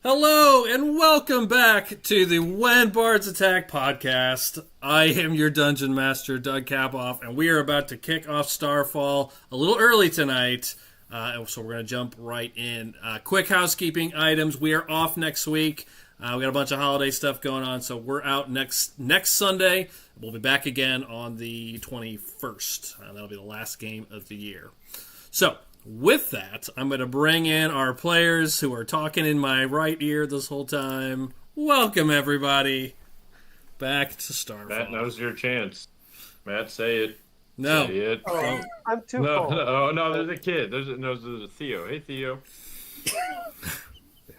Hello and welcome back to the When Bards Attack podcast. I am your Dungeon Master, Doug Kapoff, and we are about to kick off StarFall a little early tonight, so we're going to jump right in. Quick housekeeping items. We are off next week. We got a bunch of holiday stuff going on, so we're out next Sunday. We'll be back again on the 21st. That'll be the last game of the year. So, with that, I'm going to bring in our players who are talking in my right ear this whole time. Welcome, everybody, back to StarFall. Matt knows your chance. Matt, say it. No. Say it. Oh, I'm too full. No, there's a kid. There's a Theo. Hey, Theo. Say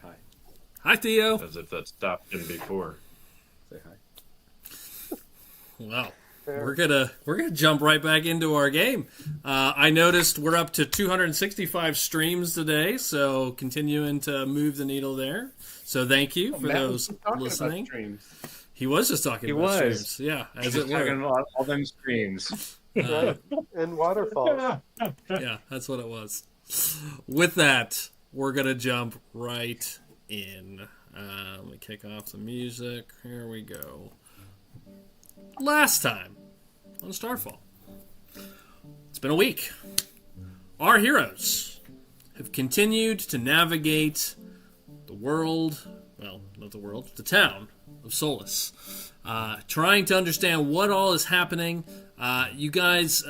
hi. Hi, Theo. As if that stopped him before. Say hi. Well, we're gonna jump right back into our game. I noticed we're up to 265 streams today, so continuing to move the needle there. So thank you for those listening. He was just talking about streams. Yeah, as it were. Talking about all them streams. And waterfalls. Yeah, that's what it was. With that, we're gonna jump right in. Let me kick off the music. Here we go. Last time on Starfall. It's been a week. Our heroes have continued to navigate the world, well, not the world, the town of Solus, trying to understand what all is happening. You guys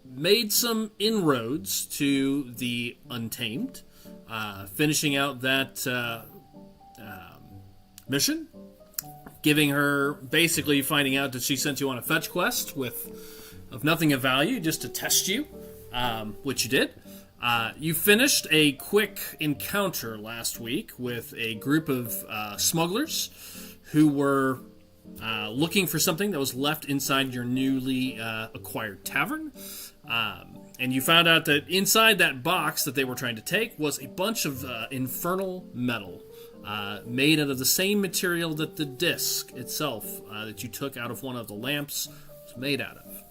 made some inroads to the Untamed, finishing out that mission. Giving her, basically finding out that she sent you on a fetch quest of nothing of value, just to test you, which you did. You finished a quick encounter last week with a group of smugglers who were looking for something that was left inside your newly acquired tavern. And you found out that inside that box that they were trying to take was a bunch of infernal metal. Made out of the same material that the disc itself that you took out of one of the lamps was made out of.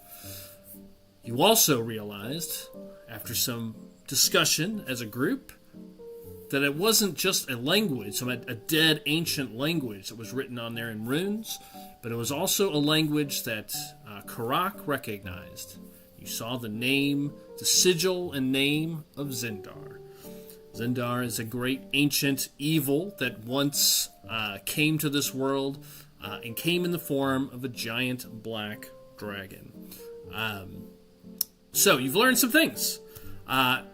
You also realized, after some discussion as a group, that it wasn't just a language, a dead ancient language that was written on there in runes, but it was also a language that Karak recognized. You saw the sigil and name of Zindar. Zindar is a great ancient evil that once came to this world and came in the form of a giant black dragon. So, you've learned some things.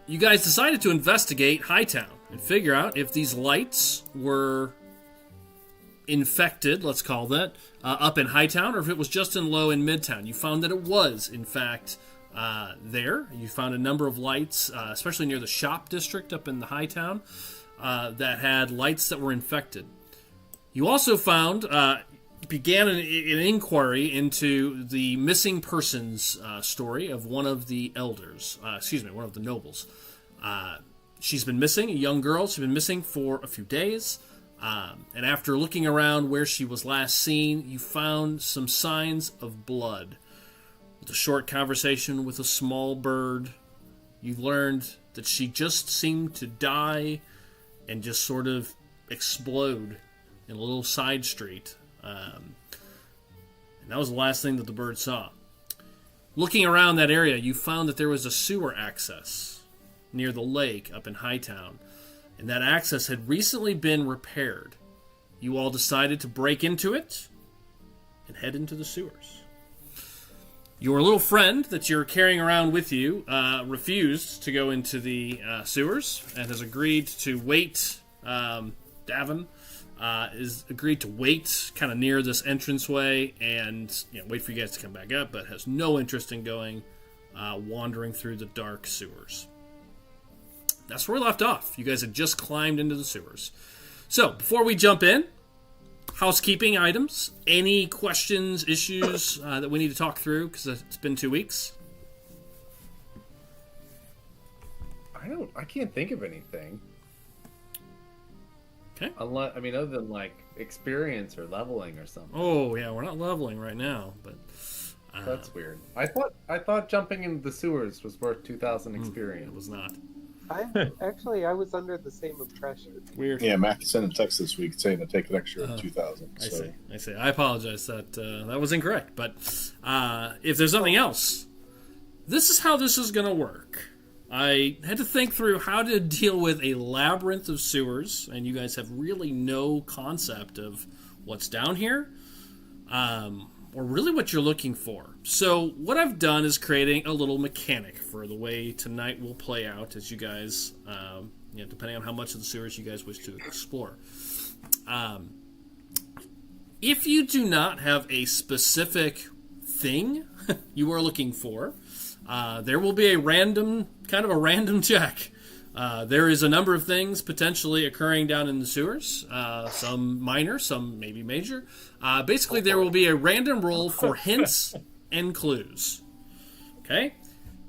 You guys decided to investigate Hightown and figure out if these lights were infected, let's call that, up in Hightown, or if it was just in Low and Midtown. You found that it was, in fact, there. You found a number of lights, especially near the shop district up in the Hightown, that had lights that were infected. You also found, began an inquiry into the missing persons story of one of the elders, one of the nobles. She's been missing, a young girl. She's been missing for a few days. And after looking around where she was last seen, you found some signs of blood. With a short conversation with a small bird, you learned that she just seemed to die and just sort of explode in a little side street. And that was the last thing that the bird saw. Looking around that area, you found that there was a sewer access near the lake up in Hightown, and that access had recently been repaired. You all decided to break into it and head into the sewers. Your little friend that you're carrying around with you refused to go into the sewers and has agreed to wait. Davin is agreed to wait kind of near this entranceway and wait for you guys to come back up, but has no interest in going wandering through the dark sewers. That's where we left off. You guys had just climbed into the sewers. So, before we jump in, housekeeping items. Any questions, issues that we need to talk through? Because it's been 2 weeks. I can't think of anything. Okay. Other than like experience or leveling or something. Oh yeah, we're not leveling right now, but that's weird. I thought jumping into the sewers was worth 2,000 experience. It was not. I was under the same impression. Weird. Yeah, Mac sent a text this week saying to take an extra 2,000. I So. see. I see. I apologize that was incorrect. But if there's something else, this is how this is going to work. I had to think through how to deal with a labyrinth of sewers, and you guys have really no concept of what's down here, or really what you're looking for. So what I've done is creating a little mechanic for the way tonight will play out as you guys, depending on how much of the sewers you guys wish to explore. If you do not have a specific thing you are looking for, there will be a random check. There is a number of things potentially occurring down in the sewers, some minor, some maybe major. Basically, there will be a random roll for hints and clues. Okay?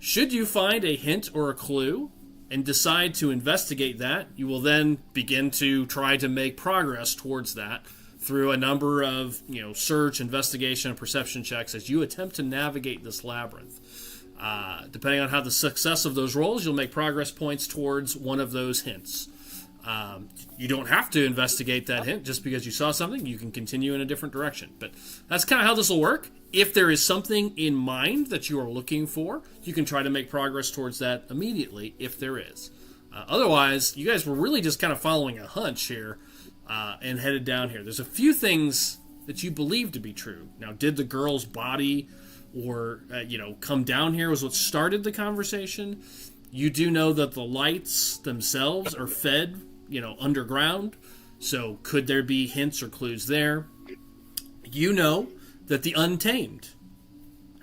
Should you find a hint or a clue and decide to investigate that, you will then begin to try to make progress towards that through a number of search, investigation, and perception checks as you attempt to navigate this labyrinth. Depending on how the success of those rolls, you'll make progress points towards one of those hints. You don't have to investigate that hint just because you saw something. You can continue in a different direction. But that's kind of how this will work. If there is something in mind that you are looking for, you can try to make progress towards that immediately if there is. Otherwise, you guys were really just kind of following a hunch here and headed down here. There's a few things that you believe to be true. Now, did the girl's body or come down here was what started the conversation? You do know that the lights themselves are fed, underground. So could there be hints or clues there? You know that the Untamed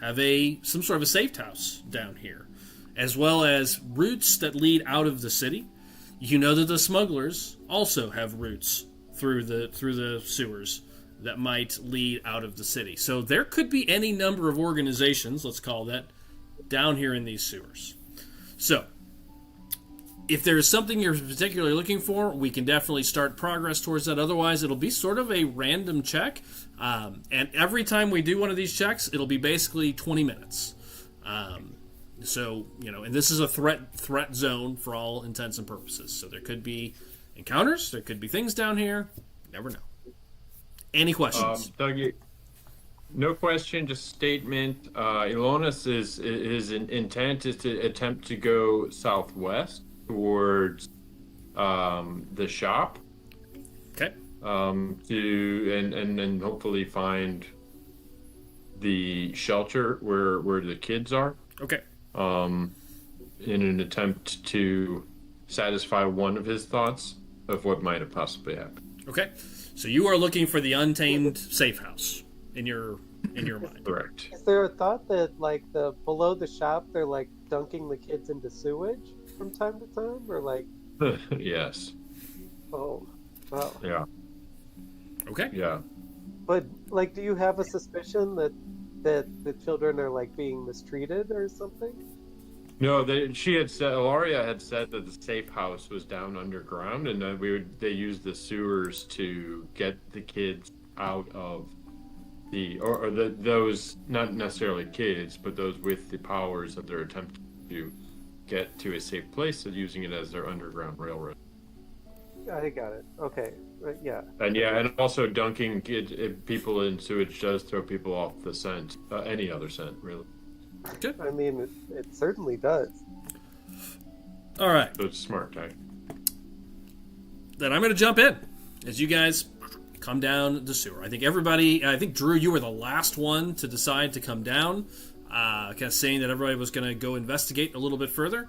have some sort of a safe house down here, as well as routes that lead out of the city. You know that the smugglers also have routes through the sewers that might lead out of the city. So there could be any number of organizations, let's call that, down here in these sewers. So, if there is something you're particularly looking for, we can definitely start progress towards that. Otherwise, it'll be sort of a random check. And every time we do one of these checks, it'll be basically 20 minutes. And this is a threat zone for all intents and purposes. So there could be encounters, there could be things down here. You never know. Any questions? Dougie, no question, just statement. Ilonis his intent is to attempt to go southwest towards the shop. Okay. And hopefully find the shelter where the kids are. Okay. In an attempt to satisfy one of his thoughts of what might have possibly happened. Okay. So you are looking for the Untamed safe house in your mind. Correct. Is there a thought that below the shop they're dunking the kids into sewage from time to time, or Yes. Oh, wow. Yeah. Okay. Yeah. But do you have a suspicion that the children are being mistreated or something? No, Ilaria had said that the safe house was down underground, and they used the sewers to get the kids out of those, not necessarily kids, but those with the powers that they're attempting to get to a safe place, and using it as their underground railroad. I got it. Okay. Yeah. And also dunking people in sewage does throw people off the scent, any other scent, really. Good. I mean, it certainly does. All right. So it's smart, Ty. Then I'm going to jump in as you guys come down the sewer. I think Drew, you were the last one to decide to come down, kind of saying that everybody was going to go investigate a little bit further.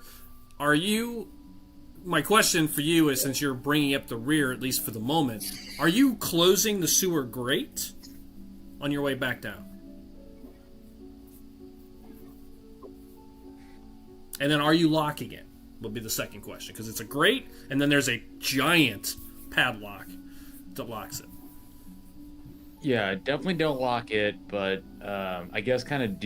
My question for you is, since you're bringing up the rear, at least for the moment, are you closing the sewer grate on your way back down? And then are you locking it? Will be the second question, because it's a grate, and then there's a giant padlock that locks it. Yeah, definitely don't lock it, but I guess kind of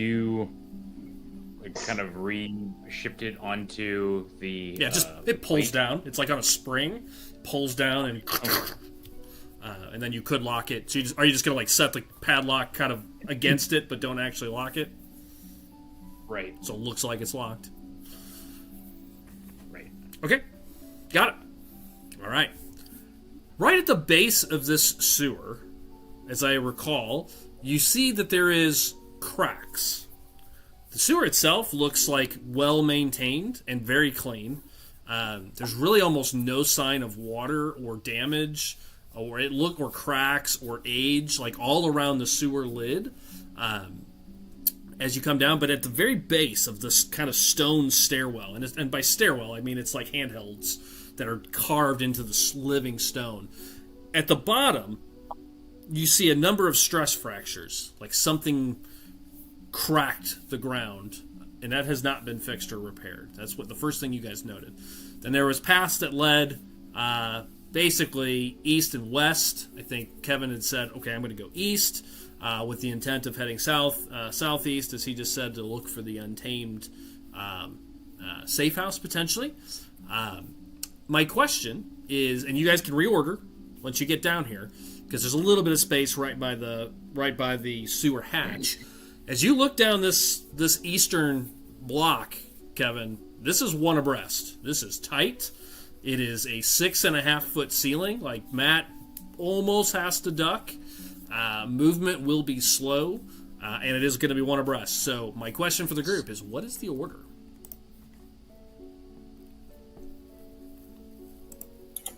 re-shift it onto the... Yeah, it pulls plate. down. It's like on a spring, pulls down, and then you could lock it. So are you just going to set the padlock kind of against it, but don't actually lock it? Right. So it looks like it's locked. Okay, got it. All right. Right at the base of this sewer, as I recall, you see that there is cracks. The sewer itself looks like well-maintained and very clean. There's really almost no sign of water or damage or cracks or age, like all around the sewer lid as you come down. But at the very base of this kind of stone stairwell, and by stairwell I mean it's like handhelds that are carved into the living stone. At the bottom, you see a number of stress fractures, like something cracked the ground, and that has not been fixed or repaired. That's what the first thing you guys noted. Then there was paths that led basically east and west. I think Kevin had said, okay, I'm going to go east with the intent of heading southeast, as he just said, to look for the untamed safe house potentially. My question is, and you guys can reorder once you get down here, because there's a little bit of space right by the sewer hatch. As you look down this eastern block, Kevin, this is one abreast. This is tight. It is a 6.5 foot ceiling. Like Matt almost has to duck. Movement will be slow, and it is going to be one abreast. So my question for the group is, what is the order?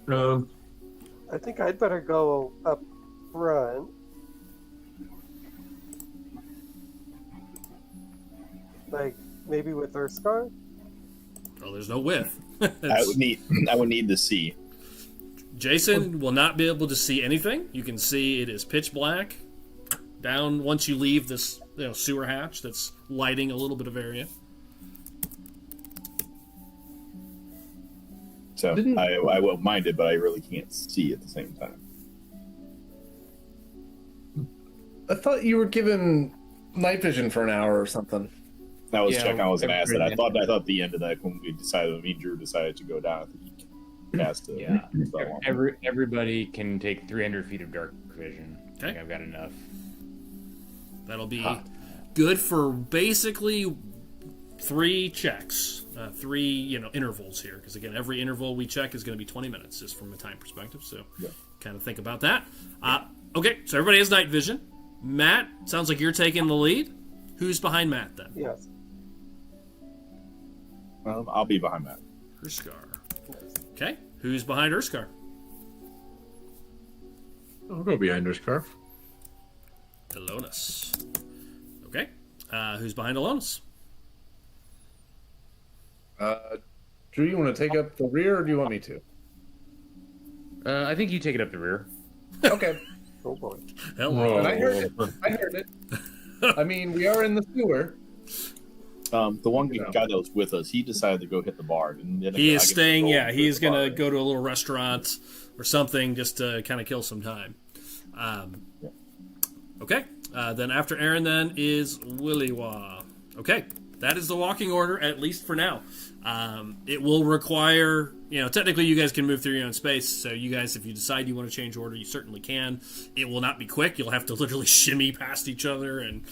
I think I'd better go up front. Like, maybe with Urskar? Well, there's no width. I would need to see. Jason will not be able to see anything. You can see it is pitch black down once you leave this sewer hatch that's lighting a little bit of area. So I won't mind it, but I really can't see at the same time. I thought you were given night vision for an hour or something. I was checking. I was going to ask that. I thought the end of that when Drew decided to go down. I think he cast it. Yeah. Everybody can take 300 feet of dark vision. Okay. I think I've got enough. That'll be good for basically 3 checks, 3 intervals here. Because again, every interval we check is going to be 20 minutes, just from a time perspective. So, kind of think about that. Okay, so everybody has night vision. Matt, sounds like you're taking the lead. Who's behind Matt then? Yes. I'll be behind Matt. Urskar. Okay, who's behind Urskar? I'll go behind this car. Elonis. Okay, who's behind Elonis? Drew, you want to take up the rear, or do you want me to? I think you take it up the rear. Okay. Oh boy. Hello. And I heard it. I mean, we are in the sewer. The one guy that was with us, he decided to go hit the bar. And he is staying, he's going to go to a little restaurant or something just to kind of kill some time. Okay. Then after Aaron then is Williwa. Okay. That is the walking order, at least for now. It will require, technically you guys can move through your own space. So you guys, if you decide you want to change order, you certainly can. It will not be quick. You'll have to literally shimmy past each other. And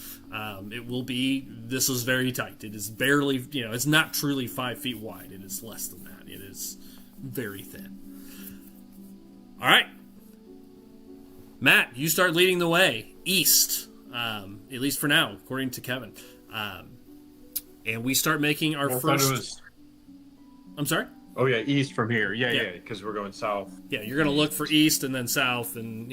it will be, this is very tight. It is barely, it's not truly 5 feet wide. It is less than that. It is very thin. All right. Matt, you start leading the way east, at least for now, according to Kevin. And we start making our first... I'm sorry? Oh, yeah, east from here. Yeah, because we're going south. Yeah, you're going to look for east and then south, and,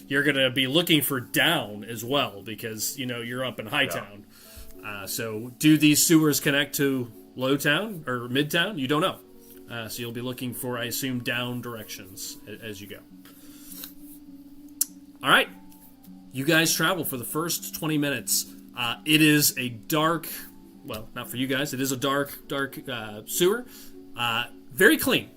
you're going to be looking for down as well, because, you're up in Hightown. So do these sewers connect to Lowtown or Midtown? You don't know. So you'll be looking for, I assume, down directions as you go. All right. You guys travel for the first 20 minutes. It is a dark... Well, not for you guys. It is a dark sewer. Very clean.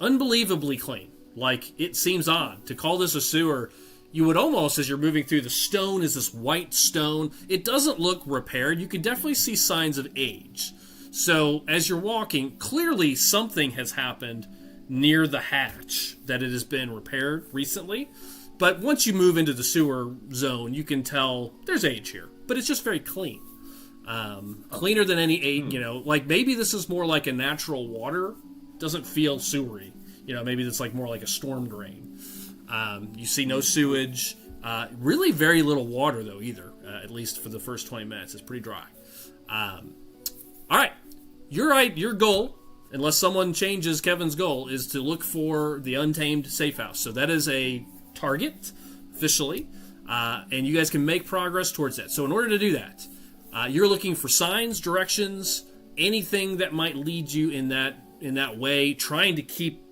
Unbelievably clean. Like, it seems odd. To call this a sewer, you would almost, as you're moving through, the stone is this white stone. It doesn't look repaired. You can definitely see signs of age. So, as you're walking, clearly something has happened near the hatch that it has been repaired recently. But once you move into the sewer zone, you can tell there's age here. But it's just very clean. Cleaner than any, like maybe this is more like a natural water doesn't feel sewery. Maybe it's like more like a storm drain. You see no sewage. Really very little water, though, either, at least for the first 20 minutes. It's pretty dry. All right. Your goal, unless someone changes Kevin's goal, is to look for the untamed safe house. So that is a target, officially, and you guys can make progress towards that. So in order to do that, you're looking for signs, directions, anything that might lead you in that way, trying to keep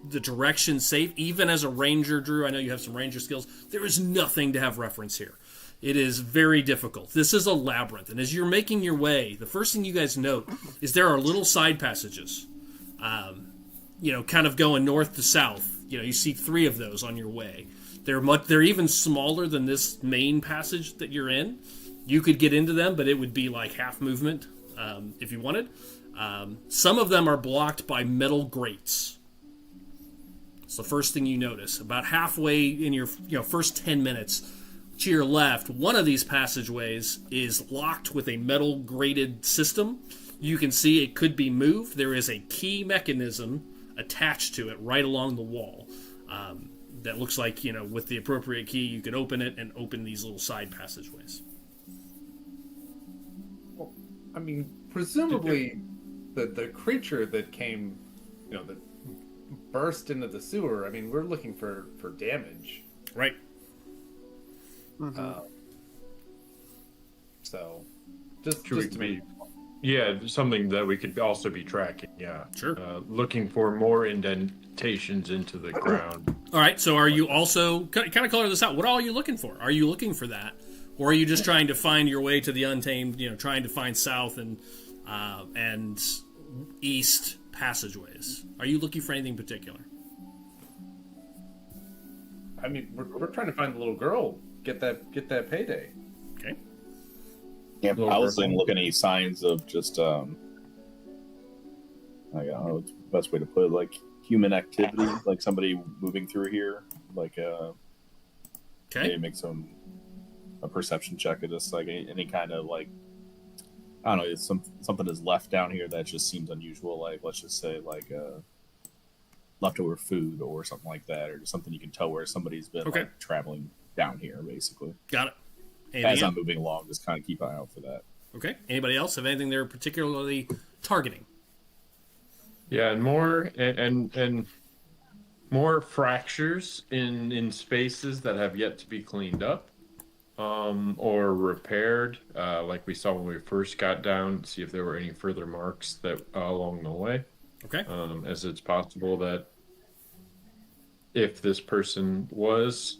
the direction safe. Even as a ranger, Drew, I know you have some ranger skills. There is nothing to have reference here. It is very difficult. This is a labyrinth, and as you're making your way, the first thing you guys note is there are little side passages, kind of going north to south. You see 3 of those on your way. They're even smaller than this main passage that you're in. You could get into them, but it would be like half movement if you wanted. Some of them are blocked by metal grates. It's the first thing you notice. About halfway in your first 10 minutes, to your left, one of these passageways is locked with a metal grated system. You can see it could be moved. There is a key mechanism attached to it right along the wall. That looks like, with the appropriate key, you could open it and open these little side passageways. Well, I mean, presumably the creature that came, that burst into the sewer, I mean, we're looking for damage. Right. So, just to be, something that we could also be tracking. Yeah, sure. Looking for more indentations into the ground. All right. So, are you also kind of color this out? What all are you looking for? Are you looking for that, or are you just trying to find your way to the untamed? Trying to find south and east passageways. Are you looking for anything particular? I mean, we're trying to find the little girl. Get that payday. Okay. Yeah, I was looking at any signs of just I don't know what's the best way to put it, like human activity, like somebody moving through here, like maybe make a perception check of just like any kind of like, I don't know, it's something is left down here that just seems unusual, like let's just say like leftover food or something like that, or just something you can tell where somebody's been like traveling down here, basically. Got it. As I'm moving along, just kind of keep an eye out for that. Okay. Anybody else have anything they're particularly targeting? Yeah, and more fractures in spaces that have yet to be cleaned up, or repaired, like we saw when we first got down. See if there were any further marks that along the way. Okay. As it's possible that if this person was,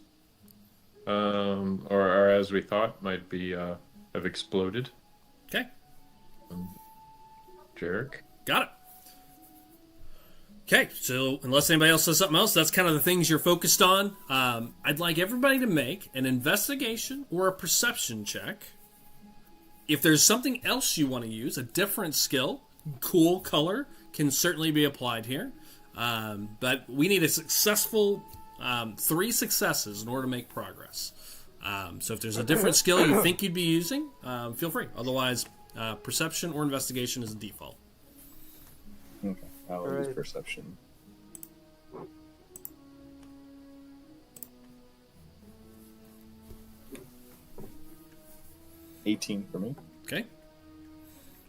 or as we thought, might be have exploded. Okay. Jarek. Got it. Okay, so unless anybody else says something else, that's kind of the things you're focused on. I'd like everybody to make an investigation or a perception check. If there's something else you want to use, a different skill, cool color, can certainly be applied here. But we need a successful 3 successes in order to make progress. So if there's a different skill you think you'd be using, feel free. Otherwise, perception or investigation is the default. Okay, I'll use perception. $18 for me. Okay.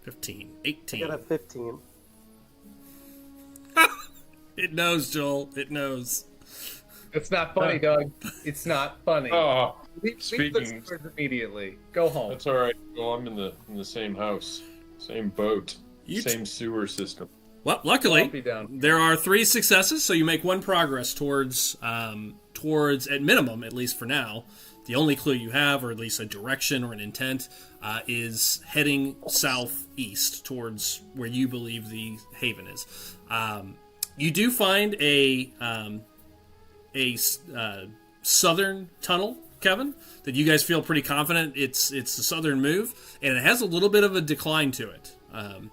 15. 18. I got a 15. It knows, Joel. It knows. It's not funny, Doug. It's not funny. Oh, leave speaking. the stores immediately. Go home. That's all right. Well, I'm in the same house, same boat, same sewer system. Well, luckily, Be down. there are 3 successes, so you make 1 progress towards, at minimum, at least for now, the only clue you have, or at least a direction or an intent, is heading southeast towards where you believe the haven is. You do find a southern tunnel, Kevin, that you guys feel pretty confident it's the southern move, and it has a little bit of a decline to it.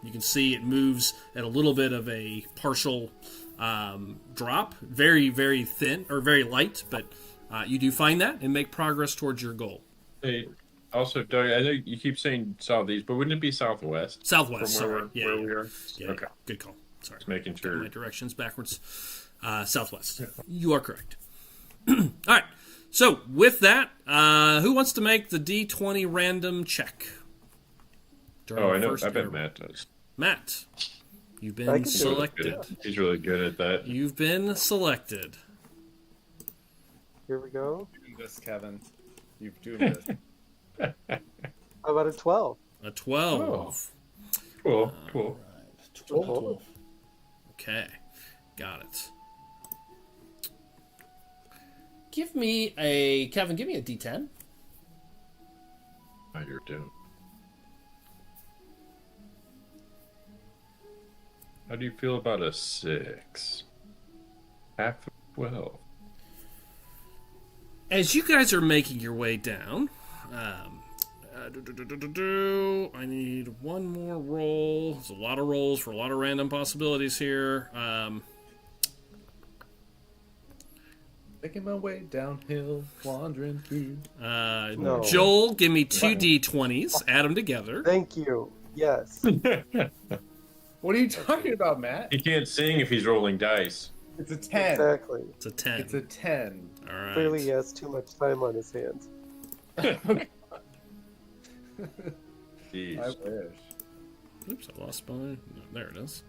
You can see it moves at a little bit of a partial drop, very, very thin, or very light, but you do find that and make progress towards your goal. Hey, also, Doug, I know you keep saying southeast, but wouldn't it be southwest? Southwest, from sorry. where we are? Yeah, Okay. good call. Sorry, Just making got sure. my directions backwards. Southwest. You are correct. All right. So with that, who wants to make the D20 random check? during Oh, the I know. first I bet interval? Matt does. Matt, you've I been can do it. selected. He's really good at that. You've been selected. Here we go. Do this, Kevin. You're doing this. How about a 12? A 12. Cool. Cool. Right. 12. Okay. Got it. Give me a D10. I hear too. How do you feel about a 6? Half of 12. As you guys are making your way down, I need one more roll. There's a lot of rolls for a lot of random possibilities here. Making my way downhill, wandering through. No. Joel, give me 2 D20s. Add them together. Thank you. Yes. What are you talking about, Matt? He can't sing if he's rolling dice. It's a 10. Exactly. It's a 10. It's a 10. All right. Clearly, he has too much time on his hands. Jeez. I wish. Oops, I lost my... No, there it is.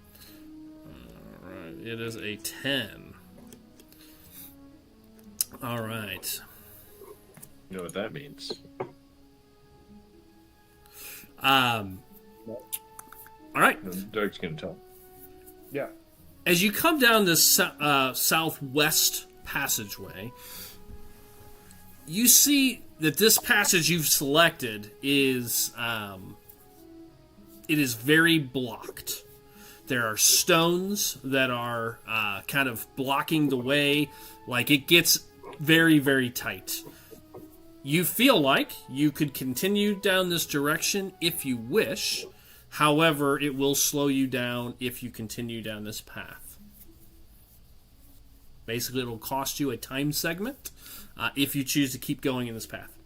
All right. It is a 10. All right. You know what that means. All right. Doug's gonna tell. Yeah. As you come down this southwest passageway, you see that this passage you've selected is it is very blocked. There are stones that are kind of blocking the way. Like, it gets very, very tight. You feel like you could continue down this direction if you wish. However, it will slow you down if you continue down this path. Basically, it'll cost you a time segment if you choose to keep going in this path.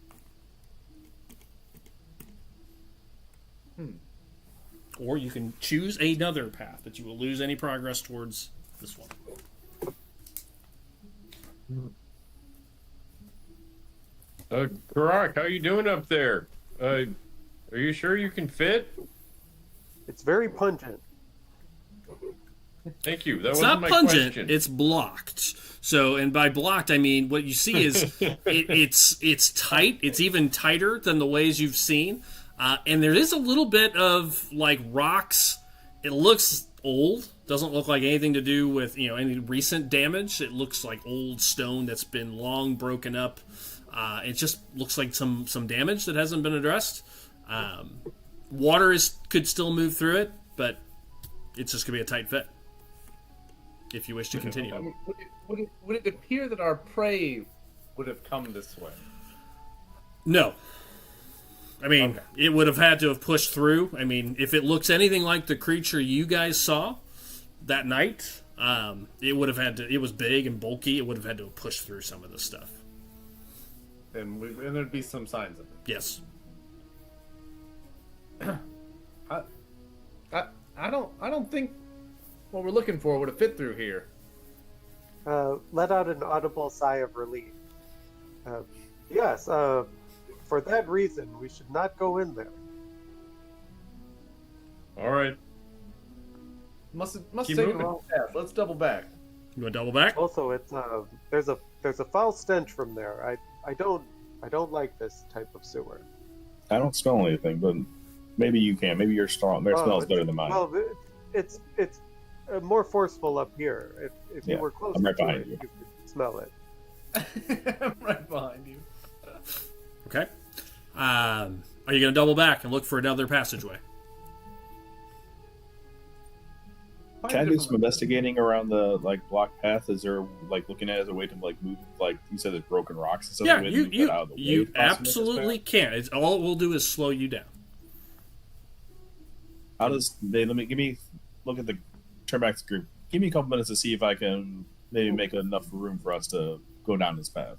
Or you can choose another path, but you will lose any progress towards this one. Karak, how you doing up there? Are you sure you can fit? It's very pungent. Thank you. That It's wasn't not my pungent, question. it's blocked. So, and by blocked, I mean what you see is it's tight. It's even tighter than the ways you've seen. And there is a little bit of, like, rocks. It looks old. Doesn't look like anything to do with, any recent damage. It looks like old stone that's been long broken up. It just looks like some damage that hasn't been addressed. Water could still move through it, but it's just going to be a tight fit if you wish to continue. I mean, would it appear that our prey would have come this way? No. I mean, Okay. it would have had to have pushed through. I mean, if it looks anything like the creature you guys saw that night, it would have had to... It was big and bulky. It would have had to have pushed through some of this stuff. And there'd be some signs of it. Yes. I don't think what we're looking for would have fit through here. Let out an audible sigh of relief. Yes, for that reason, we should not go in there. All right. Must Keep take a moving. wrong path. Let's double back. You want to double back? Also, it's there's a foul stench from there. I don't like this type of sewer. I don't smell anything, but maybe you can. Maybe your strong. Their smells better than mine. Well, it's more forceful up here. If you Yeah, were closer I'm right to behind it, you. you could smell it. I'm right behind you. Okay. Are you going to double back and look for another passageway? Can I do some investigating around the block path? Is there looking at it as a way to move? You said there's broken rocks and stuff. Yeah, a way to move that out of the way, you possibly, this absolutely path? can. It's all it will do is slow you down. How does they let me give me look at the turn back to the group? Give me a couple minutes to see if I can maybe make enough room for us to go down this path.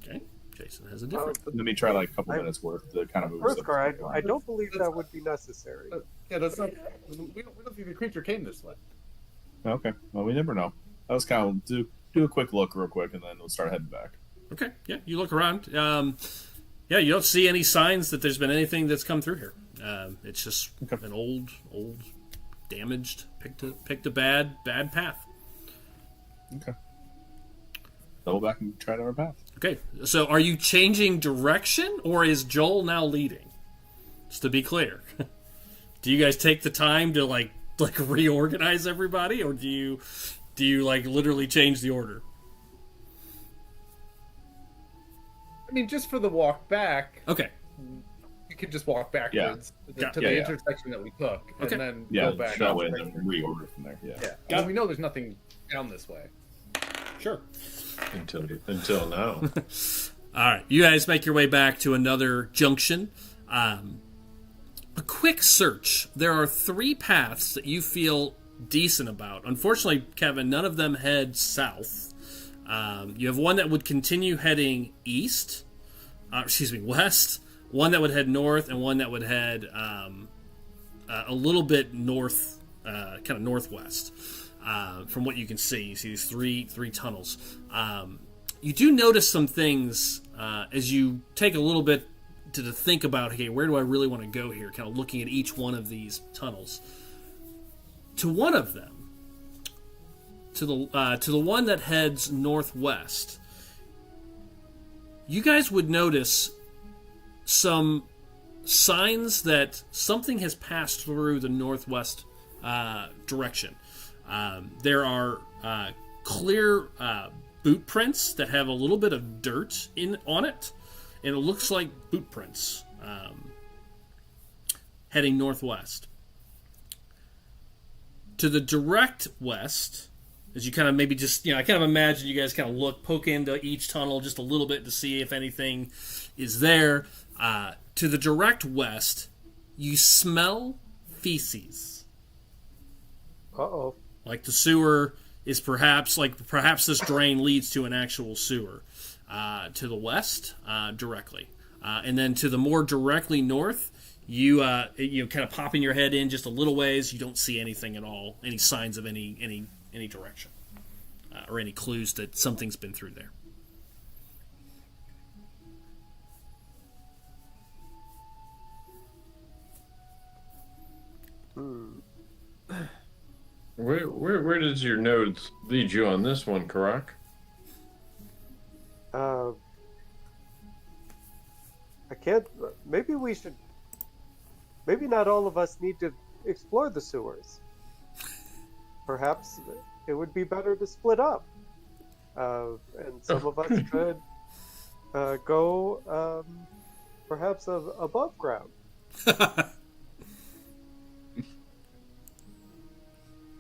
Okay. Jason has a different. Let me try a couple minutes worth to kind of move First, stuff I around. don't believe that would be necessary. Yeah, that's not. We don't think the creature came this way. Okay. Well, we never know. I was kind of do a quick look real quick, and then we'll start heading back. Okay, yeah, you look around. Yeah, you don't see any signs that there's been anything that's come through here. It's just an old, damaged, picked a bad path. Okay. Double back and try another path. Okay, so are you changing direction, or is Joel now leading? Just to be clear, do you guys take the time to like reorganize everybody, or do you like literally change the order? I mean, just for the walk back. Okay. You could just walk backwards to the intersection that we took, and then go back. That way, then reorder from there. Yeah. Well, we know there's nothing down this way. Sure. Until now. All right, you guys make your way back to another junction. A quick search. There are 3 paths that you feel decent about. Unfortunately, Kevin, none of them head south. You have one that would continue heading west, one that would head north, and one that would head a little bit north, kind of northwest. From what you can see, you see these three tunnels. You do notice some things as you take a little bit to think about, okay, where do I really want to go here? Kind of looking at each one of these tunnels. To one of them, to the one that heads northwest, you guys would notice some signs that something has passed through the northwest direction. There are clear boot prints that have a little bit of dirt on it, and it looks like boot prints heading northwest. To the direct west, as you kind of maybe just, I kind of imagine you guys kind of poke into each tunnel just a little bit to see if anything is there. To the direct west, you smell feces. Uh-oh. Like the sewer is perhaps this drain leads to an actual sewer. To the west, directly. And then to the more directly north, you kind of popping your head in just a little ways, you don't see anything at all, any signs of any direction, or any clues that something's been through there. Where does your nodes lead you on this one, Karak? I can't. Maybe not all of us need to explore the sewers. Perhaps it would be better to split up, and some of us could go perhaps above ground.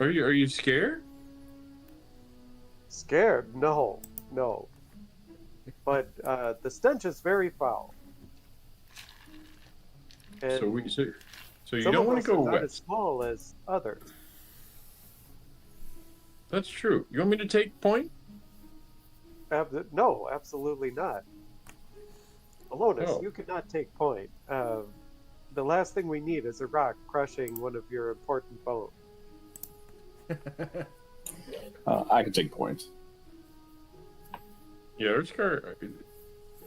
Are you scared? Scared? No. But the stench is very foul. And so you don't want to go not west. As small as others. That's true. You want me to take point? No, absolutely not. Alonis, Oh. you cannot take point. The last thing we need is a rock crushing one of your important bones. I can take points. Yeah, Urskar, it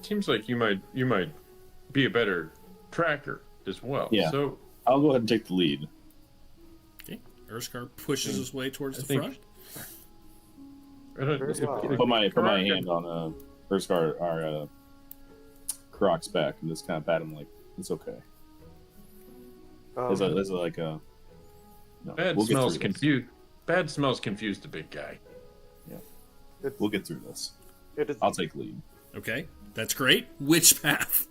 seems like you might be a better tracker as well. Yeah. So I'll go ahead and take the lead. Okay. Urskar pushes his way towards the front. Put my hand on Urskar, our Karak's back, and just kind of pat him like, it's okay. Is it like a... No, Bad smells confused. Bad smells confused the big guy. Yeah. We'll get through this. I'll take lead. Okay. That's great. Which path?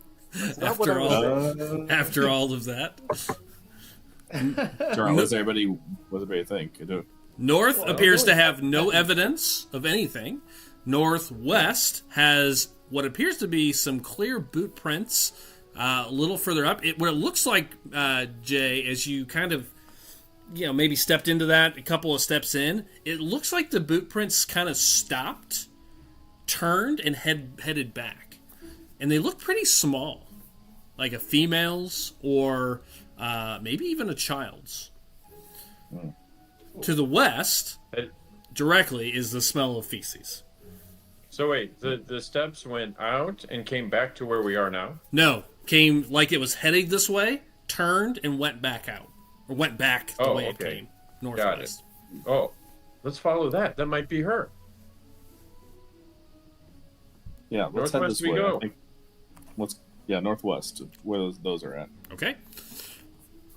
After all of that. What does everybody think? North appears to have no evidence of anything. Northwest has what appears to be some clear boot prints a little further up. What it looks like, Jay, as you kind of maybe stepped into that a couple of steps in, it looks like the boot prints kind of stopped, turned, and headed back. And they look pretty small, like a female's or maybe even a child's. To the west, It- directly, is the smell of feces. So wait, the steps went out and came back to where we are now? No, came like it was heading this way, turned, and went back out. Or went back the way it came. Northwest. Oh, let's follow that. That might be her. Yeah, let's head Northwest this we way. go. I think, northwest, where those are at. Okay.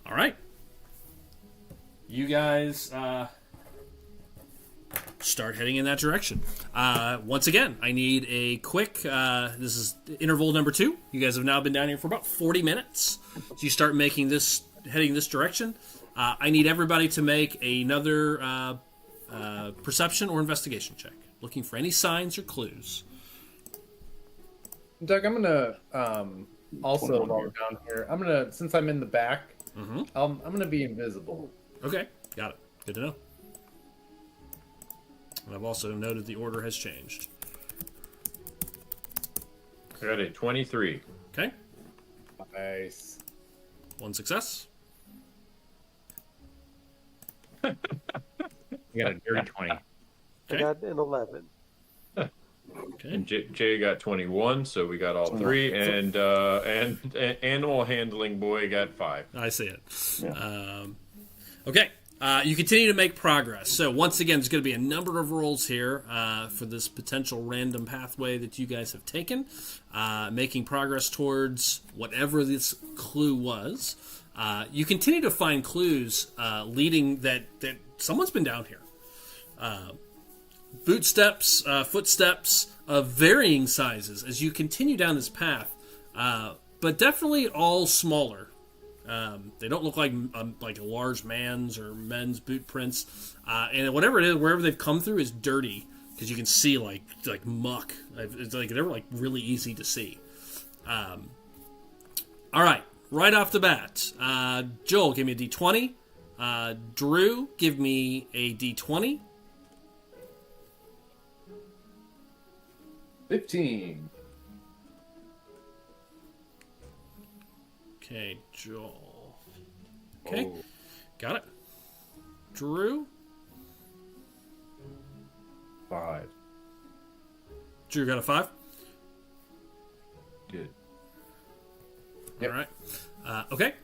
All right. You guys start heading in that direction. Once again, I need a quick. This is interval number 2. You guys have now been down here for about 40 minutes. So you start heading this direction. I need everybody to make another perception or investigation check, looking for any signs or clues. Doug, I'm gonna also while we're down here. I'm gonna, since I'm in the back, I'm gonna be invisible. Okay, got it. Good to know. And I've also noted the order has changed. I got a 23. Okay, Nice. 1 success. You got a dirty 20. I Okay. got an 11. Okay. And Jay got 21, so we got all 3, and animal handling boy got 5. I see it. Yeah. Okay. You continue to make progress. So once again, there's going to be a number of rolls here for this potential random pathway that you guys have taken, making progress towards whatever this clue was. You continue to find clues leading that someone's been down here. Footsteps of varying sizes as you continue down this path, but definitely all smaller. They don't look like a large man's or men's boot prints, and whatever it is, wherever they've come through is dirty because you can see like muck. It's like they're like really easy to see. All right, right off the bat, Joel, give me a D20. Drew, give me a D20. 15. Okay, Joel. Okay, Oh. got it. Drew. 5. Drew got a 5. Good. Yep. All right. Okay.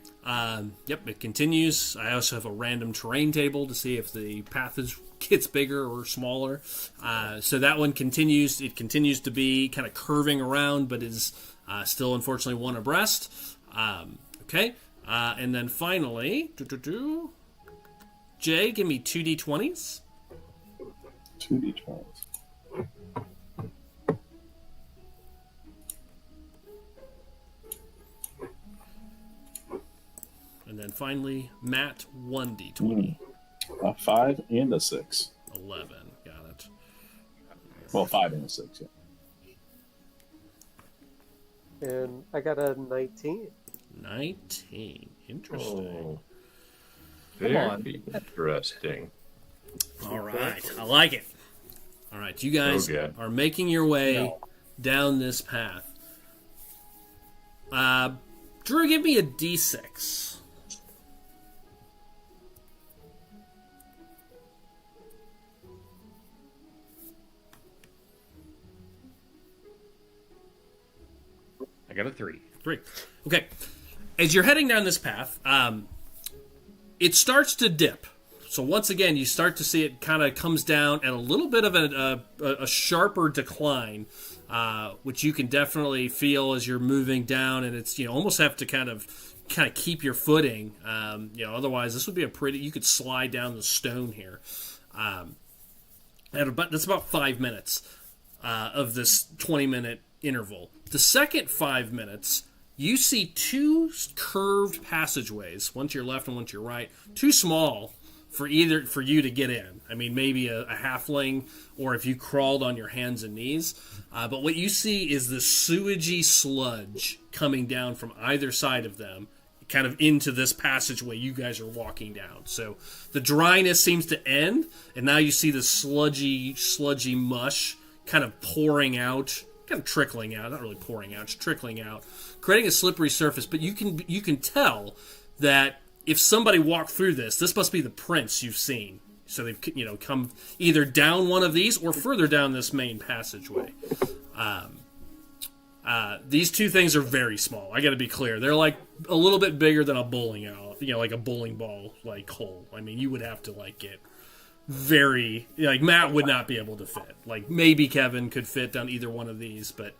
Yep, it continues. I also have a random terrain table to see if the path gets bigger or smaller. So that one continues. It continues to be kind of curving around, but is still, unfortunately, one abreast. Okay. And then finally, Jay, give me 2d20s. 2d12s. And then finally, Matt, 1d20. A 5 and a 6. 11. Got it. Well, 5 and a 6, yeah. And I got a 19. 19. Interesting. Oh. Very interesting. All right. I like it. All right. You guys Okay. are making your way down this path. Drew, give me a d6. I got a 3. 3. Okay. As you're heading down this path, it starts to dip. So once again, you start to see it kind of comes down at a little bit of a sharper decline, which you can definitely feel as you're moving down, and it's almost have to kind of keep your footing. Otherwise this would be you could slide down the stone here. That's about 5 minutes of this 20-minute interval. The second 5 minutes, you see 2 curved passageways, one to your left and one to your right, too small for you to get in. I mean, maybe a halfling, or if you crawled on your hands and knees. But what you see is this sewagey sludge coming down from either side of them, kind of into this passageway you guys are walking down. So the dryness seems to end, and now you see this sludgy mush kind of pouring out, kind of trickling out, not really pouring out, just trickling out, creating a slippery surface. But you can tell that if somebody walked through this must be the prints you've seen. So they've come either down one of these or further down this main passageway. These two things are very small. I got to be clear; they're like a little bit bigger than a bowling alley, like a bowling ball like hole. I mean, you would have to like get very Matt would not be able to fit. Like maybe Kevin could fit down either one of these, but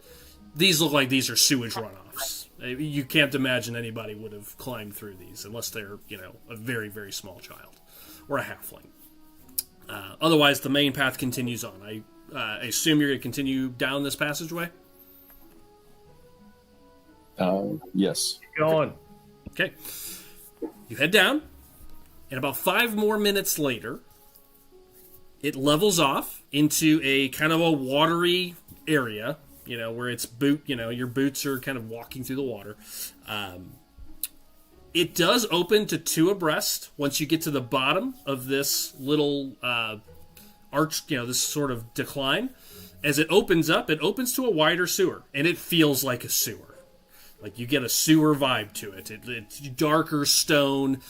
these look like these are sewage runoffs. You can't imagine anybody would have climbed through these unless they're a very, very small child or a halfling. Otherwise, the main path continues on. I assume you're going to continue down this passageway. Yes. Keep going. Okay. You head down, and about 5 more minutes later, it levels off into a kind of a watery area, where it's your boots are kind of walking through the water. It does open to 2 abreast once you get to the bottom of this little arch, this sort of decline. As it opens up, it opens to a wider sewer, and it feels like a sewer. Like you get a sewer vibe to it. It's darker stone,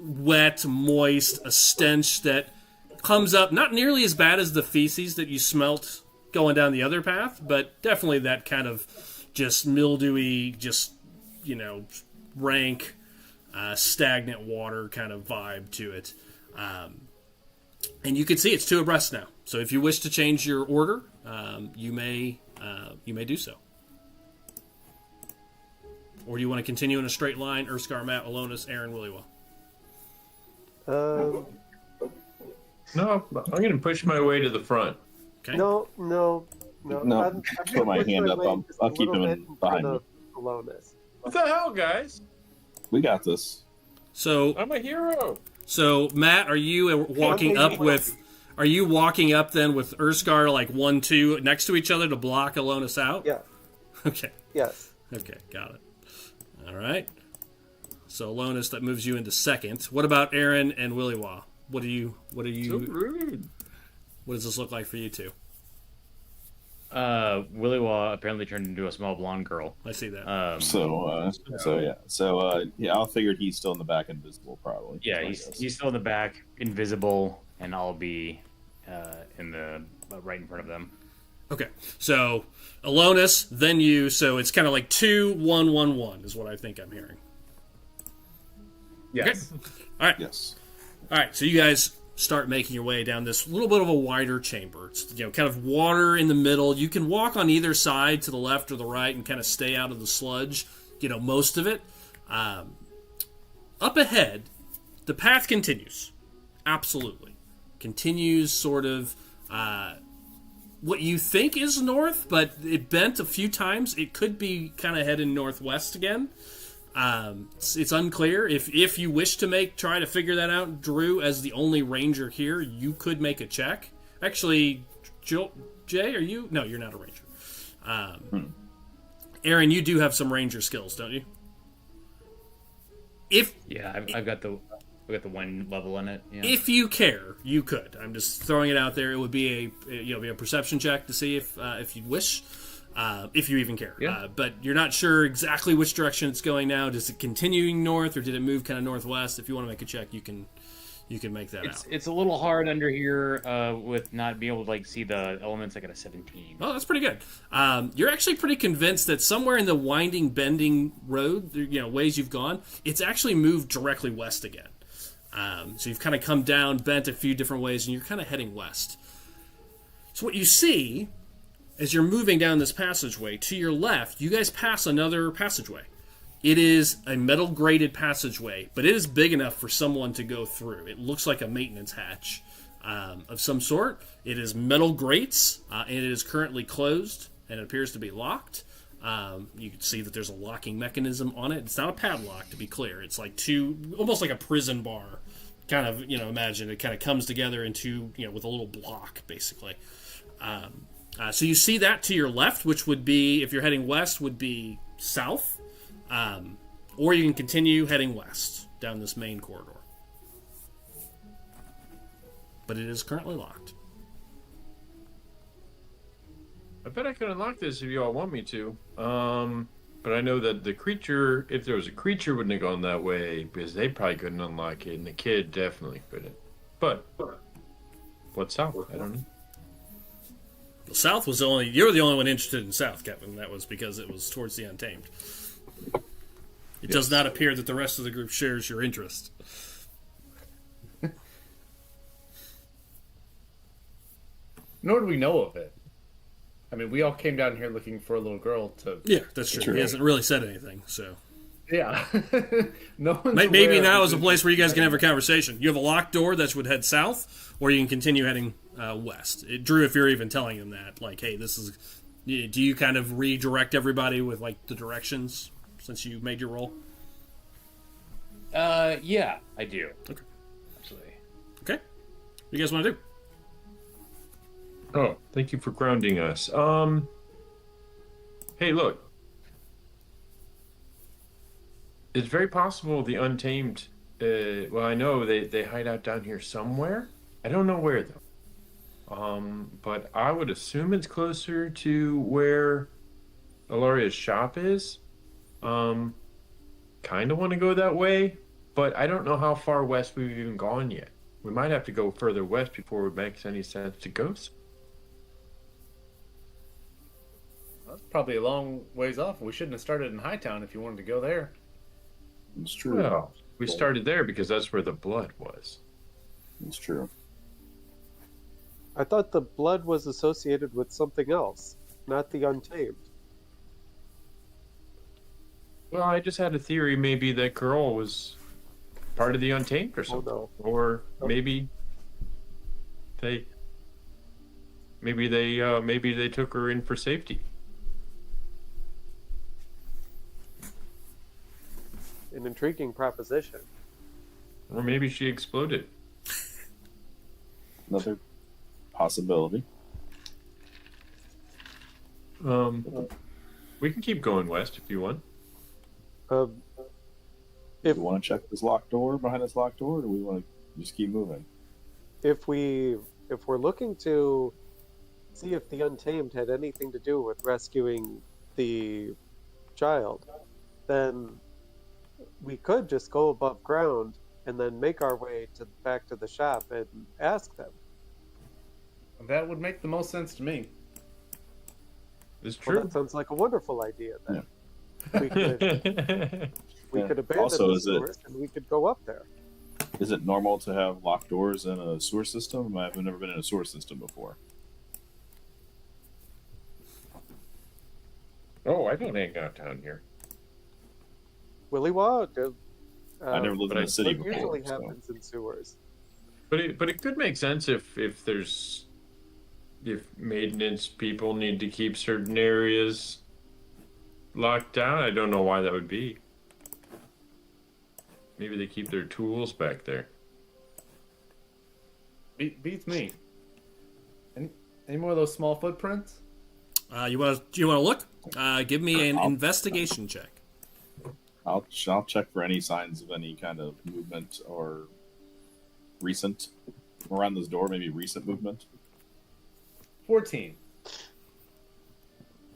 wet, moist, a stench that comes up not nearly as bad as the feces that you smelt going down the other path, but definitely that kind of just mildewy, just, rank, stagnant water kind of vibe to it. And you can see it's 2 abreast now. So if you wish to change your order, you may do so. Or do you want to continue in a straight line? Urskar, Matt, Alonis, Aaron, Williwa. No, I'm going to push my way to the front. Okay. No. I'm put my hand up. I'll keep him behind me. Alonis. What the hell, guys? We got this. So I'm a hero. So Matt, are you walking up with? Are you walking up then with Urskar like 1, 2 next to each other to block Alonis out? Yeah. Okay. Yes. Okay, got it. All right. So Alonis, that moves you into second. What about Aaron and Williwa? What are you? So rude. What does this look like for you two? Williwa apparently turned into a small blonde girl. I see that. I figured he's still in the back, invisible, probably. Yeah, he's still in the back, invisible, and I'll be in the right in front of them. Okay, so Alonis, then you. So it's kind of like 2, 1, 1, 1 is what I think I'm hearing. Yes. Okay. All right. Yes. All right. So you guys start making your way down this little bit of a wider chamber. It's kind of water in the middle. You can walk on either side to the left or the right and kind of stay out of the sludge. Most of it. Up ahead, the path continues. Absolutely, continues sort of. What you think is north, but it bent a few times. It could be kind of heading northwest again. It's unclear. If you wish to try to figure that out, Drew, as the only ranger here, you could make a check. Actually, Jay, are you? No, you're not a ranger. Aaron, you do have some ranger skills, don't you? I've got the 1 level in it. Yeah. If you care, you could. I'm just throwing it out there. It would be a perception check to see if you wish, if you even care. Yeah. But you're not sure exactly which direction it's going now. Is it continuing north or did it move kind of northwest? If you want to make a check, you can make that out. It's a little hard under here with not being able to see the elements. I got a 17. Oh, that's pretty good. You're actually pretty convinced that somewhere in the winding, bending road, ways you've gone, it's actually moved directly west again. So you've kind of come down, bent a few different ways, and you're kind of heading west. So what you see, as you're moving down this passageway, to your left, you guys pass another passageway. It is a metal-grated passageway, but it is big enough for someone to go through. It looks like a maintenance hatch of some sort. It is metal grates, and it is currently closed, and it appears to be locked. You can see that there's a locking mechanism on it. It's not a padlock, to be clear. It's like almost like a prison bar. Kind of, imagine it kind of comes together into, with a little block, basically. So you see that to your left, which would be, if you're heading west, would be south. Or you can continue heading west down this main corridor. But it is currently locked. I bet I could unlock this if you all want me to. But I know that the creature, if there was a creature, wouldn't have gone that way because they probably couldn't unlock it, and the kid definitely couldn't. But What's south? I don't know. The south was you were the only one interested in south, Kevin. That was because it was towards the Untamed. It does not appear that the rest of the group shares your interest. Nor do we know of it. I mean, we all came down here looking for a little girl to... Yeah, that's true. He hasn't really said anything, so... Yeah. No one's Maybe now is a place where you guys can have a conversation. You have a locked door that would head south, or you can continue heading west. Drew, if you're even telling them that, like, hey, this is... Do you kind of redirect everybody with, like, the directions since you made your roll? Yeah, I do. Okay. Absolutely. Okay. What do you guys want to do? Oh, thank you for grounding us. Hey, look. It's very possible the Untamed, well, I know they hide out down here somewhere. I don't know where, though. But I would assume it's closer to where Alaria's shop is. Kind of want to go that way, but I don't know how far west we've even gone yet. We might have to go further west before it makes any sense to go. That's probably a long ways off. We shouldn't have started in Hightown if you wanted to go there. It's true. Well, we started there because that's where the blood was. It's true. I thought the blood was associated with something else, not the Untamed. Well, I just had a theory maybe that girl was part of the Untamed or something. no. Or maybe they took her in for safety. An intriguing proposition. Or maybe she exploded. Another possibility. We can keep going west if you want. Do we want to check this locked door behind this locked door, or do we want to just keep moving? If we're looking to see if the Untamed had anything to do with rescuing the child, then we could just go above ground and then make our way back to the shop and ask them. That would make the most sense to me. It's Well, true. that sounds like a wonderful idea then. Yeah. We could abandon Also, the sewers and we could go up there. Is it normal to have locked doors in a sewer system? I've never been in a sewer system before. Oh, I don't hang out down here. Willy Wog. I never lived in a city What before. usually So. happens in sewers. But it could make sense if maintenance people need to keep certain areas locked down. I don't know why that would be. Maybe they keep their tools back there. Beats me. Any more of those small footprints? Do you want to look? Give me an investigation check. I'll check for any signs of any kind of movement or recent around this door. Maybe recent movement. 14.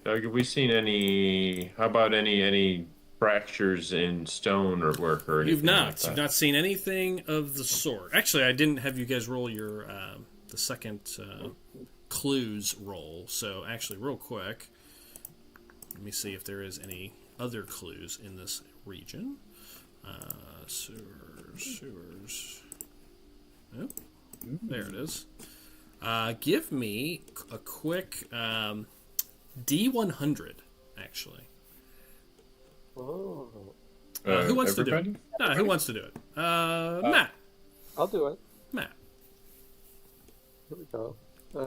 Doug, have we seen any? How about any fractures in stone or work or anything? You've not. Like that? You've not seen anything of the sort. Actually, I didn't have you guys roll your the second clues roll. So actually, real quick, let me see if there is any other clues in this region. Sewers. Oh, there it is. Give me a quick D100, actually. Oh, Who wants everybody? to do it? No, who wants to do it? Matt. I'll do it. Matt. Here we go.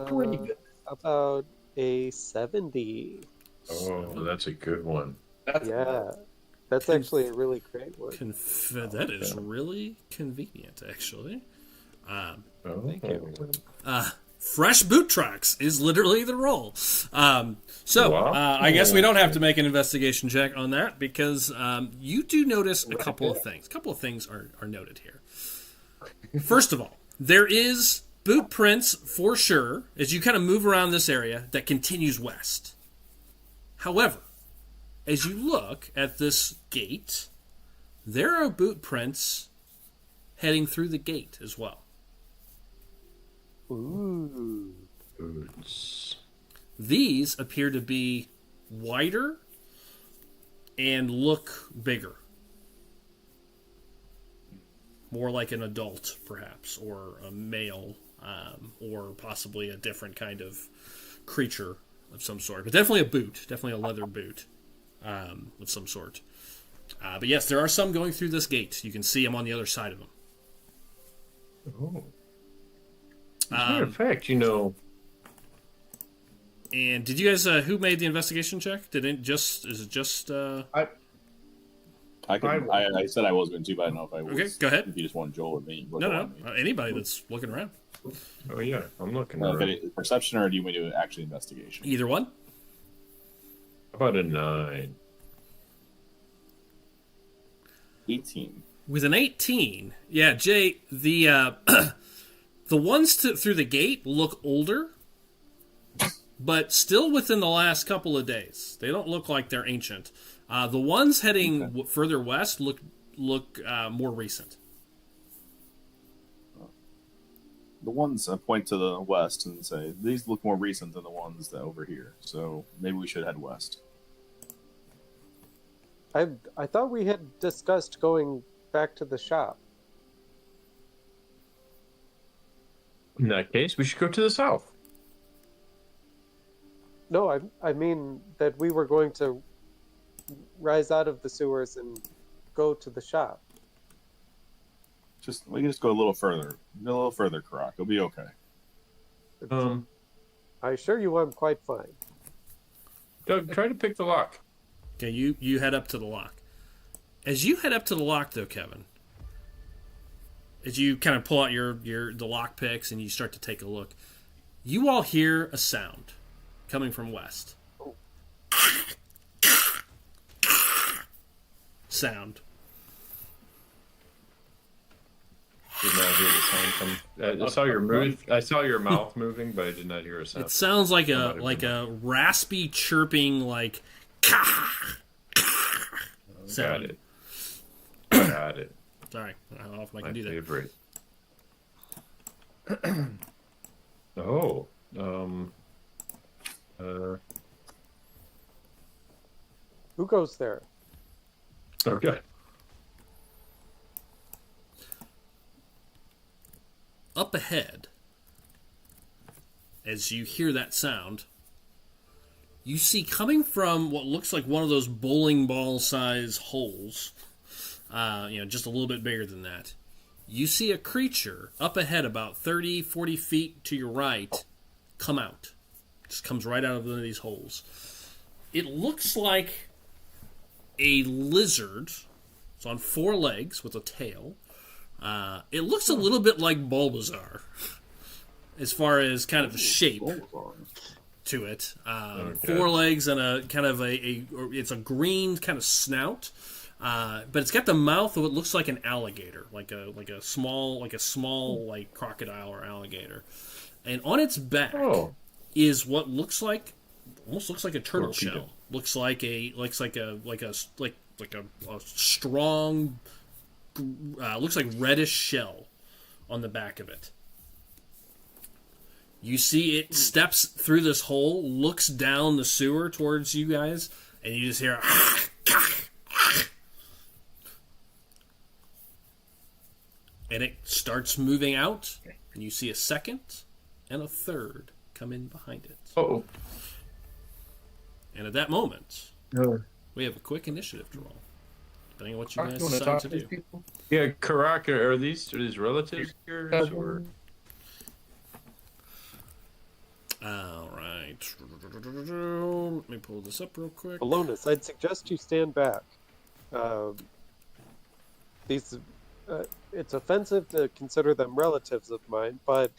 Pretty good. About a 70. Oh, that's a good one. Yeah. That's actually a really great one. That is really convenient, actually. Thank you. Fresh boot tracks is literally the roll. Wow. I guess we don't have to make an investigation check on that because you do notice a couple of things. A couple of things are noted here. First of all, there is boot prints for sure as you kind of move around this area that continues west. However, as you look at this gate, there are boot prints heading through the gate as well. Ooh. Boots. These appear to be wider and look bigger. More like an adult, perhaps, or a male, or possibly a different kind of creature of some sort. But definitely a boot, definitely a leather boot of some sort. But yes, there are some going through this gate. You can see them on the other side of them. Oh. As a matter of fact, you know. And did you guys? Who made the investigation check? Did it just? Is it just? I said I was going to, but I don't know if I was. Okay, go ahead. If you just want Joel or me. No. Anybody that's looking around. Oh yeah, I'm looking. Around. Perception, or do you want to do actually investigation? Either one. How about a 9? 18. With an 18, yeah, Jay, the the ones through the gate look older, but still within the last couple of days. They don't look like they're ancient. The ones heading further west look more recent. The ones point to the west and say, these look more recent than the ones that over here, so maybe we should head west. I thought we had discussed going back to the shop. In that case, we should go to the south. No, I mean that we were going to rise out of the sewers and go to the shop. We can just go a little further. A little further, Karak. It'll be okay. I assure you I'm quite fine. Doug, try to pick the lock. Okay, you head up to the lock. As you head up to the lock, though, Kevin, as you kind of pull out the lock picks and you start to take a look, you all hear a sound coming from west. Sound. Did not hear the sound come. I saw your mouth moving, but I did not hear a sound. It sounds like a raspy chirping, like sound. Got it. Sorry, I don't know if I can do that. Favorite. Who goes there? Okay. Up ahead, as you hear that sound, you see coming from what looks like one of those bowling ball size holes, just a little bit bigger than that. You see a creature up ahead about 30, 40 feet to your right come out. Just comes right out of one of these holes. It looks like a lizard. It's on 4 legs with a tail. It looks a little bit like Bulbasaur as far as kind of the shape to it. 4 legs and a kind of it's a green kind of snout, but it's got the mouth of what looks like an alligator, like a small crocodile or alligator, and on its back is what almost looks like a turtle shell. Looks like a strong. Looks like reddish shell on the back of it. You see it steps through this hole, looks down the sewer towards you guys, and you just hear and it starts moving out, and you see a second and a third come in behind it. Oh. And at that moment, we have a quick initiative to roll. Depending on what you guys you decide to do. People? Yeah, Karak, are these relatives here? Or... All right. Let me pull this up real quick. Alonis, I'd suggest you stand back. It's offensive to consider them relatives of mine, but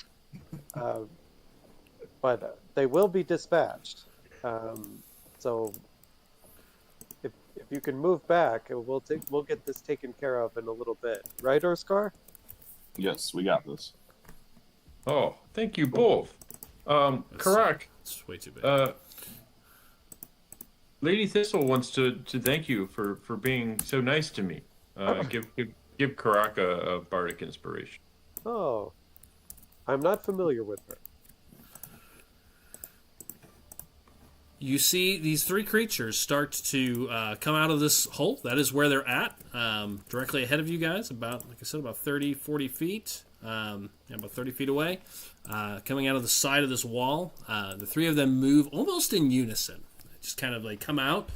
they will be dispatched. So if you can move back, we'll get this taken care of in a little bit, right, Orskar? Yes, we got this. Oh, thank you both. Karak. It's way too bad. Lady Thistle wants to thank you for being so nice to me. Give Karak a bardic inspiration. Oh, I'm not familiar with her. You see these three creatures start to come out of this hole. That is where they're at, directly ahead of you guys, about, like I said, about 30, 40 feet, about 30 feet away, coming out of the side of this wall. The three of them move almost in unison. Just kind of like come out.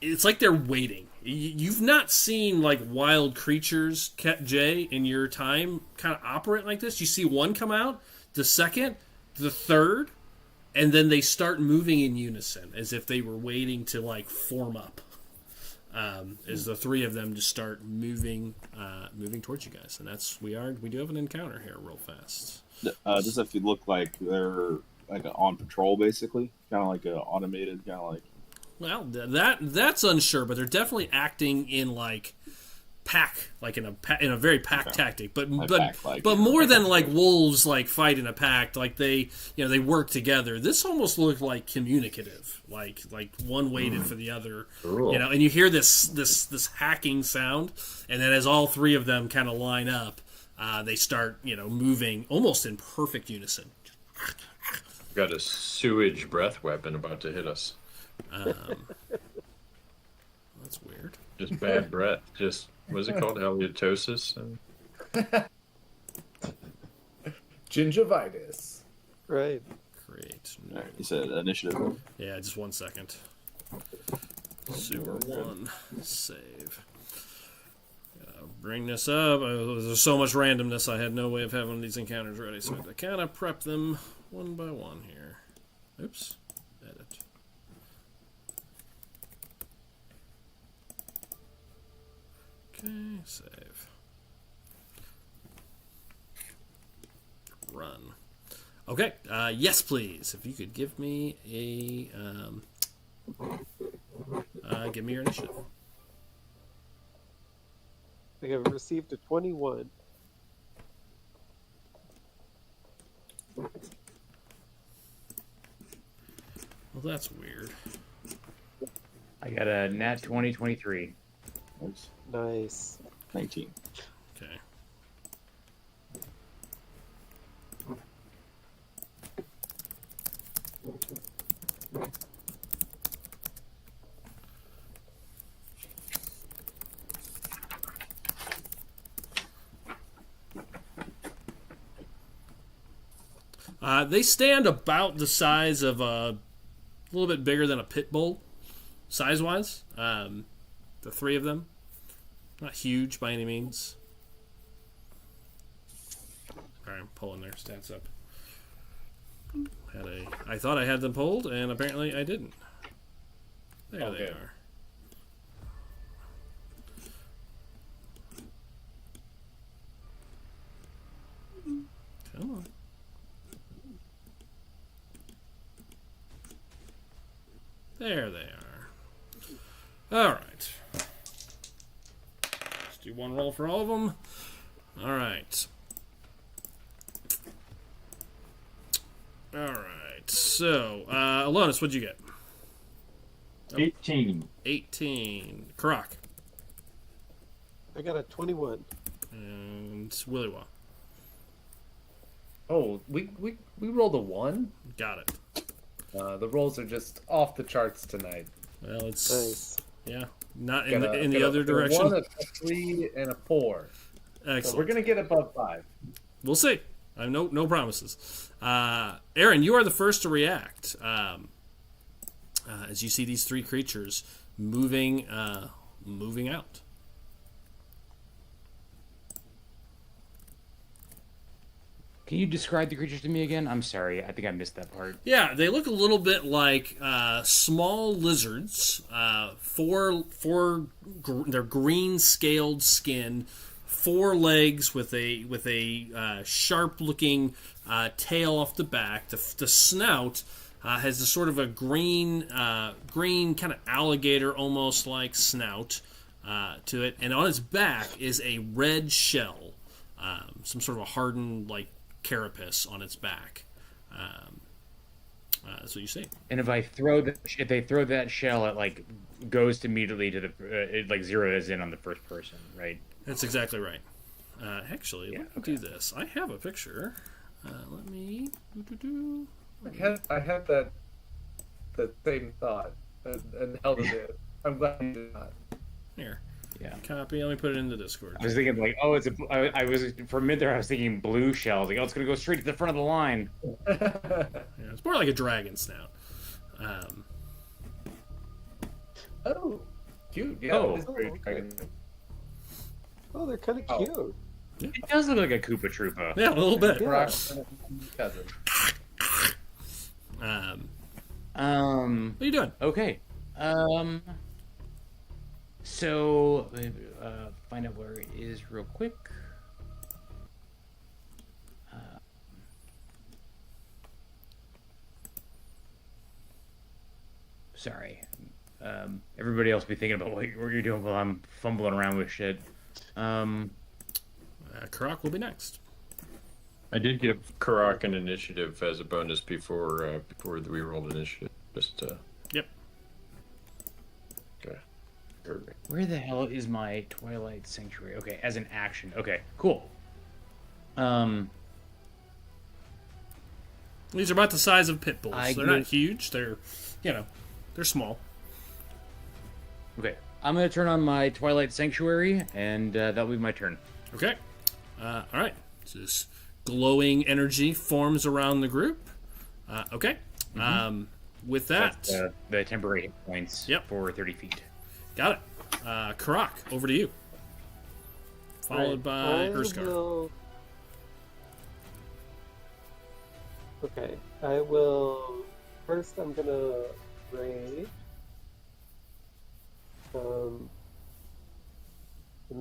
It's like they're waiting. You've not seen like wild creatures, Jay, in your time kind of operate like this. You see one come out, the second, the third, and then they start moving in unison as if they were waiting to like form up. As the three of them just start moving towards you guys, and we do have an encounter here, real fast. Does it look like they're like on patrol, basically, kind of like a automated, kind of like? Well, that's unsure, but they're definitely acting in like pack, like in a very pack tactic, but more than like wolves like fight in a pack, like they work together. This almost looked like communicative, like one waited for the other, Cool. and you hear this hacking sound, and then as all three of them kind of line up, they start moving almost in perfect unison. Got a sewage breath weapon about to hit us. That's weird. Just bad breath. Just, what's it called? Halitosis? Gingivitis. Right. Great. All right, you said initiative. Yeah, just 1 second. Super 1. Save. Bring this up. There's so much randomness, I had no way of having these encounters ready, so I had to kind of prep them one by one here. Oops. Edit. Okay, save. Run. Okay, yes, please. If you could give me give me your initiative. I have received a 21. Well, that's weird. I got a nat 2023. Nice. 19. Okay. They stand about the size of a little bit bigger than a pit bull, size-wise. The three of them. Not huge by any means. Alright, I'm pulling their stats up. I thought I had them pulled, and apparently I didn't. There they are. Come on. There they are. Alright. Let's do one roll for all of them. Alright. Alright. So, Alonis, what'd you get? 18. 18. Karak. I got a 21. And Willywa. Oh, we rolled a 1. Got it. The rolls are just off the charts tonight. Well, it's... Nice. Yeah. Not in the other direction. A 1, a 3, and a 4. Excellent. So we're going to get above 5. We'll see. I have no promises. Aaron, you are the first to react as you see these three creatures moving out. Can you describe the creatures to me again? I'm sorry, I think I missed that part. Yeah, they look a little bit like small lizards. They're green scaled skin, 4 legs with a sharp looking tail off the back. The snout has a sort of a green kind of alligator almost like snout to it, and on its back is a red shell, some sort of a hardened like carapace on its back. That's what you see. And if they throw that shell, it like goes immediately to it like zeroes in on the first person, right? That's exactly right. Actually, Yeah, let me do this. I have a picture. Let me. I had that same thought and held it in. I'm glad you did not. Here. Yeah. Copy. Let me put it into Discord. I was thinking like, oh, it's a. I was for a minute there. I was thinking blue shells. Like, oh, it's gonna go straight to the front of the line. Yeah, it's more like a dragon snout. Oh, cute. Yeah. Oh. Okay. Oh, they're kind of cute. It does look like a Koopa Troopa. Yeah, a little bit. Yeah. Cousin. What are you doing? Okay. So find out where it is real quick. Sorry. Everybody else be thinking about what you're doing while I'm fumbling around with shit. Karak will be next. I did give Karak an initiative as a bonus before we rolled initiative. Just Yep. okay. Heard me. Where the hell is my Twilight Sanctuary? Okay, as an action. Okay, cool. These are about the size of pit bulls. I They're get- not huge. They're, they're small. Okay, I'm gonna turn on my Twilight Sanctuary, and that'll be my turn. Okay. All right. So this glowing energy forms around the group. Okay. With that, That's, the temporary hit points Yep. for 30 feet. got it. Karak, over to you. Followed by Urskar. Okay, I will. First, I'm gonna rage. And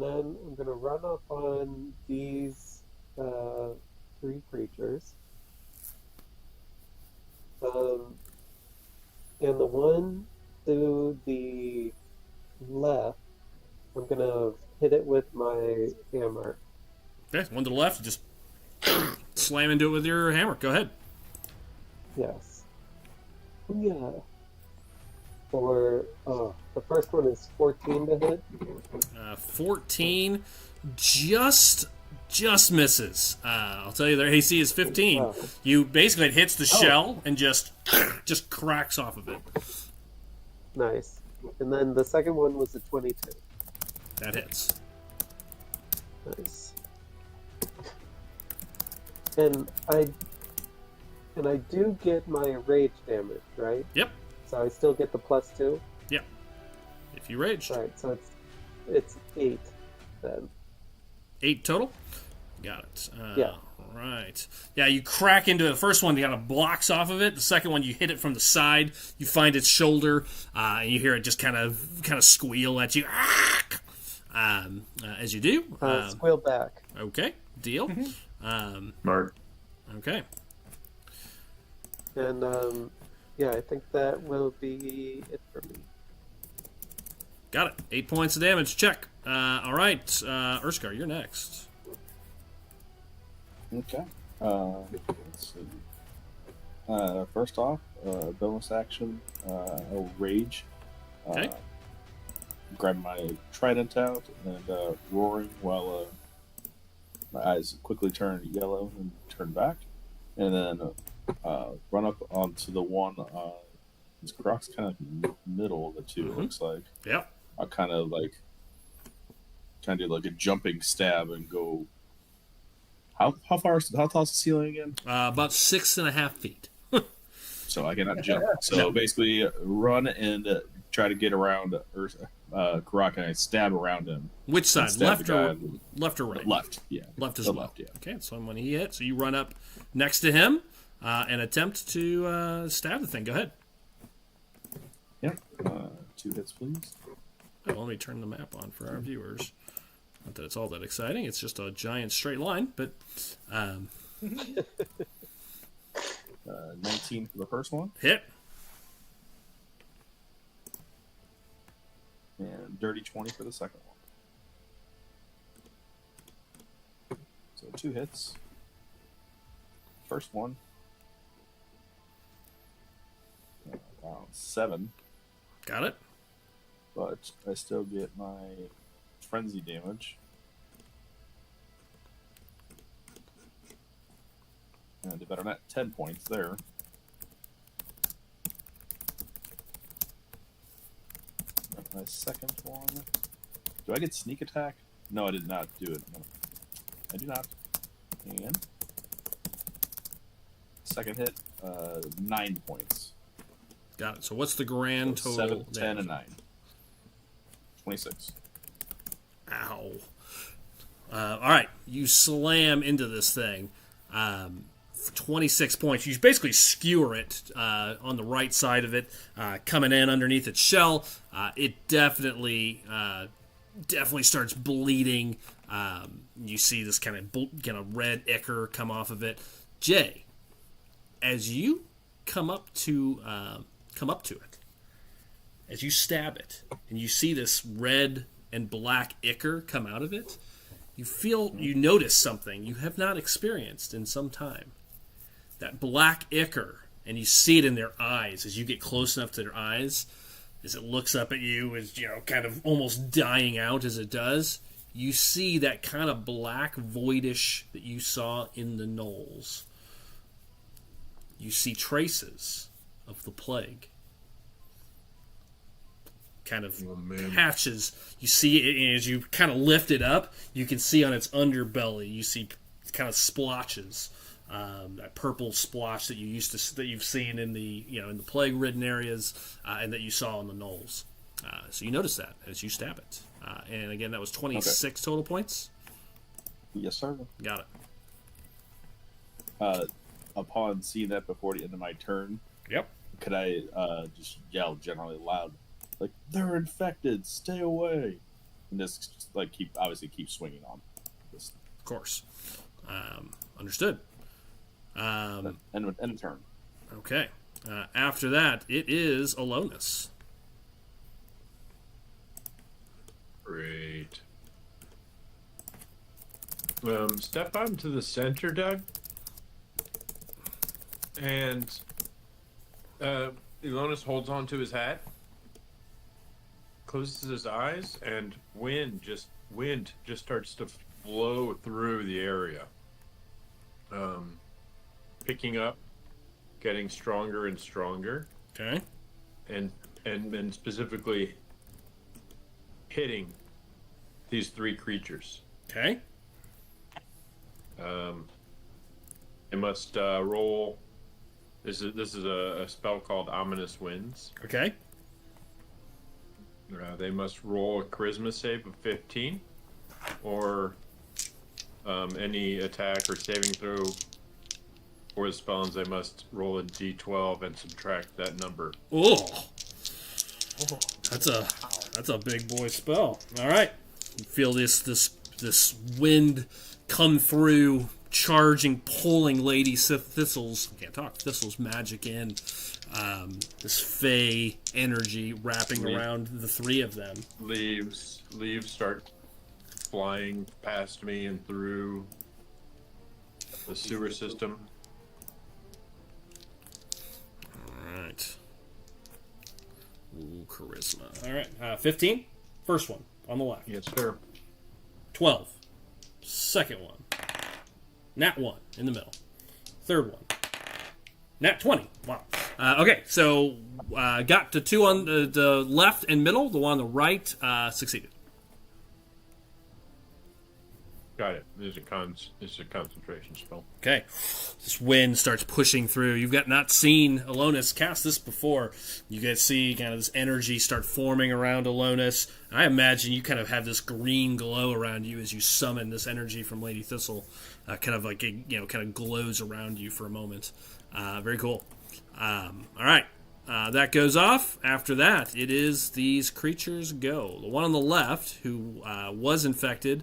then I'm gonna run up on these three creatures. And the one to the left, I'm gonna hit it with my hammer. Okay, one to the left. Just slam into it with your hammer. Go ahead. Yes. Yeah. For the first one is 14 to hit. 14 just misses. I'll tell you, their AC is 15. Oh. You basically, it hits the shell and just cracks off of it. Nice. And then the second one was a 22. That hits. Nice. And I do get my rage damage, right? Yep. So I still get the +2. Yep. If you raged. Right. So it's 8 then. 8 total. Got it. Yeah. Right. Yeah, you crack into the first one, you kind of blocks off of it. The second one, you hit it from the side. You find its shoulder, and you hear it just kind of squeal at you. As you do. Squeal back. Okay. Deal. Mark. Okay. And yeah, I think that will be it for me. Got it. 8 points of damage. Check. All right. Urskar, you're next. Okay. Let's see. First off, bonus action, I'll rage. Okay. Grab my trident out and roaring while my eyes quickly turn yellow and turn back, and then run up onto the one. This Croc's kind of middle of the two. It looks like. Yep. I'll kind of do like a jumping stab and go. How tall is the ceiling again? About 6.5 feet. So I cannot jump. So basically, run and try to get around Karak, and I stab around him. Which side? Stab Left or right? Left, yeah. Left as The well. left, yeah. Okay, so when he hits, so you run up next to him and attempt to stab the thing. Go ahead. Yep. 2 hits, please. Oh, let me turn the map on for our viewers. Not that it's all that exciting. It's just a giant straight line, but 19 for the first one, hit. and dirty 20 for the second one. So 2 hits. First one. 7, Got it. but I still get my frenzy damage. And did better net 10 points there. My second one. Do I get sneak attack? No, I did not do it. No. I do not. And second hit, 9 points. Got it. So what's the grand So total? 7, 10, and 9. 26. Ow. All right, you slam into this thing for 26 points. You basically skewer it on the right side of it, coming in underneath its shell. It definitely starts bleeding. You see this kind of red ichor come off of it. Jay, as you come up to it, as you stab it, and you see this red and black ichor come out of it, you notice something you have not experienced in some time. That black ichor, and you see it in their eyes as you get close enough to their eyes, as it looks up at you, as kind of almost dying out as it does. You see that kind of black voidish that you saw in the knolls. You see traces of the plague. Kind of patches. You see it as you kind of lift it up. You can see on its underbelly. You see kind of splotches, that purple splotch that you've seen in the in the plague-ridden areas, and that you saw on the knolls. So you notice that as you stab it. And again, that was 26 total points. Yes, sir. Got it. Upon seeing that before the end of my turn, yep. Could I just yell generally loud, like, "They're infected! Stay away!" And just keep swinging on this. Of course. Understood. End of turn. Okay. After that, it is Alonus. Great. Step out into the center, Doug. And Ilonus holds onto his hat, closes his eyes, and wind just starts to flow through the area. Picking up, getting stronger and stronger. Okay. And specifically hitting these three creatures. Okay. They must roll. This is a spell called Ominous Winds. Okay. They must roll a charisma save of 15, or any attack or saving throw for the spells. They must roll a d12 and subtract that number. Oh, that's a big boy spell. All right, you feel this wind come through, charging, pulling Lady Thistle's magic in. This fey energy wrapping around the three of them. Leaves start flying past me and through the sewer system. All right. Ooh, charisma. All right, 15. First one on the left. Yes, sir. 12. Second one. Nat 1 in the middle. Third one. Nat 20. Wow. Okay, so got to 2 on the left and middle. The one on the right succeeded. Got it. This is a concentration spell. Okay. This wind starts pushing through. You've not seen Alonus cast this before. You guys see kind of this energy start forming around Alonus. I imagine you kind of have this green glow around you as you summon this energy from Lady Thistle. Kind of glows around you for a moment. Very cool. All right. That goes off. After that, it is these creatures go. The one on the left, who was infected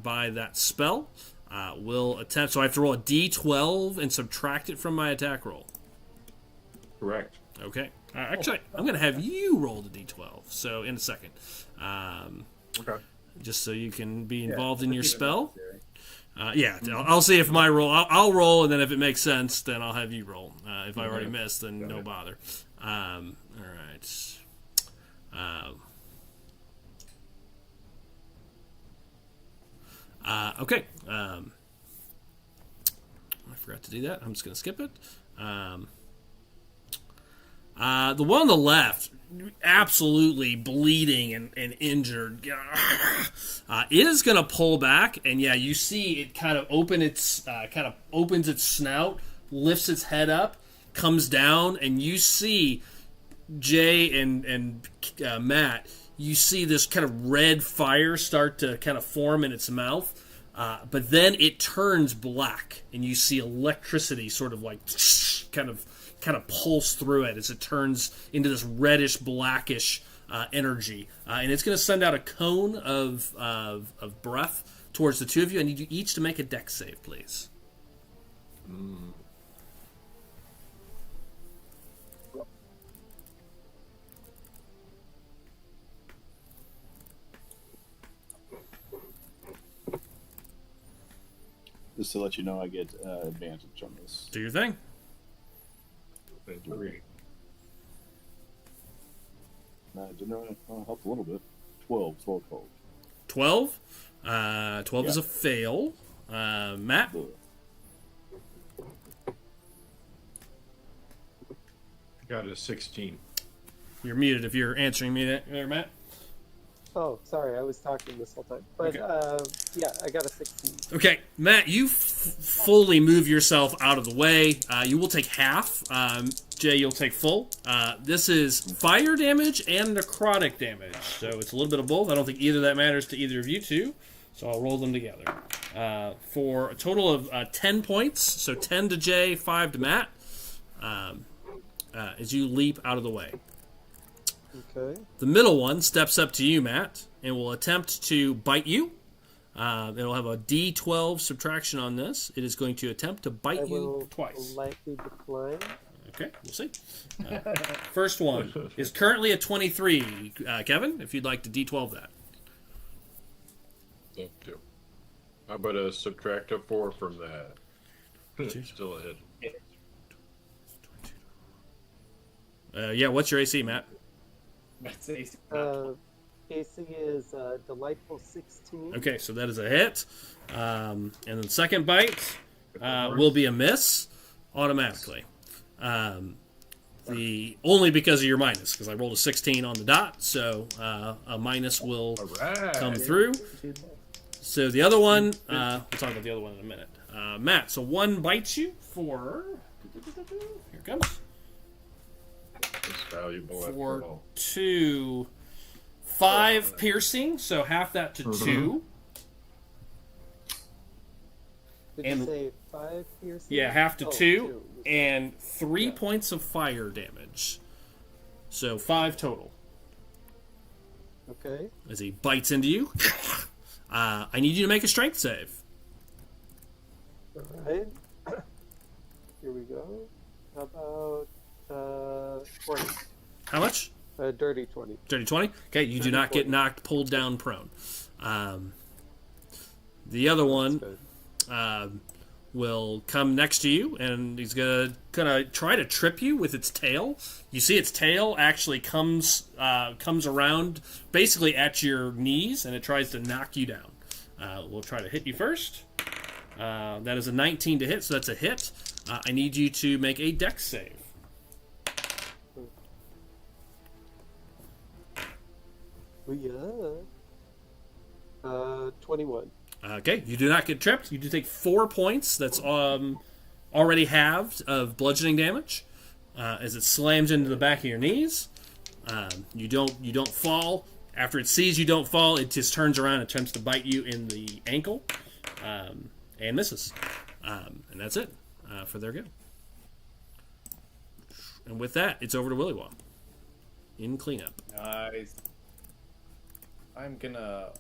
by that spell, will attempt. So I have to roll a d12 and subtract it from my attack roll. Correct. Okay. Actually, I'm going to have you roll the d12. So in a second, Okay. just so you can be involved in your spell. I'll see if my roll. I'll roll, and then if it makes sense, then I'll have you roll. If I already missed, then no bother. All right. Okay. forgot to do that. I'm just going to skip it. The one on the left, absolutely bleeding and injured, is going to pull back, and yeah, you see it kind of opens its snout, lifts its head up, comes down, and you see Jay and Matt. You see this kind of red fire start to kind of form in its mouth, but then it turns black, and you see electricity sort of like kind of pulse through it as it turns into this reddish blackish energy, and it's going to send out a cone of breath towards the two of you. I need you each to make a dex save, please. Just to let you know, I get advantage on this. Do your thing. I didn't know helped a little bit. 12 total. 12? 12 is a fail. Matt? Got a 16. You're muted if you're answering me there, Matt. Oh, sorry, I was talking this whole time. But, Okay. yeah, I got a 16. Okay, Matt, you fully move yourself out of the way. You will take half. Jay, you'll take full. This is fire damage and necrotic damage, so it's a little bit of both. I don't think either of that matters to either of you two, so I'll roll them together. For a total of 10 points, so 10 to Jay, 5 to Matt, as you leap out of the way. Okay. The middle one steps up to you, Matt, and will attempt to bite you. It'll have a D12 subtraction on this. It is going to attempt to bite you twice. Likely decline. Okay, we'll see. First one is currently a 23. Kevin, if you'd like to D12 that. Thank you. How about a subtract a 4 from that? Still a hit. Yeah, what's your AC, Matt? AC is delightful 16. Okay, so that is a hit. And the second bite will be a miss automatically. Only because of your minus, because I rolled a 16 on the dot, so a minus will come through. So the other one, we'll talk about the other one in a minute. Matt, so one bites you for... Here it comes. It's valuable For 2, 5 piercing, so half that to 2. Did And- you say 5 piercing? Yeah, half to 2, 2. and 3 points of fire damage. So 5 total. Okay. As he bites into you. I need you to make a strength save. All right. Here we go. How about 20? How much? Dirty 20. Dirty 20? Okay, you do not get pulled down prone. The other one will come next to you, and he's gonna try to trip you with its tail. You see its tail actually comes around basically at your knees, and it tries to knock you down. We'll try to hit you first. That is a 19 to hit, so that's a hit. I need you to make a dex save. Yeah. 21. Okay, you do not get tripped. You do take 4 points. That's already halved of bludgeoning damage as it slams into the back of your knees. You don't fall. After it sees you don't fall, it just turns around and attempts to bite you in the ankle and misses. And that's it for their go. And with that, it's over to Willy Wong in cleanup. Nice. I'm gonna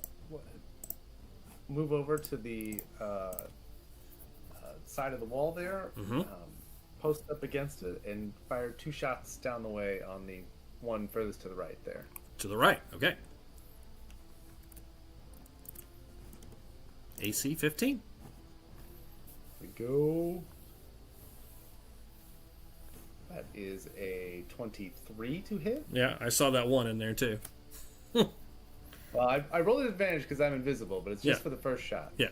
move over to the side of the wall there, post up against it, and fire 2 shots down the way on the one furthest to the right there. To the right, okay. AC 15. We go. That is a 23 to hit. Yeah, I saw that one in there too. Well, I rolled an advantage because I'm invisible, but it's just Yeah. for the first shot. Yeah.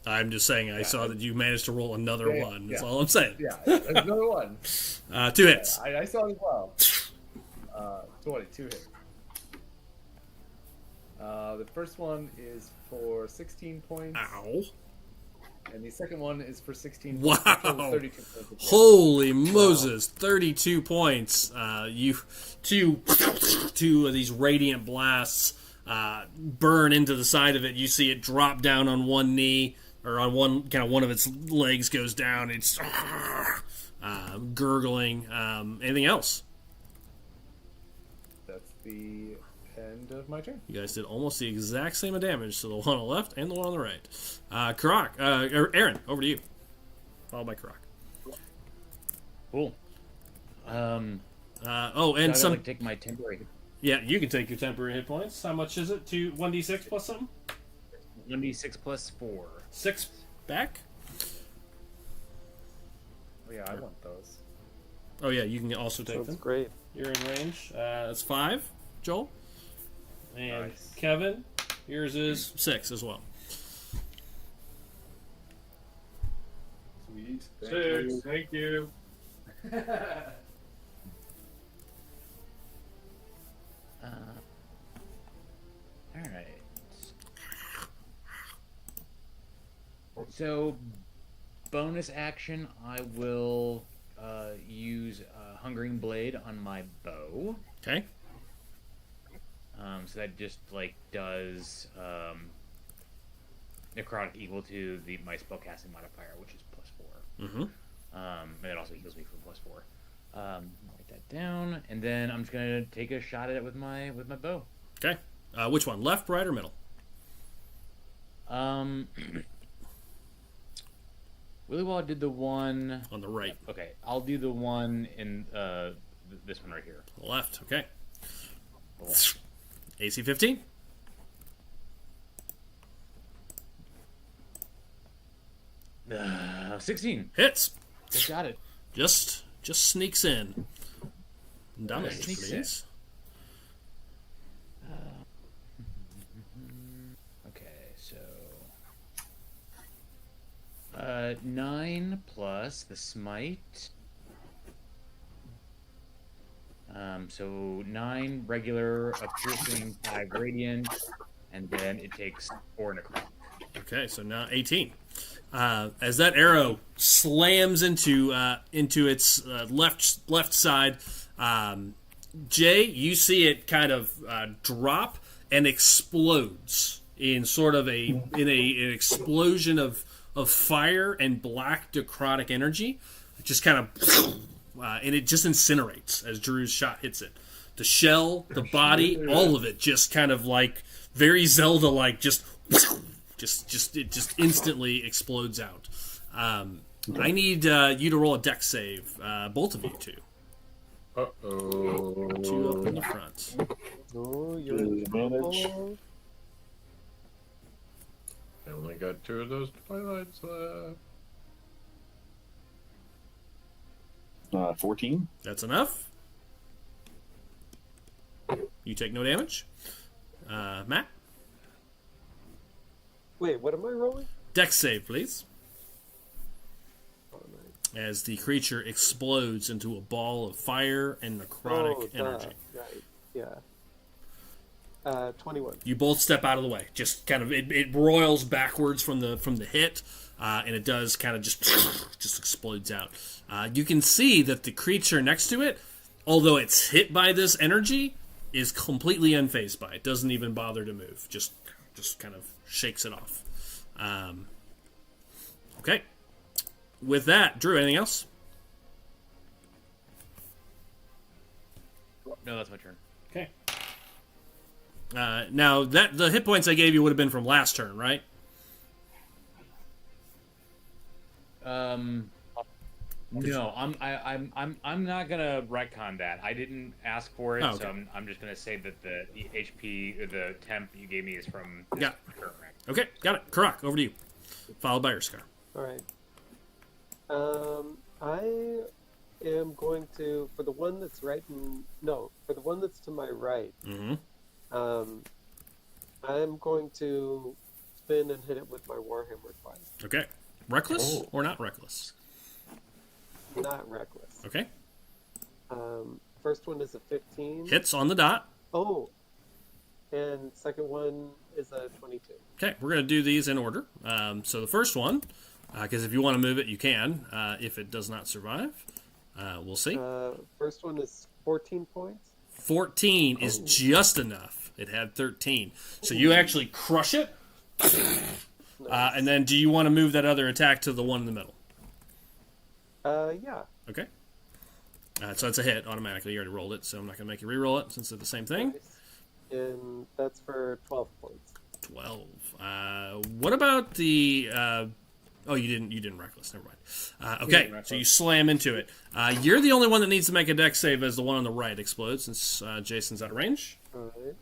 I'm just saying I saw that you managed to roll another one. That's all I'm saying. Yeah, there's another one. 2 hits. I saw it as well. 22 hits. The first one is for 16 points. Ow. And the second one is for 16 Wow. points. 32 points. Holy Moses. 32 points. You two of these radiant blasts burn into the side of it. You see it drop down on one knee, or on one of its legs goes down. It's gurgling. Anything else? That's the end of my turn. You guys did almost the exact same damage to the one on the left and the one on the right. Aaron, over to you. Followed by Karak. Cool. And so take my temporary. Yeah, you can take your temporary hit points. How much is it? 1d6 plus something? 1d6 plus 4. 6 back? Oh yeah, I want those. Oh yeah, you can also take them. That's great. You're in range. That's 5, Joel. And Nice. Kevin, yours is 6 as well. Sweet. 6. Thank you. All right. So, bonus action, I will use Hungering Blade on my bow. Okay. So that just does necrotic equal to my spellcasting modifier, which is +4. Mm-hmm. And it also heals me for +4. I'll write that down, and then I'm just gonna take a shot at it with my bow. Okay. Which one? Left, right, or middle? Willy Wall did the one On the right. Okay, I'll do the one in this one right here. Left. Okay. Cool. AC 15. Uh, 16. Hits. Just got it. Just sneaks in. Damage, Sneaks please. Okay, so 9 plus the smite. So 9 regular, a piercing, 5 radiant, and then it takes 4 necrotic. Okay, so now 18. As that arrow slams into its left side, Jay, you see it kind of drop and explodes in sort of an explosion of fire and black necrotic energy. It just kind of and it just incinerates as Drew's shot hits it. The shell, the body, all of it just kind of like very Zelda-like, just instantly explodes out. I need you to roll a dex save, both of you two. Uh-oh. 2 up in the front. Oh, you're in Advantage. trouble. I only got 2 of those twilights left. 14. That's enough. You take no damage. Matt, Wait, what am I rolling? dex save, please. Oh, nice. As the creature explodes into a ball of fire and necrotic energy. Right, yeah. 21. You both step out of the way. Just kind of it roils backwards from the hit, and it does kind of just explodes out. You can see that the creature next to it, although it's hit by this energy, is completely unfazed by it. Doesn't even bother to move. Just kind of shakes it off. Okay. With that, Drew, anything else? No, that's my turn. Okay. Now that the hit points I gave you would have been from last turn, right? No, I'm not gonna retcon that. I didn't ask for it, Oh, okay. so I'm just gonna say that the HP or the temp you gave me is from this Yeah. current rank. Okay, got it. Karak, over to you. Followed by Urskar. All right. I am going to, for the one that's for the one that's to my right, Mm-hmm. I'm going to spin and hit it with my Warhammer twice. Okay. Reckless or not reckless? Not reckless. Okay. First one is a 15. Hits on the dot. Oh. And second one is a 22. Okay, we're going to do these in order. So the first one, because if you want to move it, you can. If it does not survive, we'll see. First one is 14 points. 14 is just enough. It had 13. So you actually crush it. Nice. And then do you want to move that other attack to the one in the middle? Yeah. Okay. So it's a hit automatically. You already rolled it, so I'm not going to make you re-roll it since they're the same thing. Nice. And that's for 12 points. 12. What about the... oh, you didn't reckless. Never mind. Okay, so you slam into it. You're the only one that needs to make a dex save as the one on the right explodes, since Jason's out of range. Alright.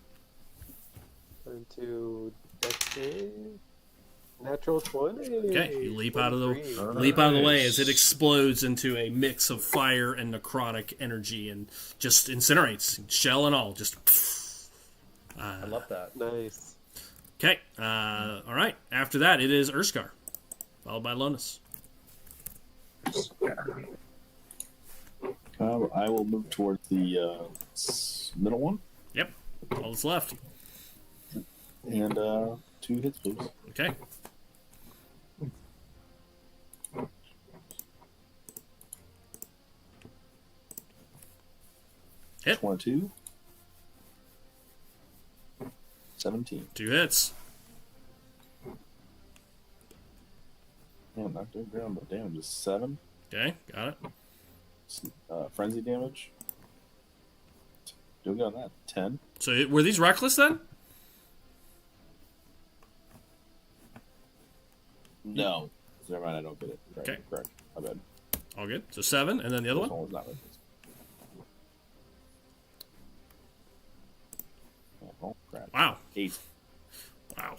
Time to dex save. Natural 20. Okay, you leap out of the way as it explodes into a mix of fire and necrotic energy and just incinerates, shell and all. Just. I love that. Nice. Okay, all right. After that, it is Urskar, followed by Lonus. I will move towards the middle one. Yep, all that's left. And 2 hits, please. Okay. Hit. 22. 17. 2 hits. Damn, knocked it down, but damage is 7. Okay, got it. Frenzy damage. Do we got that? 10. So were these reckless then? No. Never mind, I don't get it. Right, Okay. Correct. My bad. All good. So 7, and then the other This one? was not reckless. Oh, crap. Wow. 8. Wow.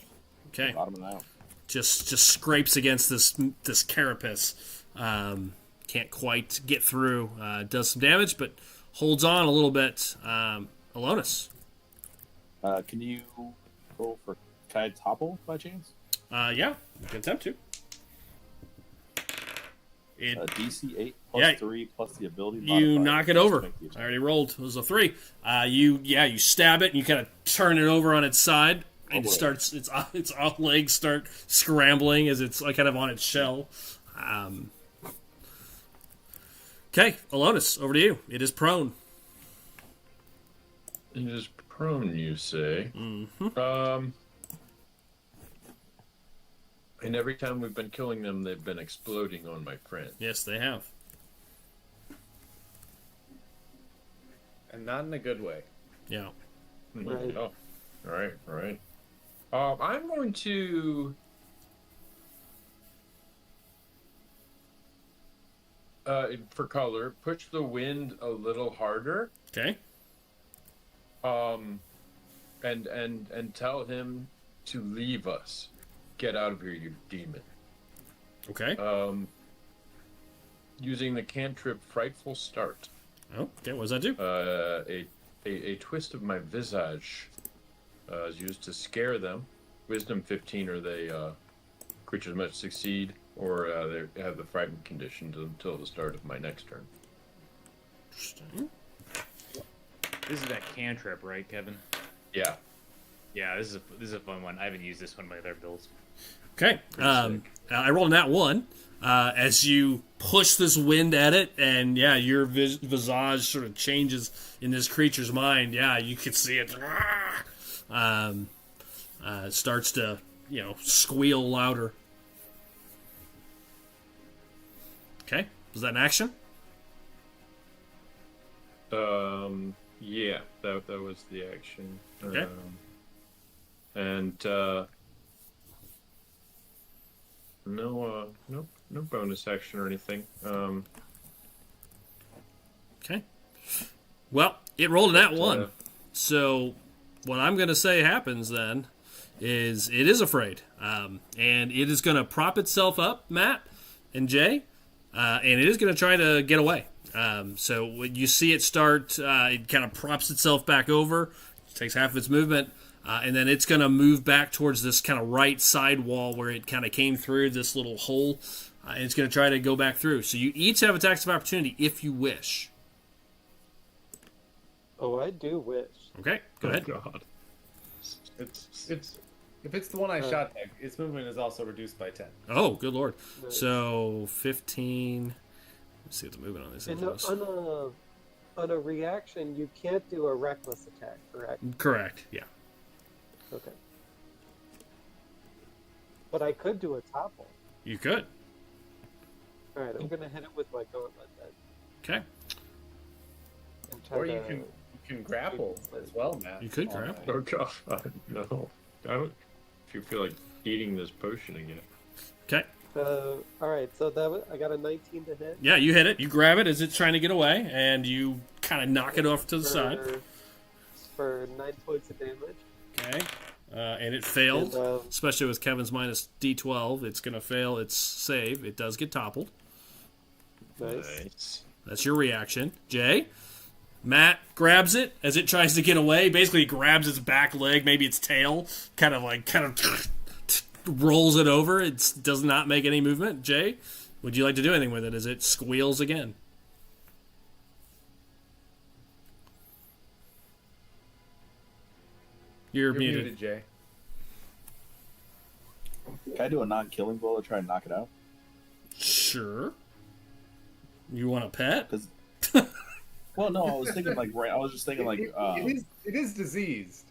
Okay. Bottom out. Just scrapes against this carapace. Can't quite get through. Does some damage, but holds on a little bit. Alonus. Can you roll for Kai Topple by chance? Yeah, you can attempt to. It, DC 8 plus Yeah. 3 plus the ability you modifier. knock it Just over. make the attack. I already rolled. It was a 3. You stab it and you kind of turn it over on its side, and it boy. starts its legs start scrambling as it's kind of on its shell. Okay, Alonus, over to you. It is prone. It is prone, you say. Mm-hmm. And every time we've been killing them, they've been exploding on my friend. Yes, they have. And not in a good way. Yeah. Right. Oh, all right. I'm going to. For color, push the wind a little harder. Okay. And tell him to leave us. Get out of here, you demon. Okay. Using the cantrip Frightful Start. Oh, okay. What does that do? A twist of my visage is used to scare them. Wisdom 15, or they creatures must succeed, or they have the frightened condition until the start of my next turn. Interesting. This is that cantrip, right, Kevin? Yeah. Yeah, this is a fun one. I haven't used this one in my other builds. Okay. I rolled a nat 1. As you push this wind at it, and yeah, your visage sort of changes in this creature's mind. Yeah, you can see it. Starts to, squeal louder. Okay. Was that an action? Yeah, that was the action. Okay. No bonus action or anything. Okay. Well, it rolled a nat 1. So what I'm going to say happens then is it is afraid. And it is going to prop itself up, Matt and Jay, and it is going to try to get away. So when you see it start, it kind of props itself back over, takes half of its movement, and then it's going to move back towards this kind of right side wall where it kind of came through this little hole, and it's going to try to go back through. So you each have attacks of opportunity if you wish. Oh, I do wish. Okay, go ahead. God. It's if it's the one I shot at, its movement is also reduced by 10. Oh, good lord. Nice. So 15. Let's see what the movement on this And is. on a reaction, you can't do a reckless attack, correct? Correct, yeah. Okay. But I could do a topple. You could. All right, I'm gonna hit it with my gauntlet then. Okay. And try Or you to- can grapple as well, Matt. You could grab. Oh God, no! I don't. If you feel like eating this potion again. Okay. all right, so I got a 19 to hit. Yeah, you hit it. You grab it as it's trying to get away, and you kind of knock it off to the side. For 9 points of damage. Okay. And it failed, And, especially with Kevin's minus D12. It's going to fail its save. It does get toppled. Nice. That's your reaction. Jay? Matt grabs it as it tries to get away. Basically, grabs its back leg, maybe its tail, kind of rolls it over. It does not make any movement. Jay, would you like to do anything with it as it squeals again? You're muted. Jay. Can I do a non-killing blow to try and knock it out? Sure. You want a pet? Because, well, no, I was thinking like I was just thinking like it is diseased.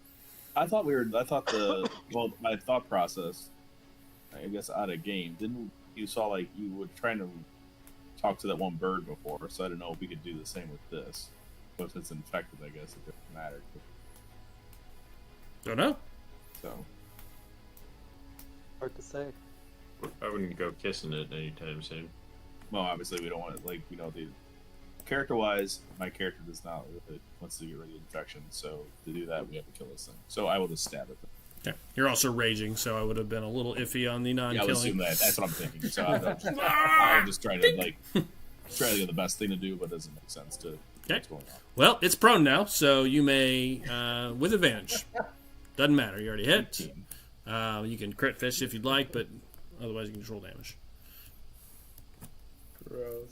I thought my thought process, I guess out of game, didn't you saw like you were trying to talk to that one bird before, so I don't know if we could do the same with this. But if it's infected, I guess it doesn't matter. Don't know. So Hard to say. I wouldn't go kissing it anytime soon. well, obviously we don't want it like the character-wise, my character does not really wants to get rid of infection, so to do that we have to kill this thing. So I will just stab it. Okay. You're also raging, so I would have been a little iffy on the Yeah, I would assume non-killing. that's what I'm thinking. So I'm just trying to try to get the best thing to do, but it doesn't make sense to what's going on. Well, it's prone now, so you may, with advantage. Doesn't matter. You already hit. 18. You can crit fish if you'd like, but otherwise you can control damage. Gross.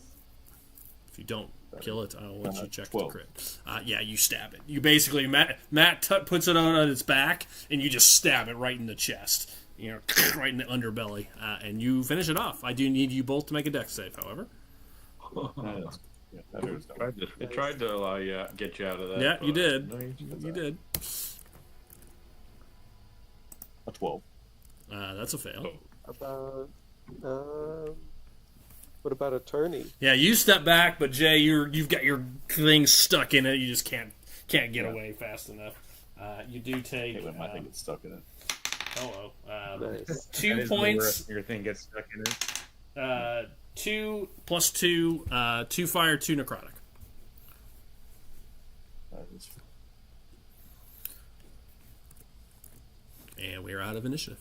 If you don't kill it, I'll let you check 12. the crit. Yeah, you stab it. You basically, Matt puts it on its back, and you just stab it right in the chest. You know, right in the underbelly, and you finish it off. I do need you both to make a dex save, however. Yeah, that was dope. It tried to allow you get you out of that. Yeah, you but did. no, You did. A 12. That's a fail. About what about attorney? Yeah, you step back, but Jay, you've got your thing stuck in it. You just can't get away fast enough. You do take. I think it's stuck in it. Hello. Nice. 2 points. Your thing gets stuck in it. 2 plus 2. 2 fire, 2 necrotic. That is- And we're out of initiative.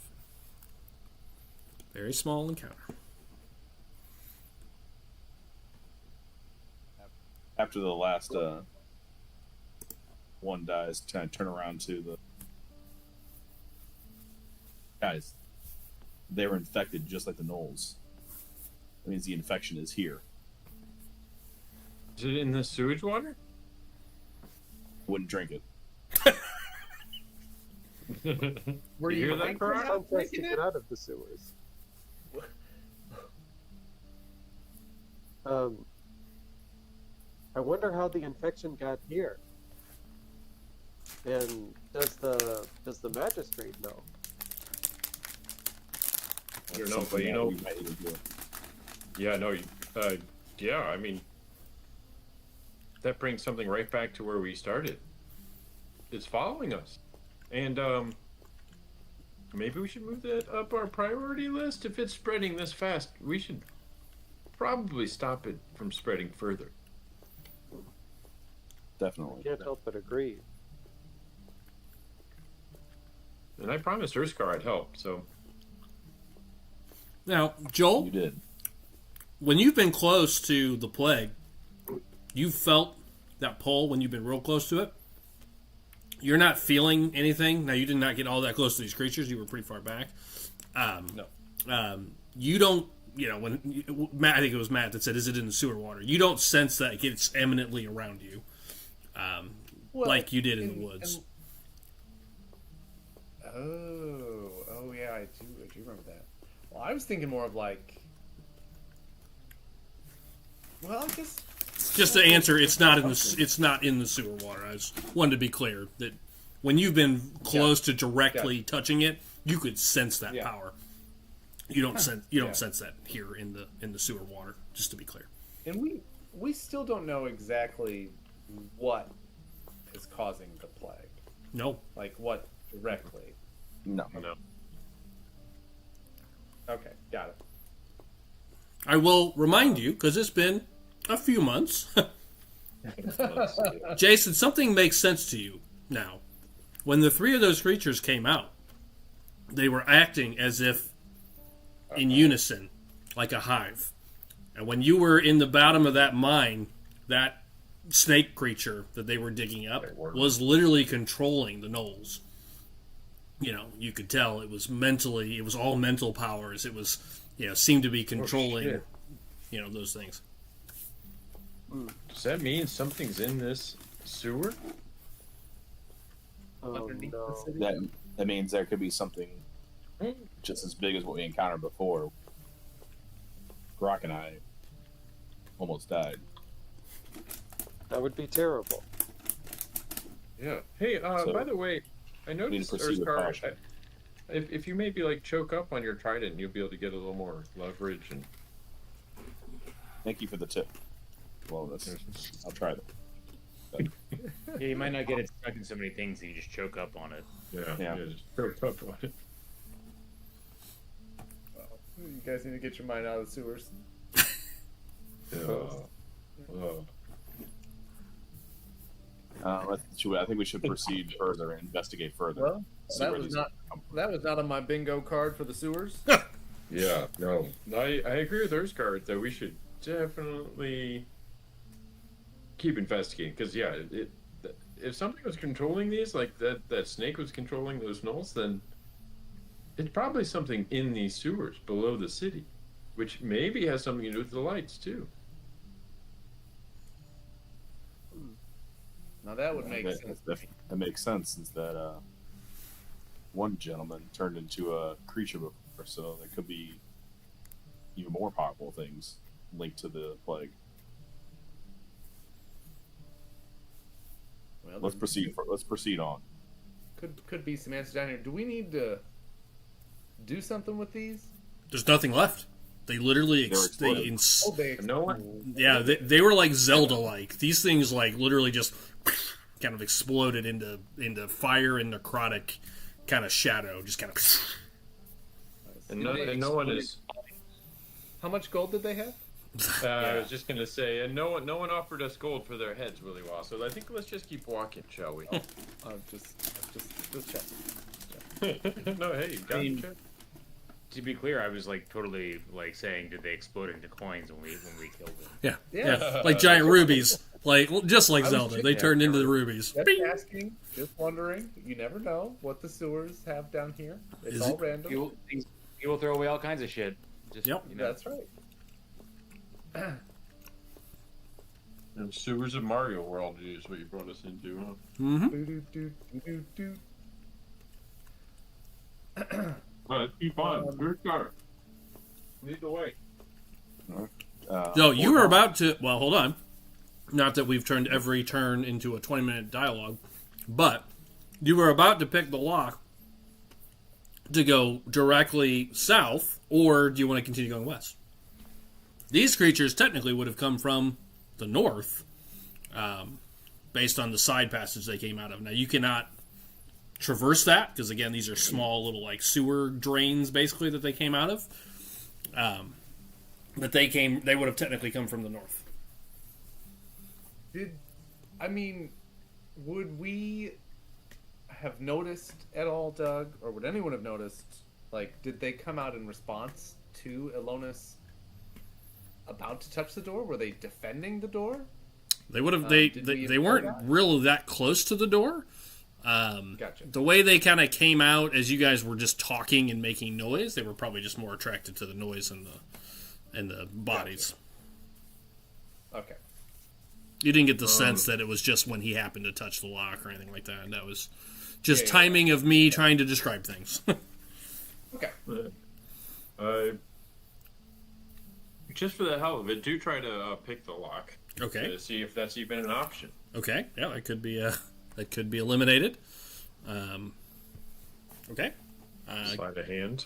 Very small encounter. After the last one dies, kind of turn around to the guys. They were infected just like the gnolls. That means the infection is here. Is it in the sewage water? Wouldn't drink it. Were You you hear that, like Karak? I'm trying to get out of the sewers. I wonder how the infection got here. And does the magistrate know? I don't know, Something but you that know, we might need to do. yeah, no, yeah, I mean, that brings something right back to where we started. It's following us, and maybe we should move that up our priority list. If it's spreading this fast, we should probably stop it from spreading further. Definitely. Can't help but agree. And I promised Urskar I'd help, so Now, Joel, You did. when you've been close to the plague, you've felt that pull when you've been real close to it. You're not feeling anything. Now, you did not get all that close to these creatures. You were pretty far back. No. You don't, when Matt, I think it was Matt that said, is it in the sewer water? You don't sense that it's eminently around you, like you did in the woods. Oh yeah, I do remember that. Well, I was thinking more of like, well, I guess. Just to answer, it's not in the sewer water. I just wanted to be clear that when you've been close to directly touching it, you could sense that power. You don't sense that here in the sewer water. Just to be clear. And we still don't know exactly what is causing the plague. No. Like what directly? No. Okay, got it. I will remind you, because it's been a few months. Jason, something makes sense to you now. When the three of those creatures came out, they were acting as if in unison, like a hive. And when you were in the bottom of that mine, that snake creature that they were digging up was literally controlling the gnolls. You could tell it was all mental powers. It was, seemed to be controlling, those things. Does that mean something's in this sewer? Oh, no. That means there could be something just as big as what we encountered before. Grok and I almost died. That would be terrible. Yeah. Hey, by the way, I noticed, Urskar, if you maybe choke up on your trident, you'll be able to get a little more leverage. And thank you for the tip. Well, I'll try that. Yeah, you might not get it stuck in so many things that you just choke up on it. Yeah, just choke up on it. You guys need to get your mind out of the sewers. I think we should proceed further and investigate further. Well, that was not on my bingo card for the sewers. Yeah, no. I agree with Urskar that we should definitely keep investigating, because if something was controlling these, like that snake was controlling those gnolls, then it's probably something in these sewers below the city, which maybe has something to do with the lights too. Now that would make sense. That makes sense, since that one gentleman turned into a creature before, so there could be even more powerful things linked to the plague. Well, let's proceed on. Could be some answers down here. Do we need to do something with these? There's nothing left. They literally they were like Zelda-like. These things literally just kind of exploded into fire and necrotic kind of shadow, just kind of. And no one is. How much gold did they have? I was just gonna say, and no one offered us gold for their heads, Willie Wass. So I think let's just keep walking, shall we? Just check. No, hey, you got to check. To be clear, I was totally saying, did they explode into coins when we killed them? Yeah. Like giant rubies, just like Zelda. They turned into the rubies. Just asking, just wondering. You never know what the sewers have down here. It's all random. People throw away all kinds of shit. That's right. And sewers of Mario World is what you brought us into, huh? Mm-hmm. Let's keep on. Urskar, lead the way. So you were about to. Well, hold on. Not that we've turned every turn into a 20-minute dialogue, but you were about to pick the lock to go directly south, or do you want to continue going west? These creatures technically would have come from the north, based on the side passage they came out of. Now, you cannot traverse that, because, again, these are small little, sewer drains, basically, that they came out of. But they would have technically come from the north. Would we have noticed at all, Doug, or would anyone have noticed, did they come out in response to Elonis about to touch the door? Were they defending the door? They would have. They weren't really that close to the door. Gotcha. The way they kind of came out as you guys were just talking and making noise, they were probably just more attracted to the noise and the bodies. Gotcha. Okay. You didn't get the sense that it was just when he happened to touch the lock or anything like that. That was just timing of me trying to describe things. Okay. Just for the hell of it, do try to pick the lock. Okay. To see if that's even an option. Okay. Yeah, that could be eliminated. Okay. Sleight of hand.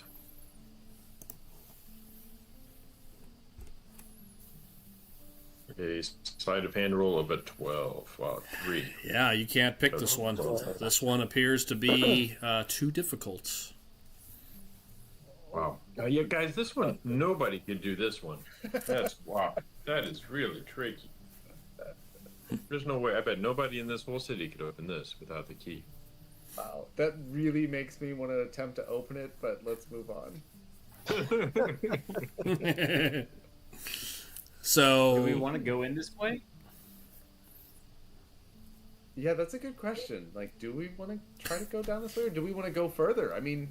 A sleight of hand roll of a 12. Wow, 3. Yeah, you can't pick this one. This one appears to be too difficult. Wow. Yeah, guys, this one, nobody can do this one. Wow. That is really tricky. There's no way. I bet nobody in this whole city could open this without the key. Wow. That really makes me want to attempt to open it, but let's move on. So, Do we want to go in this way? Yeah, that's a good question. Like, do we want to try to go down this way, or do we want to go further? I mean,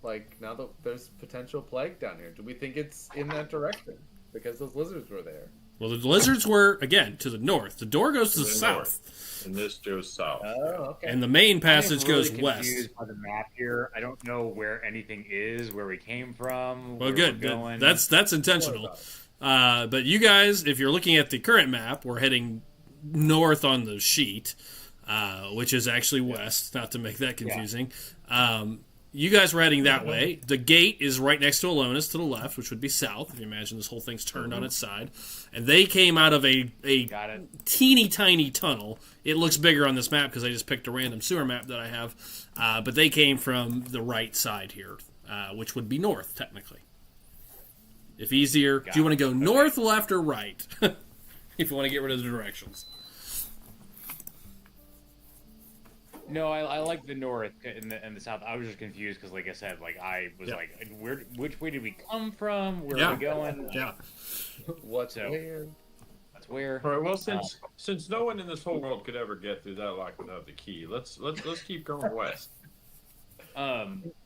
like, now that there's potential plague down here, do we think it's in that direction? Because those lizards were there. Well, the lizards were, again, to the north. The door goes to the south. North. And this goes south. Oh, okay. And the main passage I'm really goes west. confused by the map here. I don't know where anything is, where we came from. Well, where good. We're going. That's intentional. But you guys, if you're looking at the current map, we're heading north on the sheet, which is actually west, not to make that confusing. You guys were heading that way. The gate is right next to Alonis to the left, which would be south, if you imagine this whole thing's turned on its side. And they came out of a teeny tiny tunnel. It looks bigger on this map because I just picked a random sewer map that I have. But they came from the right side here, which would be north, technically. If easier, do you want to go north, left, or right? If you want to get rid of the directions. No, I like the north and the south. I was just confused because, like I said, like I was like, which way did we come from? Where are we going? Yeah. What's where? That's where. All right. Well, since no one in this whole world could ever get through that lock without the key, let's keep going west.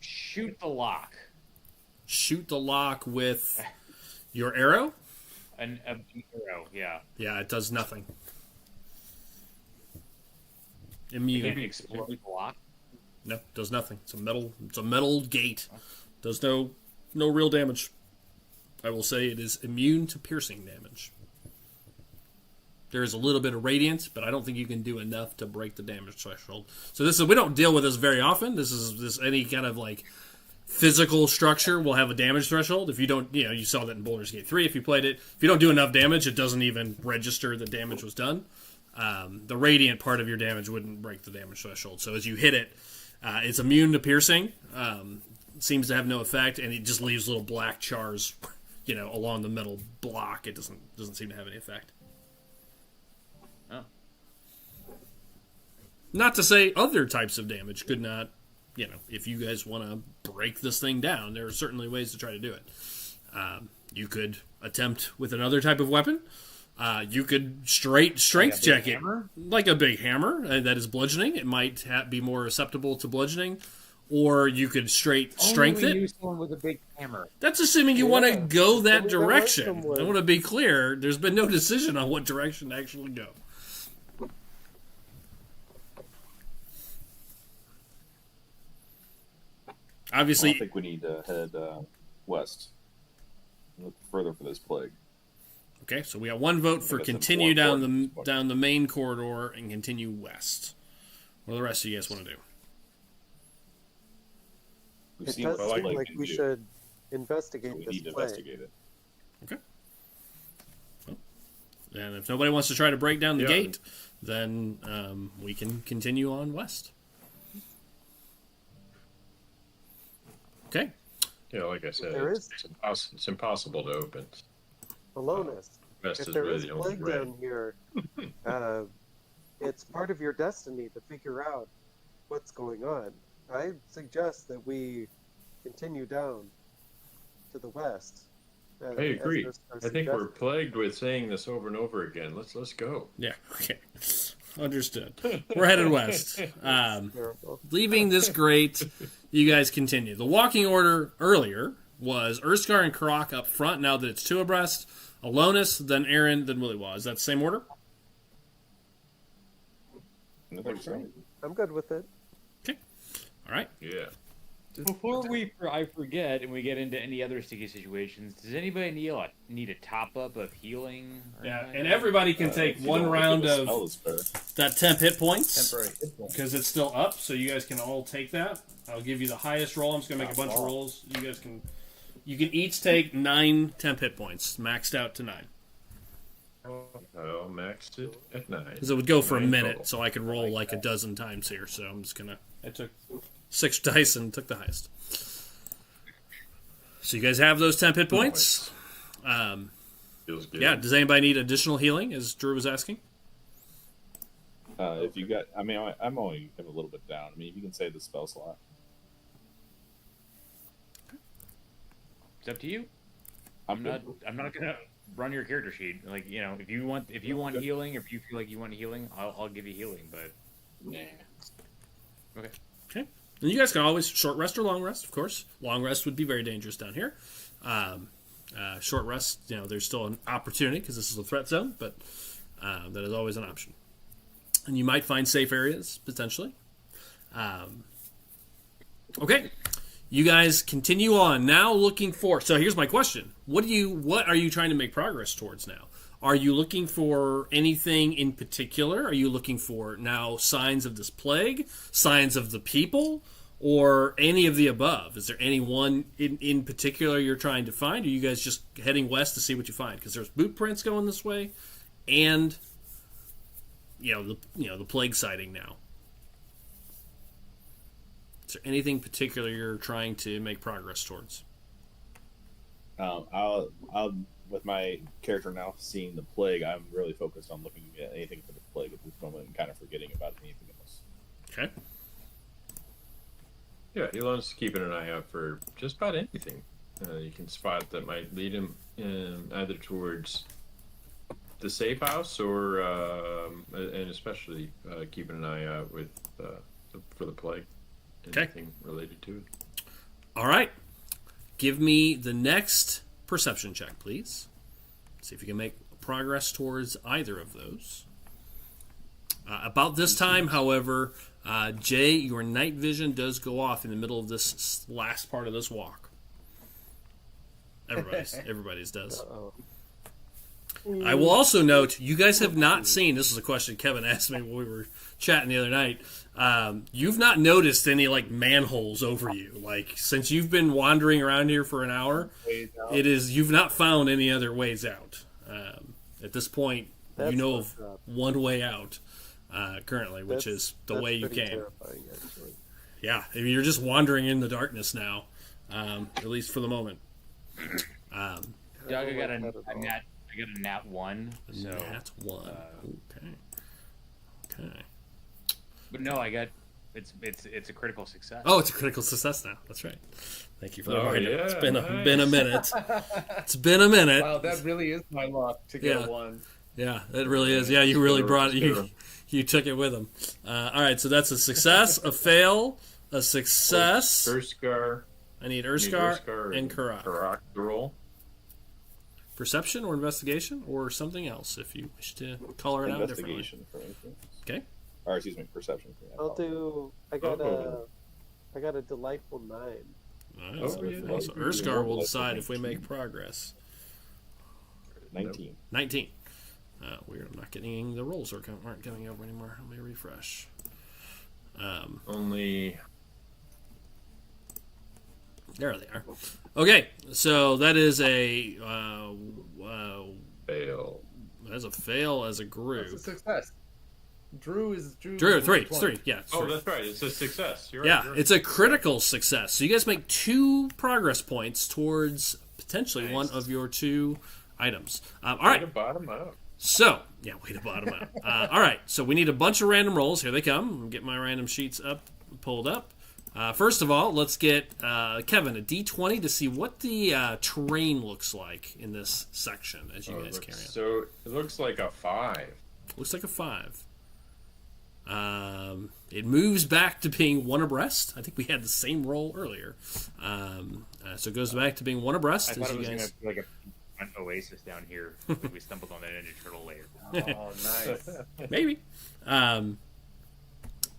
Shoot the lock. Shoot the lock with your arrow? An arrow, yeah. Yeah, it does nothing. Maybe Immune. explode the lock. No, does nothing. It's a metal gate. Does no real damage. I will say it is immune to piercing damage. There is a little bit of radiance, but I don't think you can do enough to break the damage threshold. So we don't deal with this very often. This is any kind of like physical structure will have a damage threshold. If you don't, you saw that in Baldur's Gate 3. If you played it, if you don't do enough damage, it doesn't even register that damage was done. The radiant part of your damage wouldn't break the damage threshold. So as you hit it, it's immune to piercing. Seems to have no effect, and it just leaves little black chars, along the metal block. It doesn't seem to have any effect. Oh. Not to say other types of damage could not. If you guys want to break this thing down, there are certainly ways to try to do it. You could attempt with another type of weapon. You could strength check it like a big hammer that is bludgeoning. It might be more susceptible to bludgeoning, or you could strength it. Use someone with a big hammer. That's assuming you want to go that direction. I want to be clear. There's been no decision on what direction to actually go. Obviously, I think we need to head west. Look further for this plague. Okay, so we got one vote for continue down the main corridor and continue west. What do the rest of you guys want to do? It does seem like we should investigate this need to plague. investigate it. Okay. Well, and if nobody wants to try to break down the gate, then we can continue on west. Okay. Yeah, like I said, it's impossible to open. Alonis, West if is there really is the only plague way. down here, it's part of your destiny to figure out what's going on. I suggest that we continue down to the west. I agree. I think we're plagued with saying this over and over again. Let's go. Yeah. Okay. Understood. We're headed west. Terrible. Leaving this grate, you guys continue. The walking order earlier was Urskar and Karak up front. Now that it's two abreast, Alonis, then Aaron, then Willywaw. Is that the same order? I think so. I'm good with it. Okay. All right. Yeah. Before I forget and we get into any other sticky situations, does anybody need a top up of healing? Yeah, and everybody can take one round of that temp hit points Temporary hit points. because it's still up, so you guys can all take that. I'll give you the highest roll. I'm just gonna make a bunch of rolls. You can each take 9 temp hit points, maxed out to 9. Oh, maxed it at 9. Because it would go for a 9 minute, total. so I could roll like a dozen times here. So I'm just gonna. I took 6 dice and took the highest. So you guys have those temp hit points. Feels good. Yeah. Does anybody need additional healing? As Drew was asking. If you got, I mean, I'm only a little bit down. I mean, if you can save the spell slot. It's up to you. I'm not gonna run your character sheet. Like, you know, if you want healing, or if you feel like you want healing, I'll give you healing. But Nah. okay. Okay. And you guys can always short rest or long rest, of course. Long rest would be very dangerous down here. Short rest, you know, there's still an opportunity because this is a threat zone, but that is always an option. And you might find safe areas, potentially. Okay. You guys continue on. Now looking for... So here's my question. What are you trying to make progress towards now? Are you looking for anything in particular? Are you looking for now signs of this plague, signs of the people, or any of the above? Is there any one in particular you're trying to find? Or are you guys just heading west to see what you find? Because there's boot prints going this way, and the plague sighting now. Is there anything particular you're trying to make progress towards? I'll with my character now seeing the plague, I'm really focused on looking at anything for the plague at this moment and kind of forgetting about anything else. Okay. Yeah, Elon's keeping an eye out for just about anything you can spot that might lead him either towards the safe house or, and especially keeping an eye out with for the plague. Okay. Anything related to it. All right. Give me the next perception check, please. See if you can make progress towards either of those. About this time, however, Jay, your night vision does go off in the middle of this last part of this walk. Everybody's does. Uh-oh. I will also note, you guys have not seen, this is a question Kevin asked me when we were chatting the other night, you've not noticed any, like, manholes over you. Like, since you've been wandering around here for an hour, you've not found any other ways out. At this point, That's you know of fucked up. one way out currently, which is the way you pretty came. terrifying, actually. Yeah, I mean, you're just wandering in the darkness now, at least for the moment. Doug, I don't got like that at all. I got a nat 1. So That's one. Okay. but no, I got it's a critical success. Oh, it's a critical success now. That's right. Thank you for the reminder. yeah, It's been a nice. minute. It's been a minute. Wow, that really is my luck to get Yeah. a 1. Yeah, it really is. Yeah, you really brought it. You took it with them. All right, so that's a success, a fail, a success. Urskar. I need Urskar and Karak. Karak to roll. Perception or investigation or something else if you wish to color it out differently. Investigation, for instance. Okay. Or excuse me, perception. I'll do. I got a delightful 9. All right, Oh, so, yeah. so Urskar will decide if we make progress. 19. 19. Weird. I'm not getting the rolls aren't coming over anymore. Let me refresh. Only. There they are. Okay, so that is a Fail. as a fail as a That's a group. success. Drew, 3. It's 3. Yeah. It's Oh, 3. that's right. It's a success. You're right. Yeah, you're right. it's a critical success. So you guys make 2 progress points towards potentially Nice. one of your 2 items. All Way right. to bottom out. So, yeah, way to bottom out. All right, so we need a bunch of random rolls. Here they come. I'll get my random sheets pulled up. First of all, let's get Kevin a D20 to see what the terrain looks like in this section as you guys carry on. So it looks like a 5. Looks like a 5. It moves back to being one abreast. I think we had the same roll earlier. So it goes back to being one abreast. I thought as it you was guys... going to be like an oasis down here. We stumbled on that Ninja Turtle later. Oh, nice. Maybe.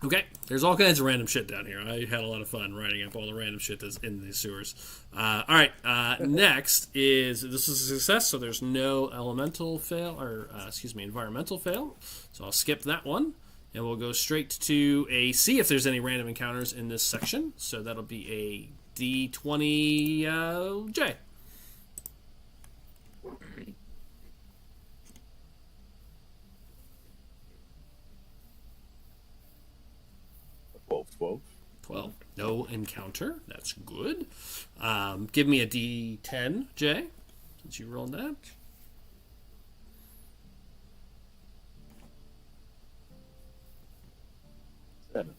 Okay, there's all kinds of random shit down here. I had a lot of fun writing up all the random shit that's in these sewers. All right, next is, this is a success, so there's no elemental fail, or environmental fail. So I'll skip that one, and we'll go straight to see if there's any random encounters in this section. So that'll be a D20 J. 12. No encounter. That's good. Give me a D10, Jay, since you rolled that. Seven.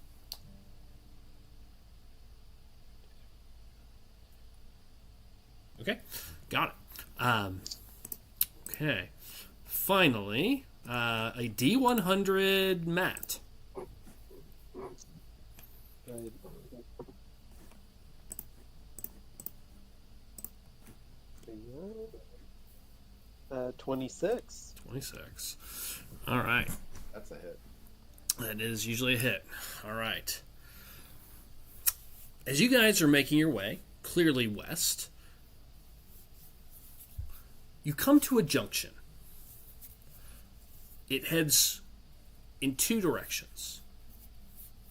Okay, got it. Okay. Finally, a D100 Matt. 26. 26. All right. That's a hit. That is usually a hit. All right. As you guys are making your way, clearly west, you come to a junction. It heads in two directions.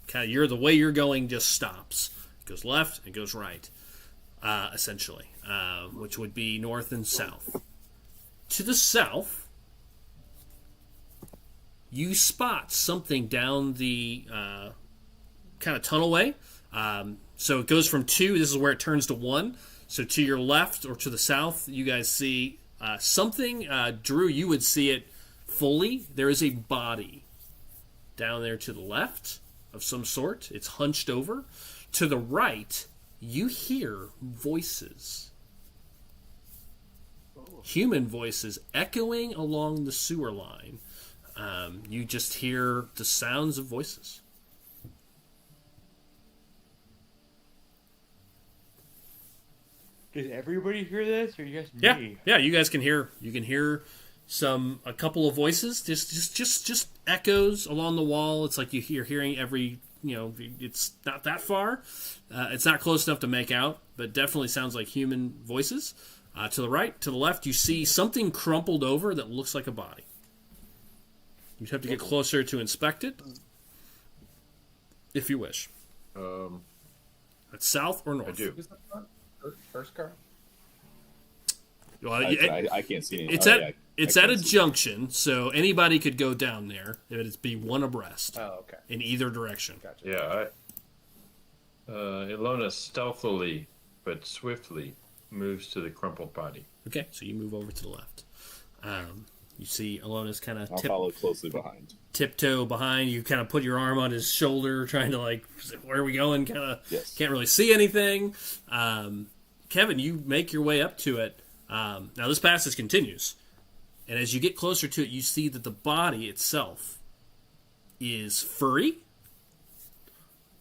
Kind of, the way you're going just stops. It goes left, it goes right, essentially, which would be north and south. To the south, you spot something down the kind of tunnelway. So it goes from 2, this is where it turns to 1. So to your left or to the south, you guys see something. Drew, you would see it fully. There is a body down there to the left of some sort. It's hunched over. To the right, you hear voices. Human voices echoing along the sewer line. You just hear the sounds of voices. Does everybody hear this, or just me? Yeah. You guys can hear. You can hear a couple of voices, just echoes along the wall. It's like you're hearing every. It's not that far. It's not close enough to make out, but definitely sounds like human voices. To the right, to the left, you see something crumpled over that looks like a body. You'd have to get closer to inspect it, if you wish. It's south or north? I do. Who's the first car? Well, I can't see anything. It's at a junction, so anybody could go down there. It'd be one abreast. Oh, okay. In either direction. Gotcha. Yeah. Ilona stealthily but swiftly moves to the crumpled body. Okay, so you move over to the left. You see Ilona's kind of follow closely behind. Tiptoe behind. You kind of put your arm on his shoulder, trying to where are we going? Kind of can't really see anything. Kevin, you make your way up to it. Now this passage continues, and as you get closer to it, you see that the body itself is furry.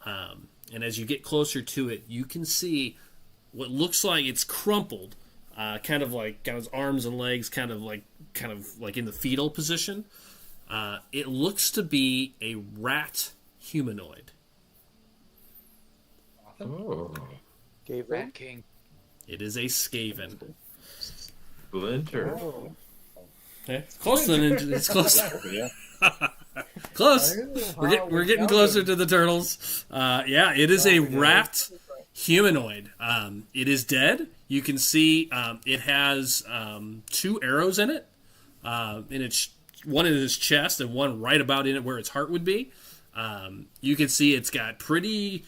And as you get closer to it, you can see what looks like it's crumpled, kind of his arms and legs, kind of like in the fetal position. It looks to be a rat humanoid. Oh. Rat King. It is a Skaven. Splinter. Oh. Okay. Close then. It's close. Yeah. Close. We're getting closer to the turtles. It is a rat humanoid. It is dead. You can see it has 2 arrows in it. One in its chest and one right about in it where its heart would be. You can see it's got pretty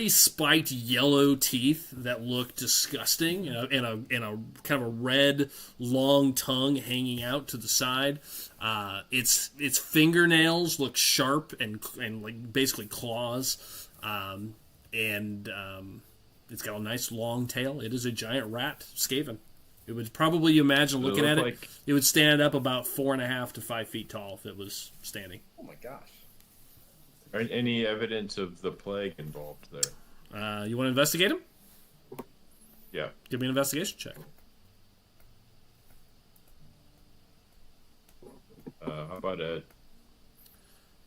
spiked yellow teeth that look disgusting, and a kind of a red long tongue hanging out to the side. Its fingernails look sharp and like basically claws, and it's got a nice long tail. It is a giant rat, Skaven. It would probably, you imagine looking at it, it would stand up about 4.5 to 5 feet tall if it was standing. Oh my gosh. Any evidence of the plague involved there? You want to investigate him? Yeah. Give me an investigation check. How about a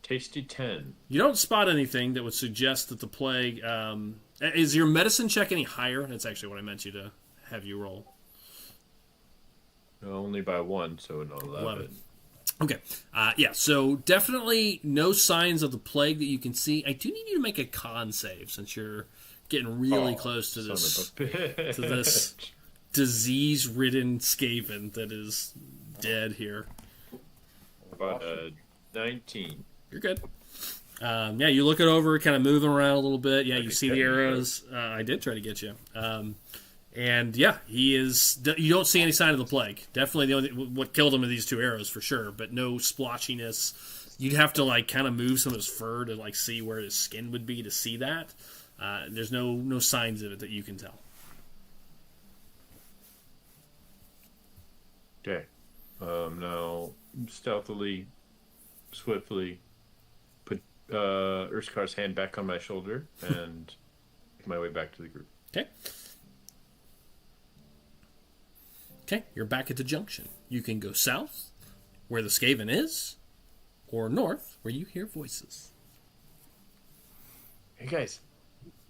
tasty 10? You don't spot anything that would suggest that the plague... is your medicine check any higher? That's actually what I meant you to have you roll. Only by 1, so an 11. Okay. Yeah, so definitely no signs of the plague that you can see. I do need you to make a con save since you're getting really close to this disease-ridden Skaven that is dead here. About 19. You're good. Yeah, you look it over, kind of moving around a little bit. Yeah, you see the arrows. I did try to get you. And yeah, he is. You don't see any sign of the plague. Definitely, what killed him are these 2 arrows for sure, but no splotchiness. You'd have to like kind of move some of his fur to like see where his skin would be to see that. There's no signs of it that you can tell. Okay. Now stealthily, swiftly, put Urskar's hand back on my shoulder and make my way back to the group. Okay. Okay, you're back at the junction. You can go south, where the Skaven is, or north, where you hear voices. Hey guys,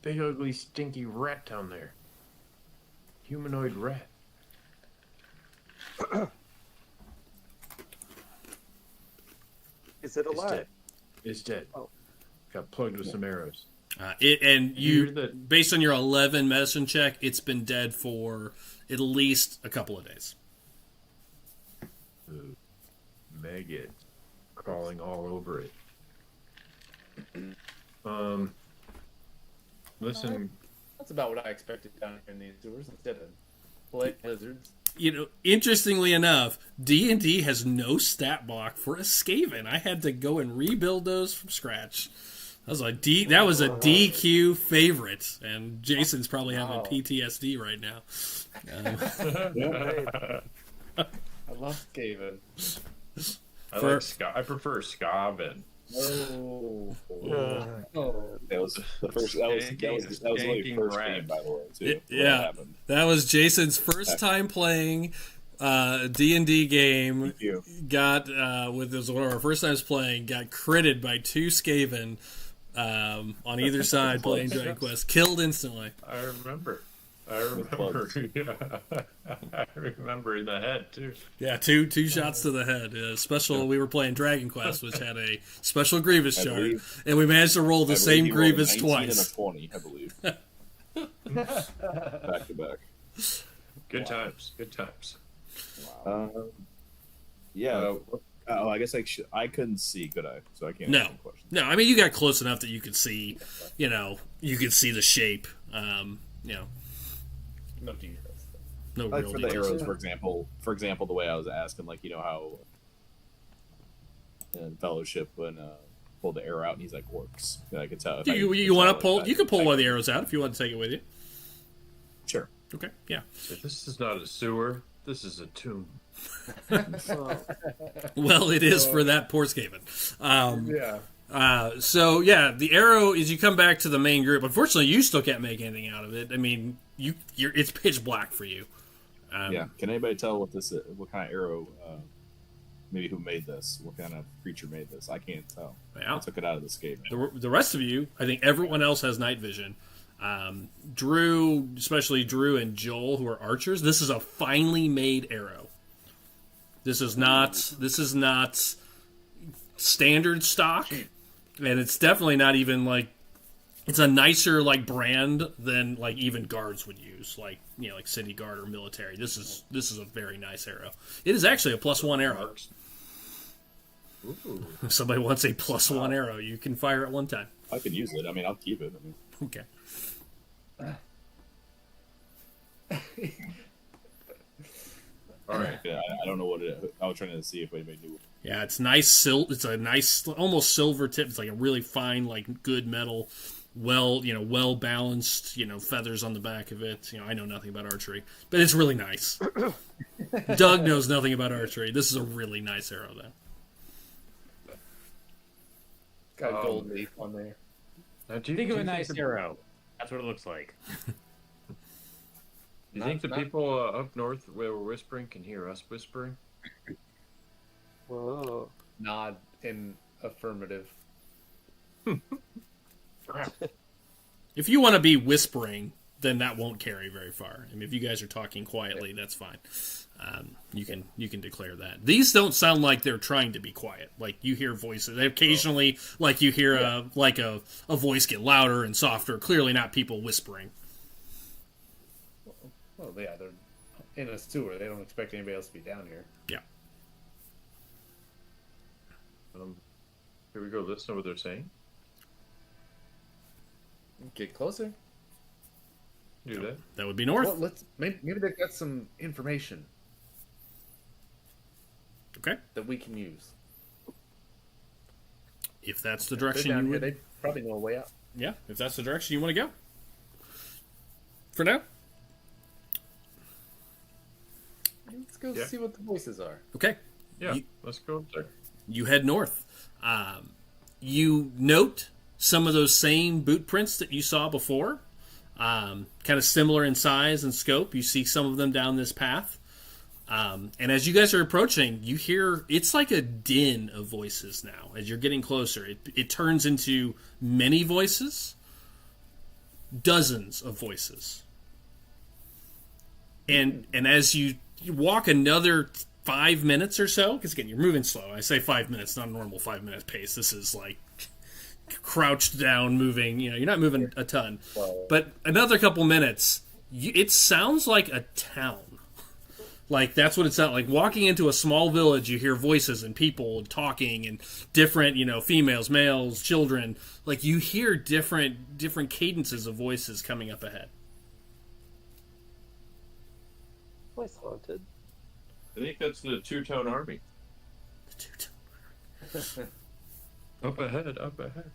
big ugly stinky rat down there. Humanoid rat. Is it alive? It's dead. Oh. Got plugged with some arrows. Based on your 11 medicine check, it's been dead for at least a couple of days. Ooh. Maggot crawling all over it. Listen. That's about what I expected down here in these sewers instead of plague lizards. You know, interestingly enough, D&D has no stat block for a Skaven. I had to go and rebuild those from scratch. That was a DQ favorite, and Jason's probably having PTSD right now. I love Skaven. I prefer Skaven. Oh. That was the first. That was only the first game, by the way. Too, yeah, that was Jason's first time playing D&D game. Got was one of our first times playing. Got critted by 2 Skaven on either side playing Dragon Quest. Killed instantly. I remember. Yeah. I remember in the head too. Yeah, two shots to the head. Special. We were playing Dragon Quest, which had a special Grievous chart, and we managed to roll the same Grievous twice. And a 20, I believe. Back to back. Good times. Good times. Wow. Yeah. I guess I couldn't see, could I? So I can't. No. I mean, you got close enough that you could see. You could see the shape. No details. No like real for details. the arrows, for example, the way I was asking, like, how in Fellowship when pulled the arrow out and he's like orcs. I could tell. You want to pull? You can pull one of the arrows out if you want to take it with you. Sure. Okay. Yeah. So this is not a sewer. This is a tomb. Well, it is for that poor Skaven. Yeah. So yeah, the arrow is you come back to the main group. Unfortunately, you still can't make anything out of it. I mean, it's pitch black for you. Yeah. Can anybody tell what this is? What kind of arrow? Maybe who made this? What kind of creature made this? I can't tell. Yeah. I took it out of the skate. The rest of you, I think everyone else has night vision. Drew, especially Drew and Joel, who are archers. This is a finely made arrow. This is not standard stock, and it's definitely not even like it's a nicer like brand than like even guards would use, like like city guard or military. This is a very nice arrow. It is actually a +1 arrow. Ooh. If somebody wants a +1 arrow, you can fire at one time. I can use it. I mean, I'll keep it. Okay. All right. Yeah, I don't know what it is. I was trying to see if anybody knew. Yeah, it's nice. It's a nice, almost silver tip. It's like a really fine, like good metal. Well balanced. Feathers on the back of it. I know nothing about archery, but it's really nice. Doug knows nothing about archery. This is a really nice arrow, though. Got a gold leaf on there. Now, Think of a nice arrow. That's what it looks like. Do you think the people up north where we're whispering can hear us whispering? Whoa. Nod in affirmative. If you want to be whispering, then that won't carry very far. I mean, if you guys are talking quietly, that's fine. You can declare that. These don't sound like they're trying to be quiet. Like you hear voices. Occasionally, like you hear a voice get louder and softer. Clearly, not people whispering. Well, yeah, they're in a sewer. They don't expect anybody else to be down here. Yeah. Here we go. Listen to what they're saying. Get closer. Do that. That would be north. Well, maybe they've got some information Okay. that we can use. If that's the They're direction down you here. would, They probably know a way out. yeah. If that's the direction you want to go. For now. Let's go Yeah. see what the voices are. Okay. Yeah, let's go up there. You head north. You note some of those same boot prints that you saw before, kind of similar in size and scope. You see some of them down this path. And as you guys are approaching, you hear it's like a din of voices now. As you're getting closer, it turns into many voices, dozens of voices. And as you walk another 5 minutes or so, because again, you're moving slow. I say 5 minutes, not a normal 5 minute pace. This is like crouched down, moving. You know, you're not moving a ton. But another couple minutes, it sounds like a town. Like, that's what it sounds like. Walking into a small village, you hear voices and people talking and different, females, males, children. Like, you hear different cadences of voices coming up ahead. Place haunted. I think that's the two-tone army. Up ahead, up ahead.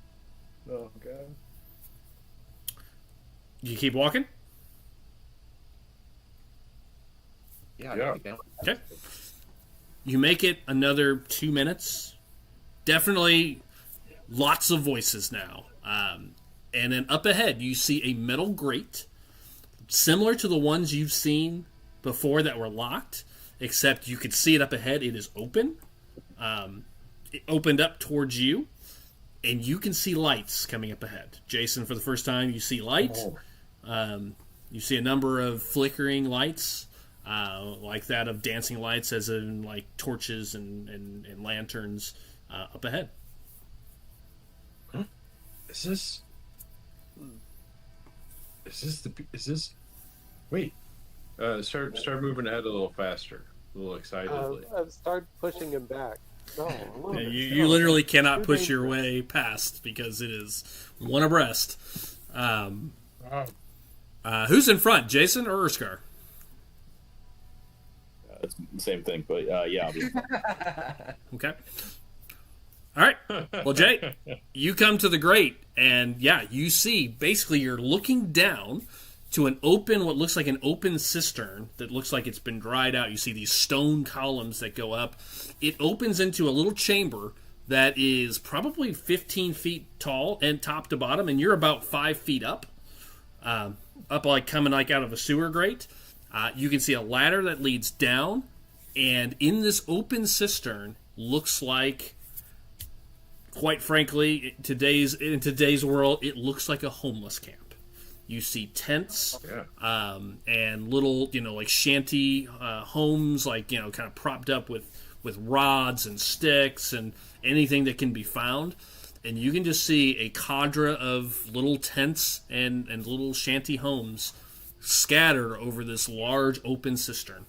Oh, God. You keep walking? Yeah. Okay. You make it another 2 minutes. Definitely lots of voices now. And then up ahead, you see a metal grate, similar to the ones you've seen before that were locked, except you could see it up ahead. It is open. It opened up towards you, and you can see lights coming up ahead. Jason, for the first time, you see light. You see a number of flickering lights, like that of dancing lights, as in like torches and lanterns up ahead. Is this? Wait. Start moving ahead a little faster, a little excitedly. Start pushing him back. No, Yeah, you literally cannot push your way past because it is one abreast. Who's in front, Jason or Urskar? It's the same thing, but yeah, I'll be. Okay. All right. Well, Jay, you come to the grate, and yeah, you see basically you're looking down to what looks like an open cistern that looks like it's been dried out. You see these stone columns that go up. It opens into a little chamber that is probably 15 feet tall and top to bottom, and you're about 5 feet up, like coming like out of a sewer grate. You can see a ladder that leads down, and in this open cistern looks like, quite frankly, in today's world, it looks like a homeless camp. You see tents and little, like shanty homes, like, kind of propped up with rods and sticks and anything that can be found. And you can just see a cadre of little tents and little shanty homes scattered over this large open cistern.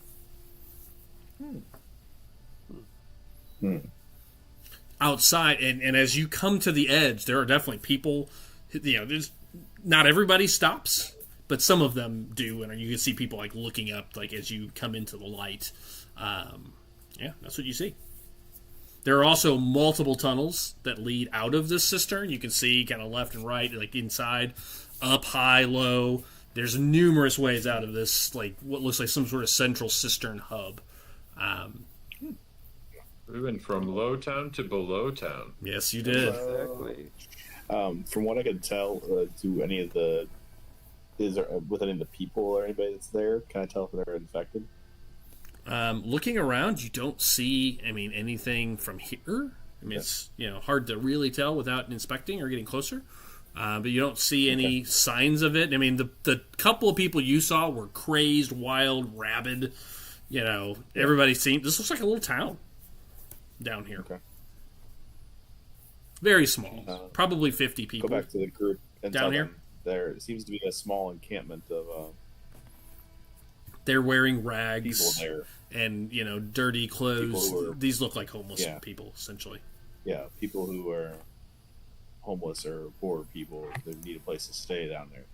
Outside, and as you come to the edge, there are definitely people, there's not everybody stops, but some of them do, and you can see people like looking up, like as you come into the light. Yeah, that's what you see. There are also multiple tunnels that lead out of this cistern. You can see kind of left and right, like inside, up, high, low. There's numerous ways out of this, like what looks like some sort of central cistern hub. We went from low town to below town. Yes, you did. Exactly. From what I could tell, do any of the is there with any of the people or anybody that's there? Can I tell if they're infected? Looking around, you don't see, anything from here. It's hard to really tell without inspecting or getting closer. But you don't see any signs of it. The couple of people you saw were crazed, wild, rabid. Everybody seemed. This looks like a little town down here. Okay. Very small, probably 50 people. Go back to the group and down tell here. them there seems to be a small encampment of They're wearing rags people there. and dirty clothes. People These look like homeless people, essentially. Yeah, people who are homeless or poor people that need a place to stay down there.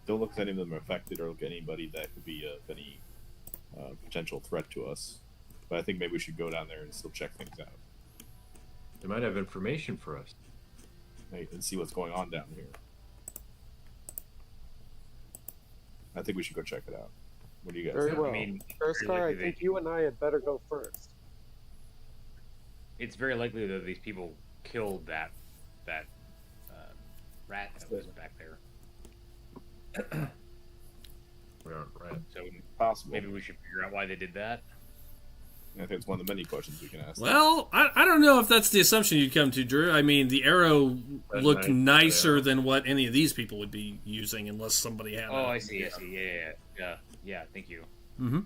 Don't look at any of them are affected, or look at anybody that could be of any potential threat to us. But I think maybe we should go down there and still check things out. They might have information for us. Right, and see what's going on down here. I think we should go check it out. What do you guys Very think? well. Star, I think you and I had better go first. It's very likely that these people killed that rat that was back there. Right. So Possible. maybe we should figure out why they did that. I think it's one of the many questions we can ask. Well, I don't know if that's the assumption you'd come to, Drew. The arrow looked nicer than what any of these people would be using, unless somebody had. Oh, I see. Yeah. Thank you. Mm-hmm.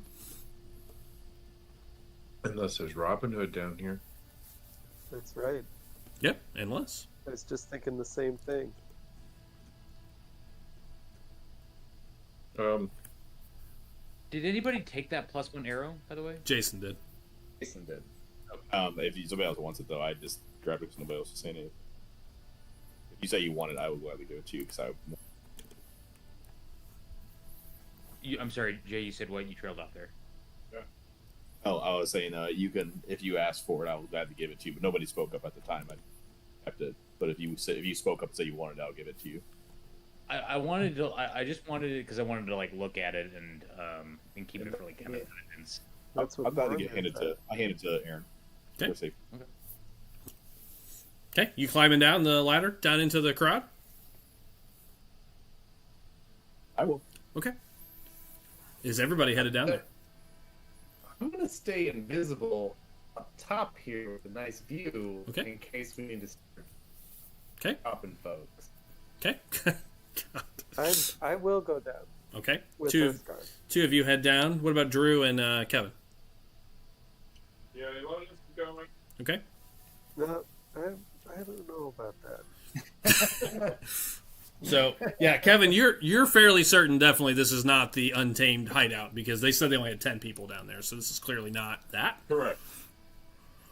Unless there's Robin Hood down here. That's right. Yep, unless. I was just thinking the same thing. Did anybody take that +1 arrow, by the way? Jason did. Jason did. If somebody else wants it, though, I just grabbed it because nobody else was saying it. If you say you want it, I would gladly give it to you because I'm sorry, Jay. You said what? You trailed off there. Oh, I was saying you can, if you ask for it, I will gladly give it to you. But nobody spoke up at the time. I'd have to. But if you spoke up and say you wanted it, I'll give it to you. I wanted to. I just wanted it because I wanted to look at it and keep it for evidence. That's what I'm glad to Mark get handed said. to. I handed to Aaron. Okay. You climbing down the ladder down into the crowd. I will. Okay. Is everybody headed down there? I'm gonna stay invisible up top here with a nice view Okay. in case we need to start Okay. stopping folks. Okay. God. I will go down Okay. with Two this of you head down. What about Drew and Kevin? Yeah, you want us to go? Okay. No, I don't know about that. So yeah, Kevin, you're fairly certain definitely this is not the Untamed hideout because they said they only had 10 people down there, so this is clearly not that. Correct.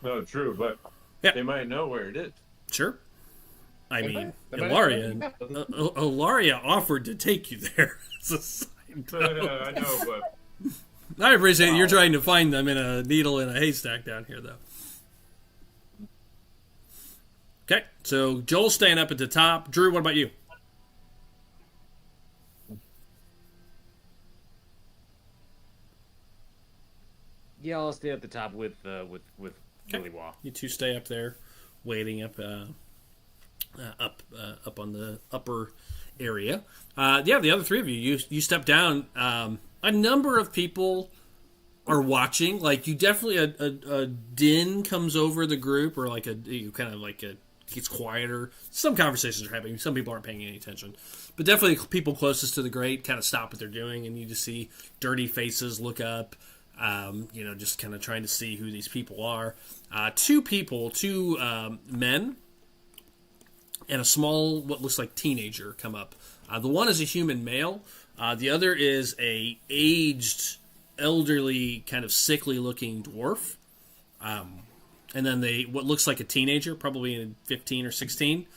No, true, but they might know where it is. Sure. I mean, They might Ilaria offered to take you there. It's a side note. I know, but I appreciate you're trying to find them in a needle in a haystack down here, though. Okay, so Joel's staying up at the top. Drew, what about you? Yeah, I'll stay at the top with Willy Wah. You two stay up there, waiting up on the upper area. The other three of you step down. A number of people are watching. Like you definitely a din comes over the group, or it's quieter. Some conversations are happening. Some people aren't paying any attention, but definitely people closest to the grate kind of stop what they're doing, and you just see dirty faces look up. Just kind of trying to see who these people are. Two men and a small, what looks like teenager come up. The one is a human male. The other is a aged, elderly, kind of sickly-looking dwarf. And then what looks like a teenager, probably in 15 or 16,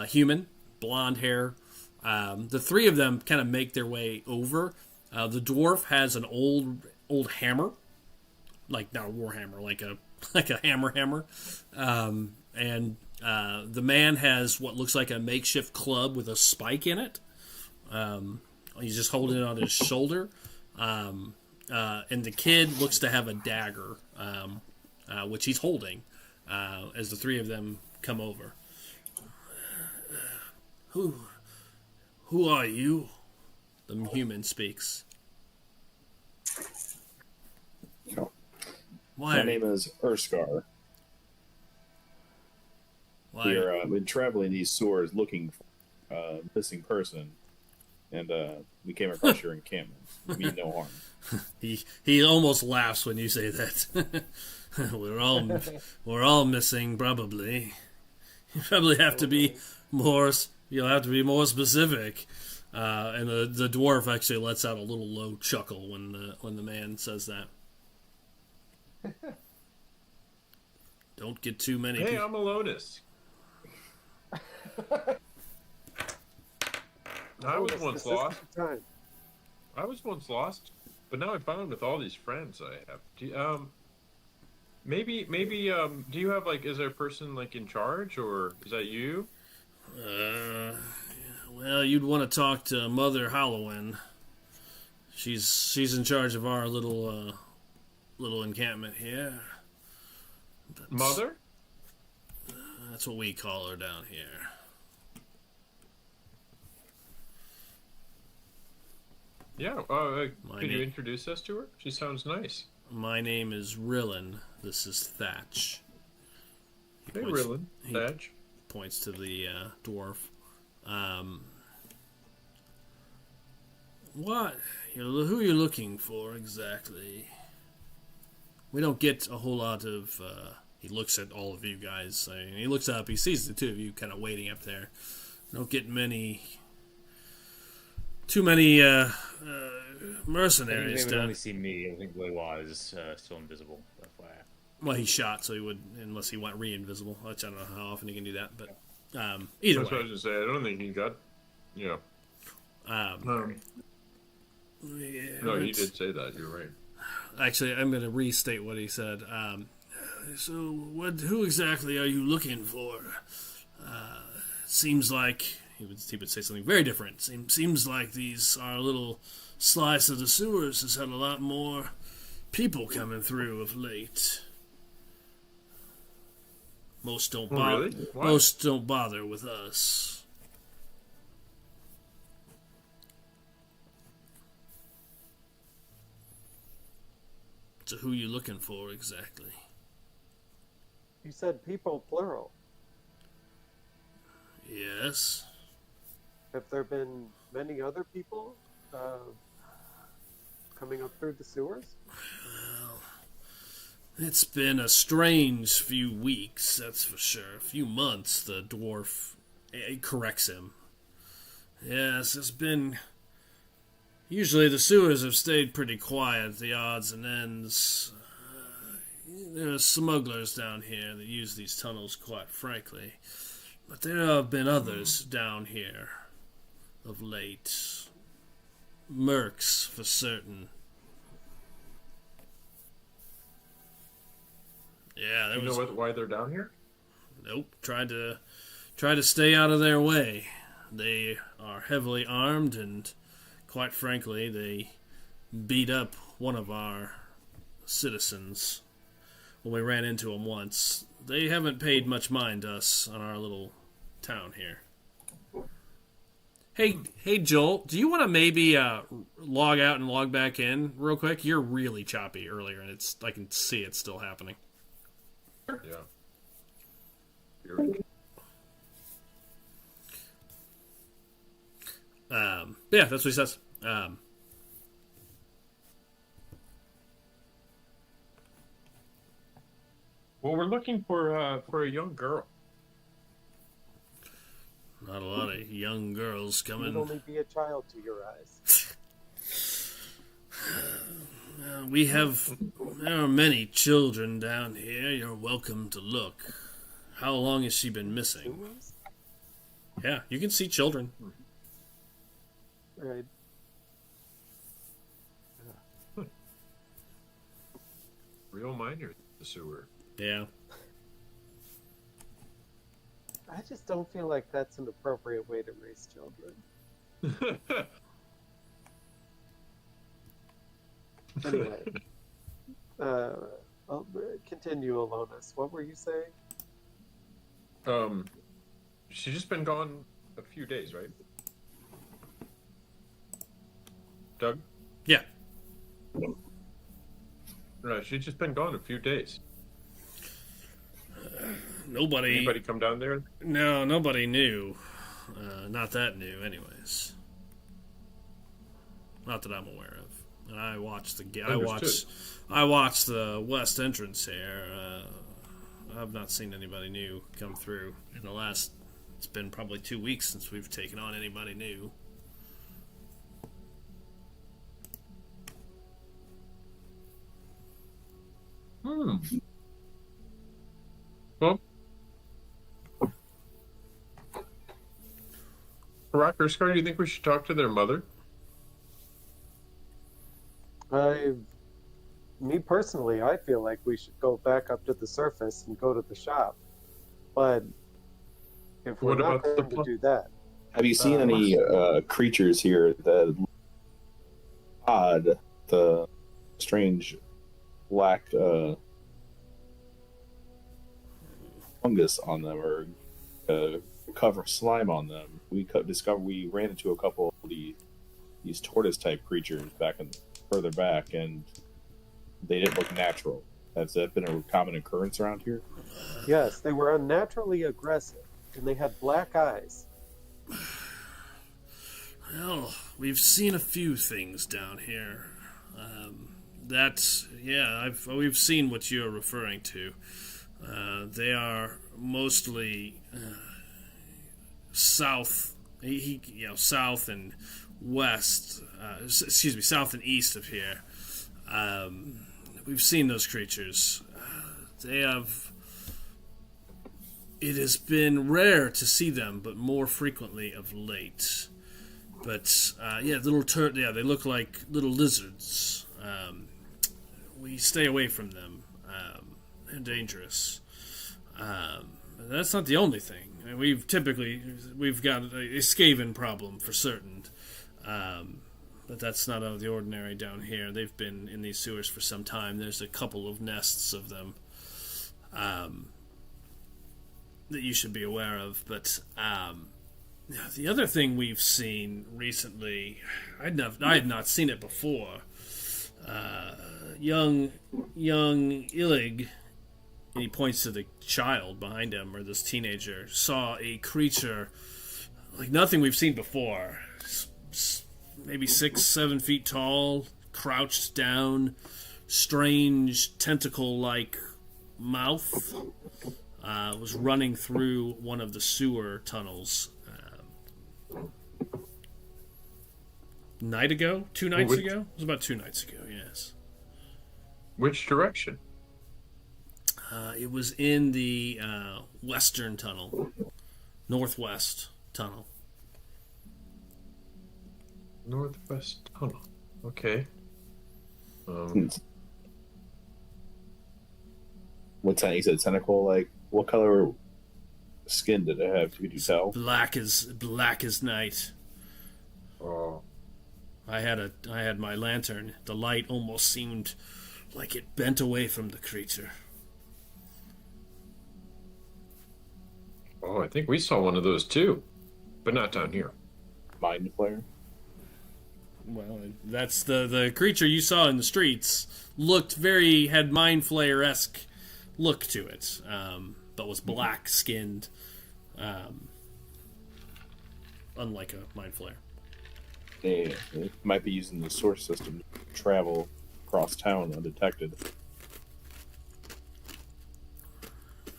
human, blonde hair. The three of them kind of make their way over. The dwarf has an old hammer, like not a war hammer, like a hammer. And the man has what looks like a makeshift club with a spike in it. He's just holding it on his shoulder. And the kid looks to have a dagger which he's holding as the three of them come over. Who are you? The human speaks. My name is Urskar. We've been traveling these sewers looking for a missing person, and we came across your encampment. We mean no harm. He almost laughs when you say that. we're all missing, probably. You probably have to be more. You'll have to be more specific. And the dwarf actually lets out a little low chuckle when the man says that. Don't get too many. Hey, I'm Alonis. I was once lost. I was once lost, but now I found with all these friends I have. Maybe. Do you have is there a person in charge, or is that you? Well, you'd want to talk to Mother Halloween. She's in charge of our little encampment here. Mother? That's what we call her down here. Yeah. Could you introduce us to her? She sounds nice. My name is Rillin. This is Thatch. Hey, Rillin. Thatch. Points to the dwarf. What? Who are you looking for exactly? We don't get a whole lot of. He looks at all of you guys. He looks up. He sees the two of you kind of waiting up there. Don't get too many mercenaries. I think they would only see me. I think Lewa is still invisible. FYI. Well, he shot, so he would, unless he went re-invisible. Which I don't know how often he can do that, but either That's way. what I was going to say. I don't think he got. Yeah. No, he did say that. You're right. Actually, I'm going to restate what he said. So, who exactly are you looking for? Seems like he would say something very different. Seems like our little slice of the sewers has had a lot more people coming through of late. Most don't bother. Really? Most don't bother with us. So who are you looking for exactly? You said people plural. Yes. Have there been many other people coming up through the sewers? Well, it's been a strange few weeks, that's for sure. A few months, the dwarf corrects him. Yes, it's been... Usually the sewers have stayed pretty quiet, the odds and ends. There are smugglers down here that use these tunnels, quite frankly. But there have been others down here of late. Mercs, for certain. Yeah, there was... You know why they're down here? Nope. Tried to stay out of their way. They are heavily armed, and quite frankly, they beat up one of our citizens when we ran into them once. They haven't paid much mind to us on our little town here. Hey, Joel, do you want to maybe log out and log back in real quick? You're really choppy earlier, and I can see it still happening. Yeah. Yeah, that's what he says. Well, we're looking for a young girl. Not a lot of young girls coming. You'd only be a child to your eyes. There are many children down here. You're welcome to look. How long has she been missing? Yeah, you can see children. Right. Real minor, the sewer. Yeah. I just don't feel like that's an appropriate way to raise children. Anyway, continue, Alonis. What were you saying? She's just been gone a few days, right? Doug? Yeah. No, she's just been gone a few days. Nobody. Anybody come down there? No, nobody knew. Not that new, anyways. Not that I'm aware of. And I watched I watched the west entrance here. I've not seen anybody new come through in the last. It's been probably 2 weeks since we've taken on anybody new. Well, Rocker Scar, do you think we should talk to their mother? Me personally, I feel like we should go back up to the surface and go to the shop. But if we're not going to do that, have you seen any creatures here that odd the strange black fungus on them or cover slime on them? We ran into a couple of these tortoise type creatures further back, and they didn't look natural. Has that been a common occurrence around here? Yes, they were unnaturally aggressive, and they had black eyes. Well, we've seen a few things down here. We've seen what you're referring to. They are mostly south, south and west. South and east of here. We've seen those creatures. It has been rare to see them, but more frequently of late. But they look like little lizards. We stay away from them. They're dangerous. That's not the only thing. I mean, we've got a Skaven problem for certain. But that's not out of the ordinary down here. They've been in these sewers for some time. There's a couple of nests of them that you should be aware of. But the other thing we've seen recently, I had not seen it before. Young Illig, and he points to the child behind him, or this teenager, saw a creature like nothing we've seen before. Maybe 6-7 feet tall, crouched down, strange tentacle-like mouth, was running through one of the sewer tunnels. Night ago? 2 nights ago? It was about 2 nights ago, yes. Which direction? It was in the western tunnel. Northwest tunnel. Northwest tunnel. Okay. What's that? You said tentacle? Like, what color skin did it have? Could you tell? Black as night. Oh. I had my lantern. The light almost seemed like it bent away from the creature. Oh, I think we saw one of those too, but not down here. Mind flayer? Well, that's the creature you saw in the streets. Had Mind Flayer-esque look to it, but was black skinned, unlike a Mind Flayer. It might be using the source system to travel across town undetected.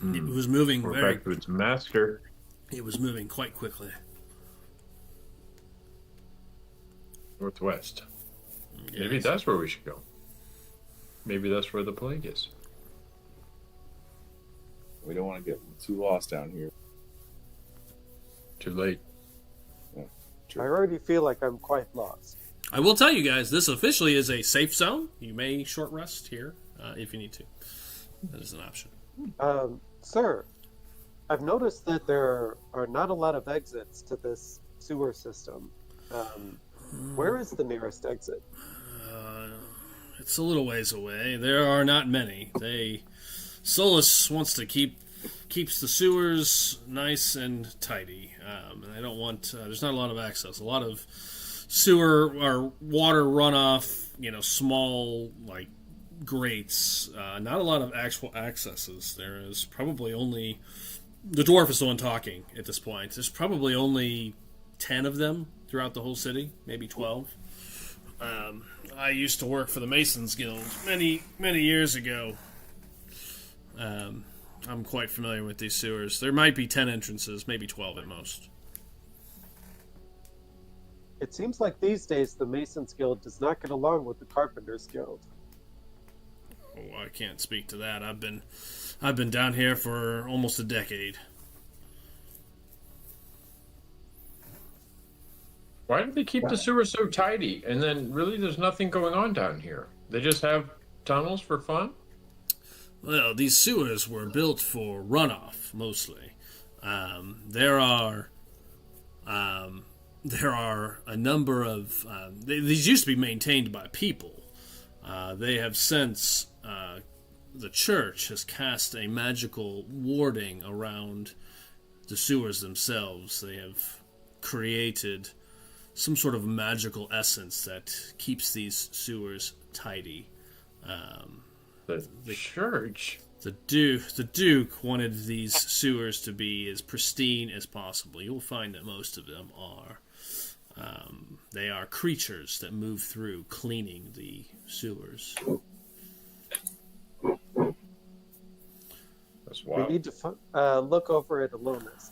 It was moving back to its master. It was moving quite quickly. Northwest. Yes. Maybe that's where we should go. Maybe that's where the plague is. We don't want to get too lost down here. Too late. Yeah, I already feel like I'm quite lost. I will tell you guys, this officially is a safe zone. You may short rest here if you need to. That is an option. Sir, I've noticed that there are not a lot of exits to this sewer system. Where is the nearest exit? It's a little ways away. There are not many. Solus wants to keeps the sewers nice and tidy, and I don't want. There's not a lot of access. A lot of sewer or water runoff. Small grates. Not a lot of actual accesses. There is probably only. The dwarf is the one talking at this point. There's probably only 10 of them throughout the whole city, maybe 12. I used to work for the Masons Guild many years ago. I'm quite familiar with these sewers. There might be 10 entrances, maybe 12 at most. It seems like these days the Masons Guild does not get along with the Carpenters Guild. Oh, I can't speak to that. I've been down here for almost a decade. Why do they keep the sewer so tidy? And then really there's nothing going on down here. They just have tunnels for fun? Well, these sewers were built for runoff, mostly. There are a number of... these used to be maintained by people. They have since... the church has cast a magical warding around the sewers themselves. They have created some sort of magical essence that keeps these sewers tidy. The church? The Duke wanted these sewers to be as pristine as possible. You'll find that most of them are. They are creatures that move through, cleaning the sewers. That's wild. We need to look over at Alonis.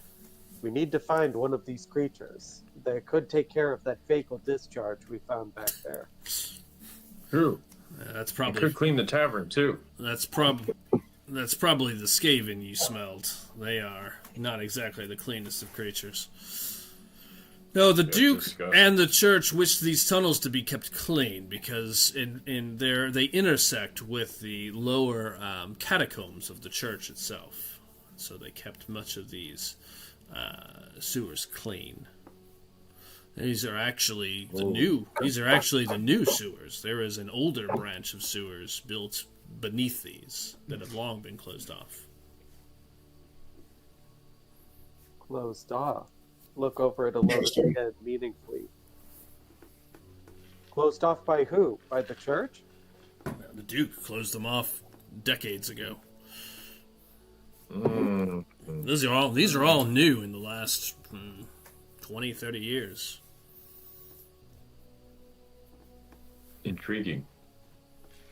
We need to find one of these creatures that could take care of that fecal discharge we found back there. True. That's You probably could clean the tavern too. that's probably the Skaven you smelled. They are not exactly the cleanest of creatures. No, the Duke and the church wish these tunnels to be kept clean because they intersect with the lower catacombs of the church itself. So they kept much of these sewers clean. These are actually the new sewers. There is an older branch of sewers built beneath these that have long been closed off. Closed off. Look over at Alonis again, meaningfully. Closed off by who? By the church? The Duke closed them off decades ago. These are all new in the last 20, 30 years. Intriguing.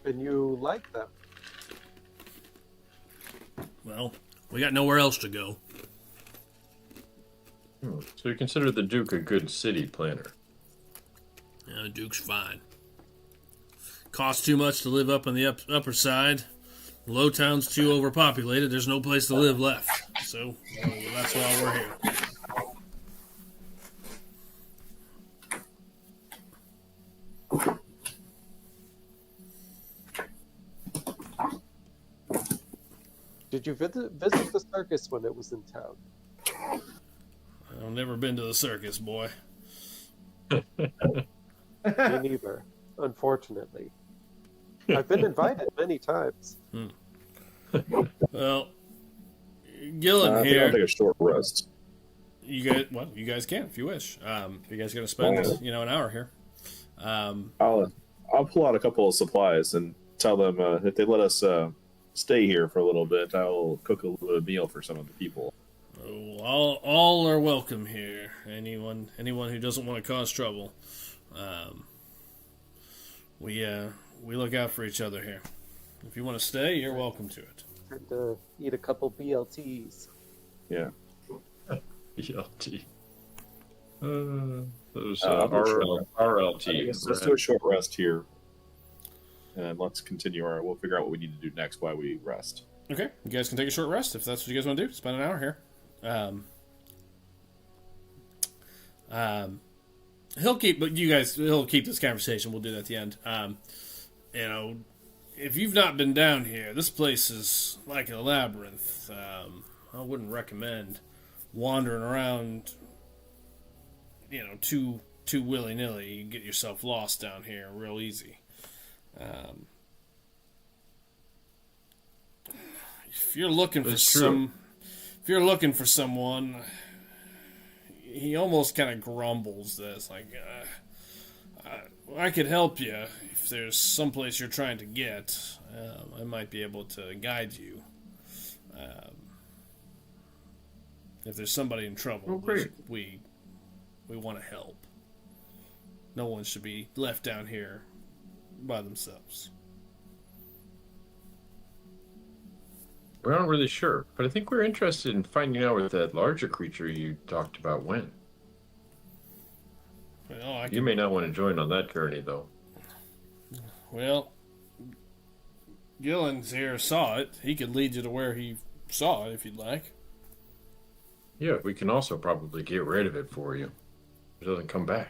And you like them? Well, we got nowhere else to go. So you consider the Duke a good city planner? Yeah, the Duke's fine. Costs too much to live up on the upper side. Lowtown's too overpopulated. There's no place to live left. So that's why we're here. Did you visit the circus when it was in town? I've never been to the circus, boy. Me neither, unfortunately. I've been invited many times. Well, Gillen here. I'll take a short rest. You guys can if you wish. If you guys going to spend an hour here. I'll pull out a couple of supplies and tell them if they let us stay here for a little bit, I'll cook a little meal for some of the people. Oh, all are welcome here. Anyone who doesn't want to cause trouble. We look out for each other here. If you want to stay, you're welcome to it. And eat a couple BLTs. Yeah. BLT. Those RLT. RLT. Let's do a short rest here, and let's continue we'll figure out what we need to do next while we rest. Okay, you guys can take a short rest if that's what you guys want to do. Spend an hour here. He'll keep this conversation. We'll do that at the end. If you've not been down here, this place is like a labyrinth. I wouldn't recommend wandering around, too willy-nilly. You can get yourself lost down here real easy. if you're looking for It's true. if you're looking for someone, he almost kind of grumbles this, like, I could help you if there's someplace you're trying to get. I might be able to guide you. If there's somebody in trouble, great. we want to help. No one should be left down here by themselves. We're not really sure, but I think we're interested in finding out where that larger creature you talked about went. Well, You may not want to join on that journey, though. Well, Gillen's here saw it. He could lead you to where he saw it if you'd like. Yeah, we can also probably get rid of it for you. It doesn't come back.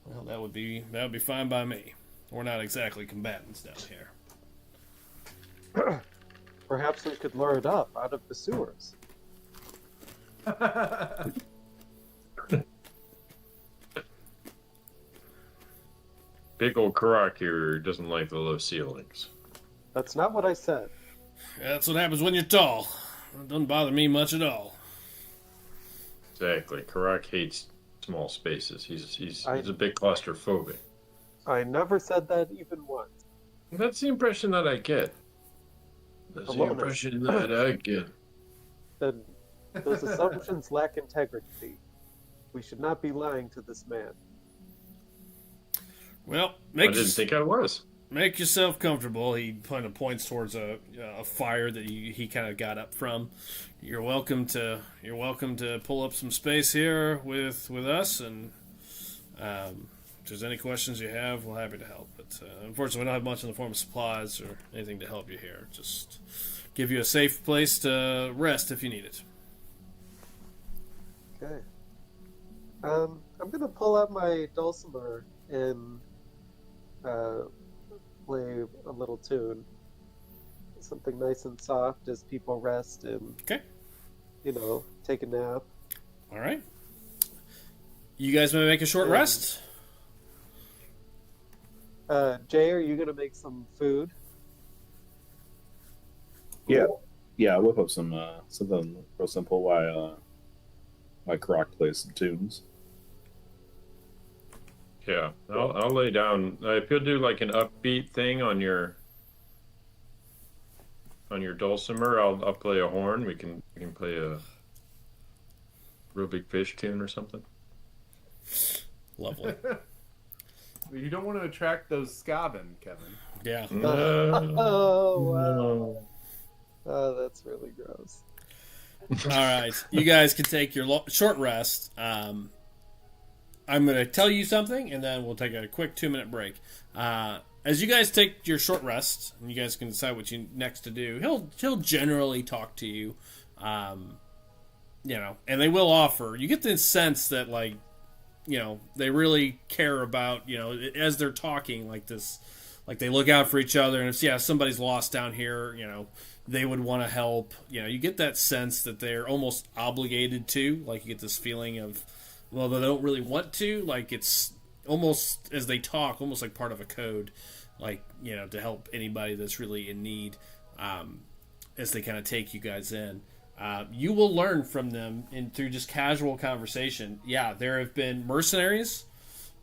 Well, that would be fine by me. We're not exactly combatants down here. Perhaps we could lure it up out of the sewers. Big old Karak here doesn't like the low ceilings. That's not what I said. That's what happens when you're tall. It doesn't bother me much at all. Exactly. Karak hates small spaces. He's a bit claustrophobic. I never said that even once. That's the impression that I get. That's the impression that I get. Then those assumptions lack integrity. We should not be lying to this man. Well, I didn't think I was. make yourself comfortable. He kind of points towards a fire that he kind of got up from. You're welcome to pull up some space here with us, and if there's any questions you have, we're happy to help. But unfortunately, we don't have much in the form of supplies or anything to help you here. Just give you a safe place to rest if you need it. Okay. I'm gonna pull out my dulcimer and play a little tune. Something nice and soft as people rest and, Okay. take a nap. All right. You guys may make a short rest. Jay, are you gonna make some food? Yeah, I'll whip up some something real simple while my Karak plays some tunes. Yeah, I'll lay down. If you'll do like an upbeat thing on your dulcimer, I'll play a horn. We can play a real big fish tune or something. Lovely. You don't want to attract those Skaven, Kevin. Yeah. Oh, wow. Oh, that's really gross. All right. You guys can take your short rest. I'm going to tell you something, and then we'll take a quick 2-minute break. As you guys take your short rest, and you guys can decide what you next to do, he'll generally talk to you, and they will offer. You get the sense that, they really care about, as they're talking like this, like they look out for each other, and if somebody's lost down here, they would want to help. You get that sense that they're almost obligated to, like you get this feeling of, well, they don't really want to, like it's almost, as they talk, almost like part of a code, to help anybody that's really in need, as they kind of take you guys in. You will learn from them through just casual conversation. Yeah, there have been mercenaries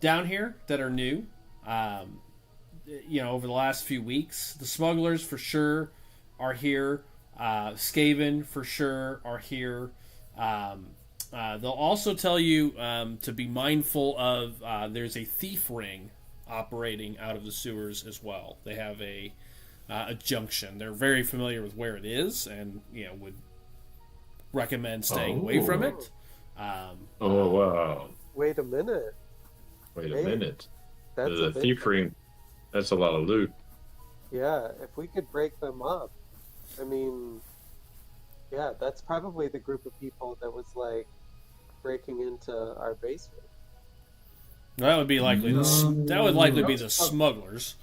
down here that are new, over the last few weeks. The smugglers for sure are here. Skaven for sure are here. They'll also tell you to be mindful of there's a thief ring operating out of the sewers as well. They have a junction. They're very familiar with where it is and would recommend staying away from it. Oh, wow. Wait a minute. Wait a minute. That's The thief ring, that's a lot of loot. Yeah, if we could break them up, that's probably the group of people that was breaking into our basement. That would be likely. That would likely be the smugglers.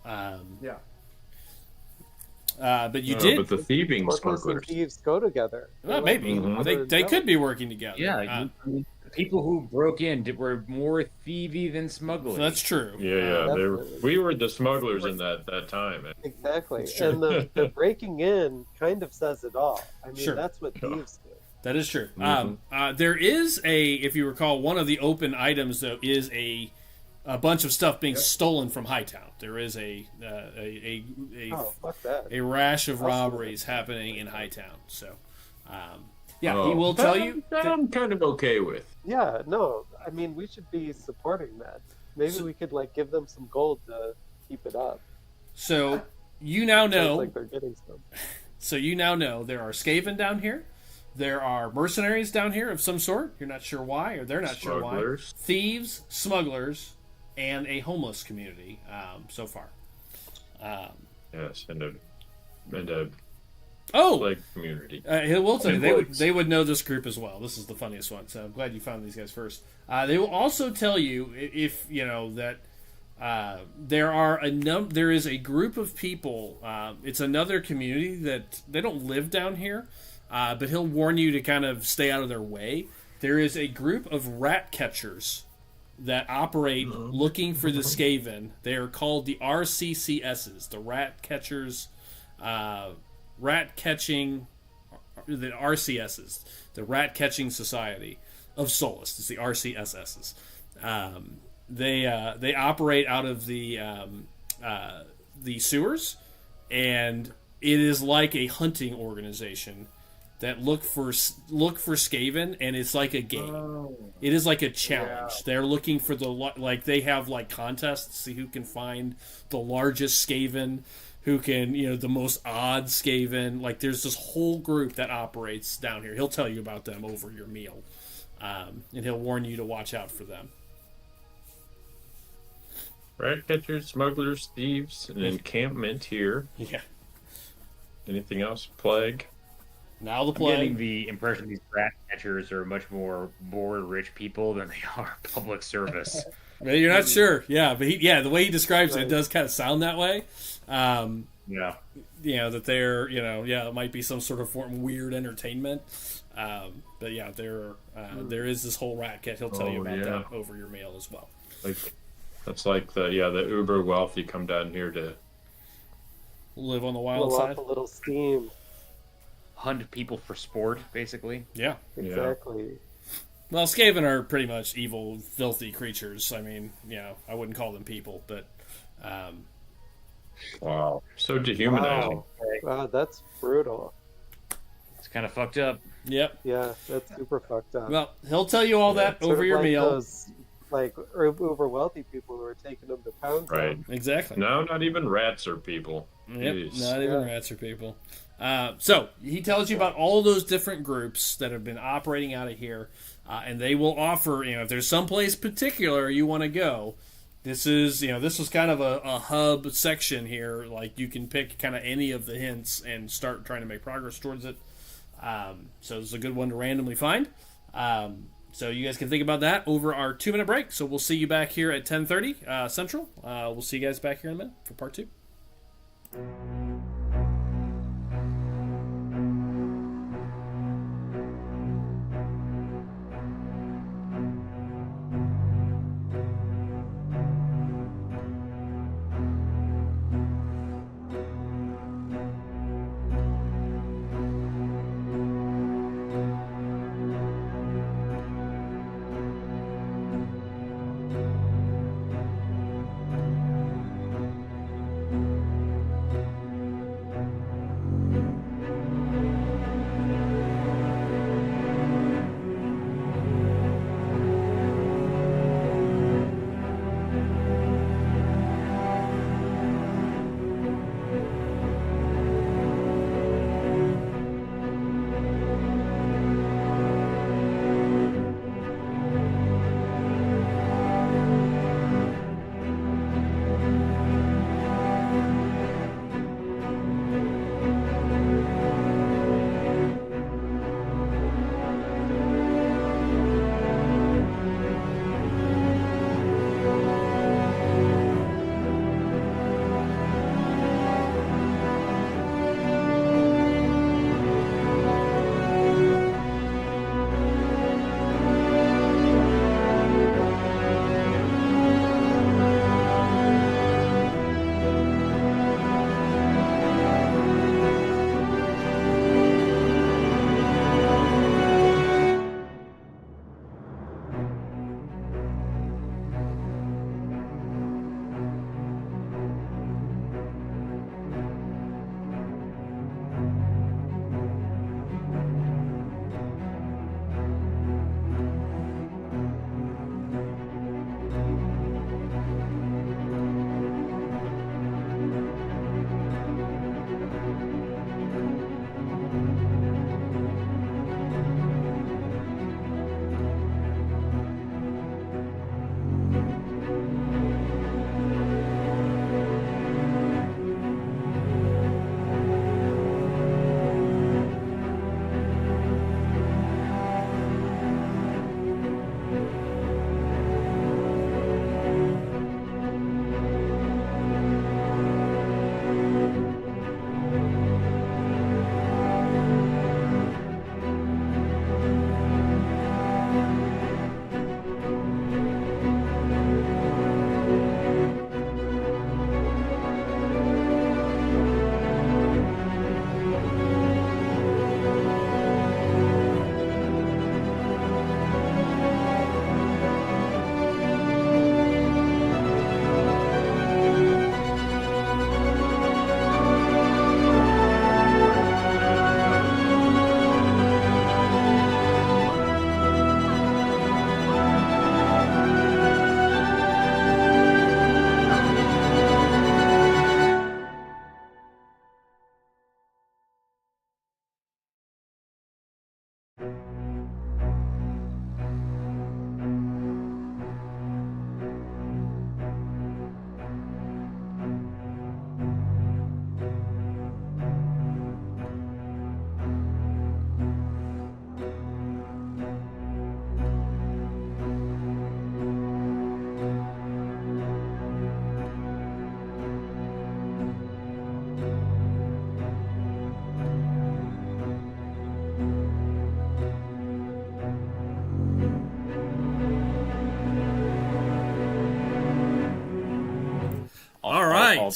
Yeah. But you No, did. but the thieving Smugglers and smugglers. thieves go together. Well, maybe Mhm. they could be working together. Yeah, people who broke in were more thievy than smugglers. That's true. Yeah. Definitely. We were the smugglers in that time. Exactly. It's true. And the breaking in kind of says it all. I mean, Sure. that's what thieves do. That is true. Mhm. There is if you recall, one of the open items though is a bunch of stuff being stolen from Hightown. There is a Oh, fuck that. a rash of I'll see robberies that. happening in Hightown. So, he will tell you. That I'm kind of okay with. Yeah, no. I mean, we should be supporting that. Maybe we could like give them some gold to keep it up. So you now Sounds know. like they're getting some. So you now know there are Skaven down here. There are mercenaries down here of some sort. You're not sure why, or they're not sure why. Smugglers. Thieves, smugglers, and a homeless community so far. Yes, and a Oh, plague community. he will tell you Employees. they would know this group as well. This is the funniest one, so I'm glad you found these guys first. They will also tell you if you know that there is a group of people. It's another community that they don't live down here, but he'll warn you to kind of stay out of their way. There is a group of rat catchers that operate looking for the Skaven. They are called the RCCSs, the Rat Catchers. Rat catching, the RCSs, the Rat Catching Society of Solus. It's the RCSSs. They operate out of the sewers, and it is like a hunting organization that look for Skaven, and it's like a game. It is like a challenge. Yeah. They're looking for they have like contests to see who can find the largest Skaven, who can, the most odd Skaven. Like, there's this whole group that operates down here. He'll tell you about them over your meal. And he'll warn you to watch out for them. Rat catchers, smugglers, thieves, an encampment here. Yeah. Anything else? Plague. Now the I'm getting plague. the impression these rat catchers are much more bored rich people than they are public service. Well, you're not sure. Yeah, but the way he describes it does kind of sound that way. Yeah. That they're, it might be some sort of form of weird entertainment. But yeah, there is this whole rat cat. He'll tell you about that over your meal as well. That's like the uber wealthy come down here to Live on the wild Blow side. off a little steam. Hunt people for sport, basically. Yeah. Exactly. Well, Skaven are pretty much evil, filthy creatures. I mean, I wouldn't call them people, but wow, so dehumanizing. Wow, that's brutal. It's kind of fucked up. yep. Yeah, that's super fucked up. Well, he'll tell you all that Sort over of your like meal. Those, uber wealthy people who are taking them to pound town. Right. Exactly. No, not even rats are people. Yep, Jeez. not even rats or people. So he tells you about all those different groups that have been operating out of here, and they will offer. If there's someplace particular you want to go, this was kind of a hub section here. Like, you can pick kind of any of the hints and start trying to make progress towards it. So this is a good one to randomly find. So you guys can think about that over our 2-minute break. So we'll see you back here at 10:30 Central. We'll see you guys back here in a minute for part 2.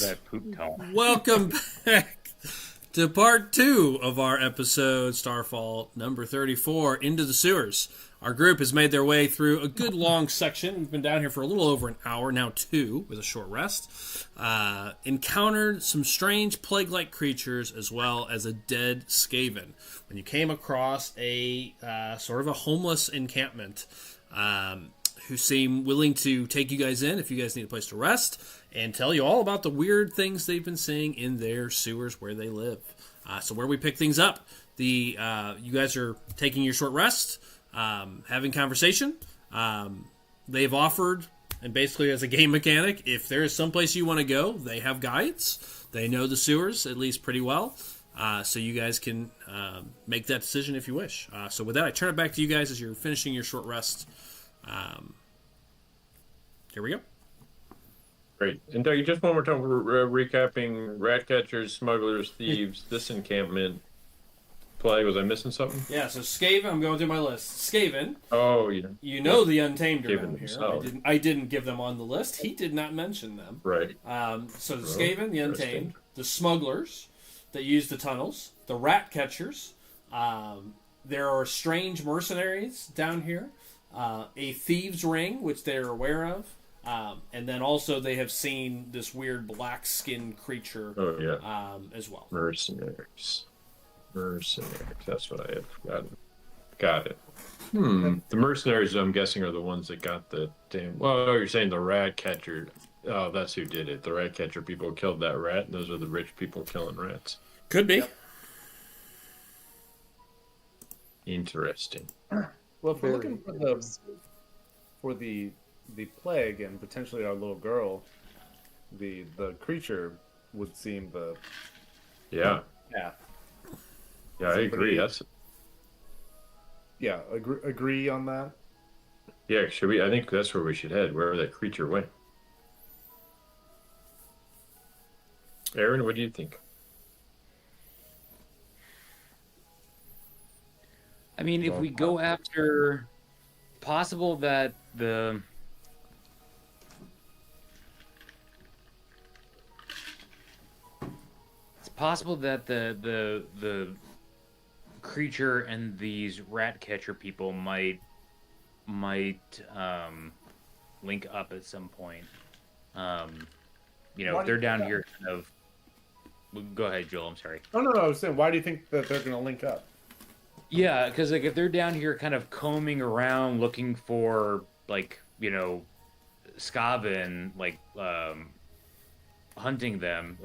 that poop tone. Welcome back to part 2 of our episode, StarFall number 34, Into the Sewers. Our group has made their way through a good long section. We've been down here for a little over an hour, now 2, with a short rest. Encountered some strange plague-like creatures as well as a dead Skaven. When you came across a sort of a homeless encampment who seem willing to take you guys in if you guys need a place to rest and tell you all about the weird things they've been seeing in their sewers where they live. So where we pick things up, you guys are taking your short rest, having conversation. They've offered, and basically as a game mechanic, if there is someplace you want to go, they have guides. They know the sewers at least pretty well. So you guys can make that decision if you wish. So with that, I turn it back to you guys as you're finishing your short rest. Here we go. Great. And Doug, just one more time, we're recapping rat catchers, smugglers, thieves, this encampment. Plague, was I missing something? Yeah, so Skaven, I'm going through my list. Skaven. Oh, yeah. You know the Untamed around here. Themselves. I didn't give them on the list. He did not mention them. Right. So the Skaven, the Untamed, the smugglers that use the tunnels, the rat catchers. There are strange mercenaries down here. A thieves' ring, which they're aware of. And then also they have seen this weird black-skinned creature as well. Mercenaries. That's what I have got it. The mercenaries, I'm guessing, are the ones that got the damn... Well, you're saying the rat catcher. Oh, that's who did it. The rat catcher people killed that rat, and those are the rich people killing rats. Could be. Yep. Interesting. Well, if we're looking for the plague and potentially our little girl, the creature would seem the... Yeah. Yeah. Yeah, I agree. Agree on that. Yeah, should we? I think that's where we should head, wherever that creature went. Aaron, what do you think? I mean, if we go after, possible that it's possible that the creature and these rat catcher people might link up at some point. If they're down here kind of... Go ahead, Joel, I'm sorry. No, I was saying, why do you think that they're going to link up? Yeah, because if they're down here kind of combing around looking for, Skaven, hunting them,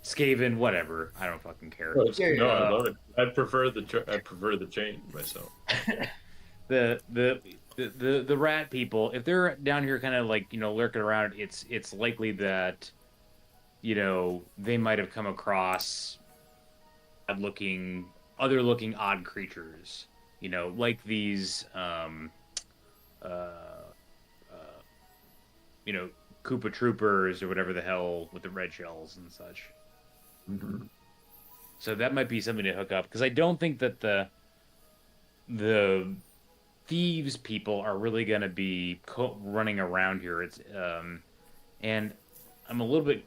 Skaven, whatever. I don't fucking care. I love it. I prefer the chain myself. The rat people, if they're down here kind of lurking around, it's likely that they might have come across other looking odd creatures, like these Koopa Troopers or whatever the hell with the red shells and such. Mm-hmm. So that might be something to hook up, because I don't think that the thieves people are really going to be running around here. It's and I'm a little bit.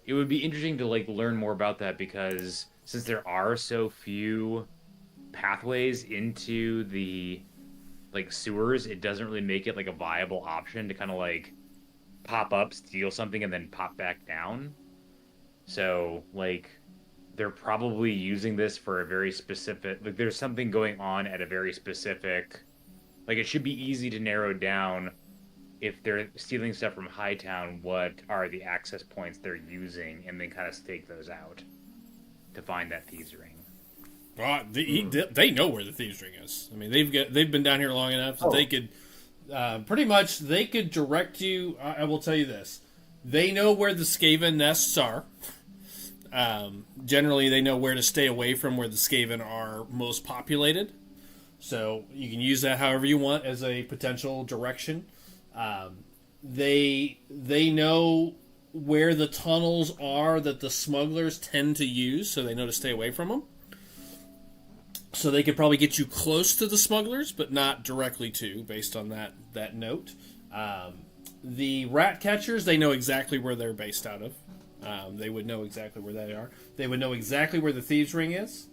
It would be interesting to learn more about that, because since there are so few pathways into the sewers, it doesn't really make it a viable option to kind of pop up, steal something, and then pop back down. So they're probably using this for a very specific... there's something going on at a very specific... it should be easy to narrow down, if they're stealing stuff from Hightown, what are the access points they're using, and then kind of stake those out to find that thieves' ring. Well, they know where the thieves' ring is. I mean, they've been down here long enough that they could pretty much direct you. I will tell you this: they know where the Skaven nests are. Generally, they know where to stay away from where the Skaven are most populated. So you can use that however you want as a potential direction. They know where the tunnels are that the smugglers tend to use, so they know to stay away from them. So they could probably get you close to the smugglers, but not directly to, based on that note. The rat catchers, they know exactly where they're based out of. They would know exactly where they are. They would know exactly where the thieves' ring is.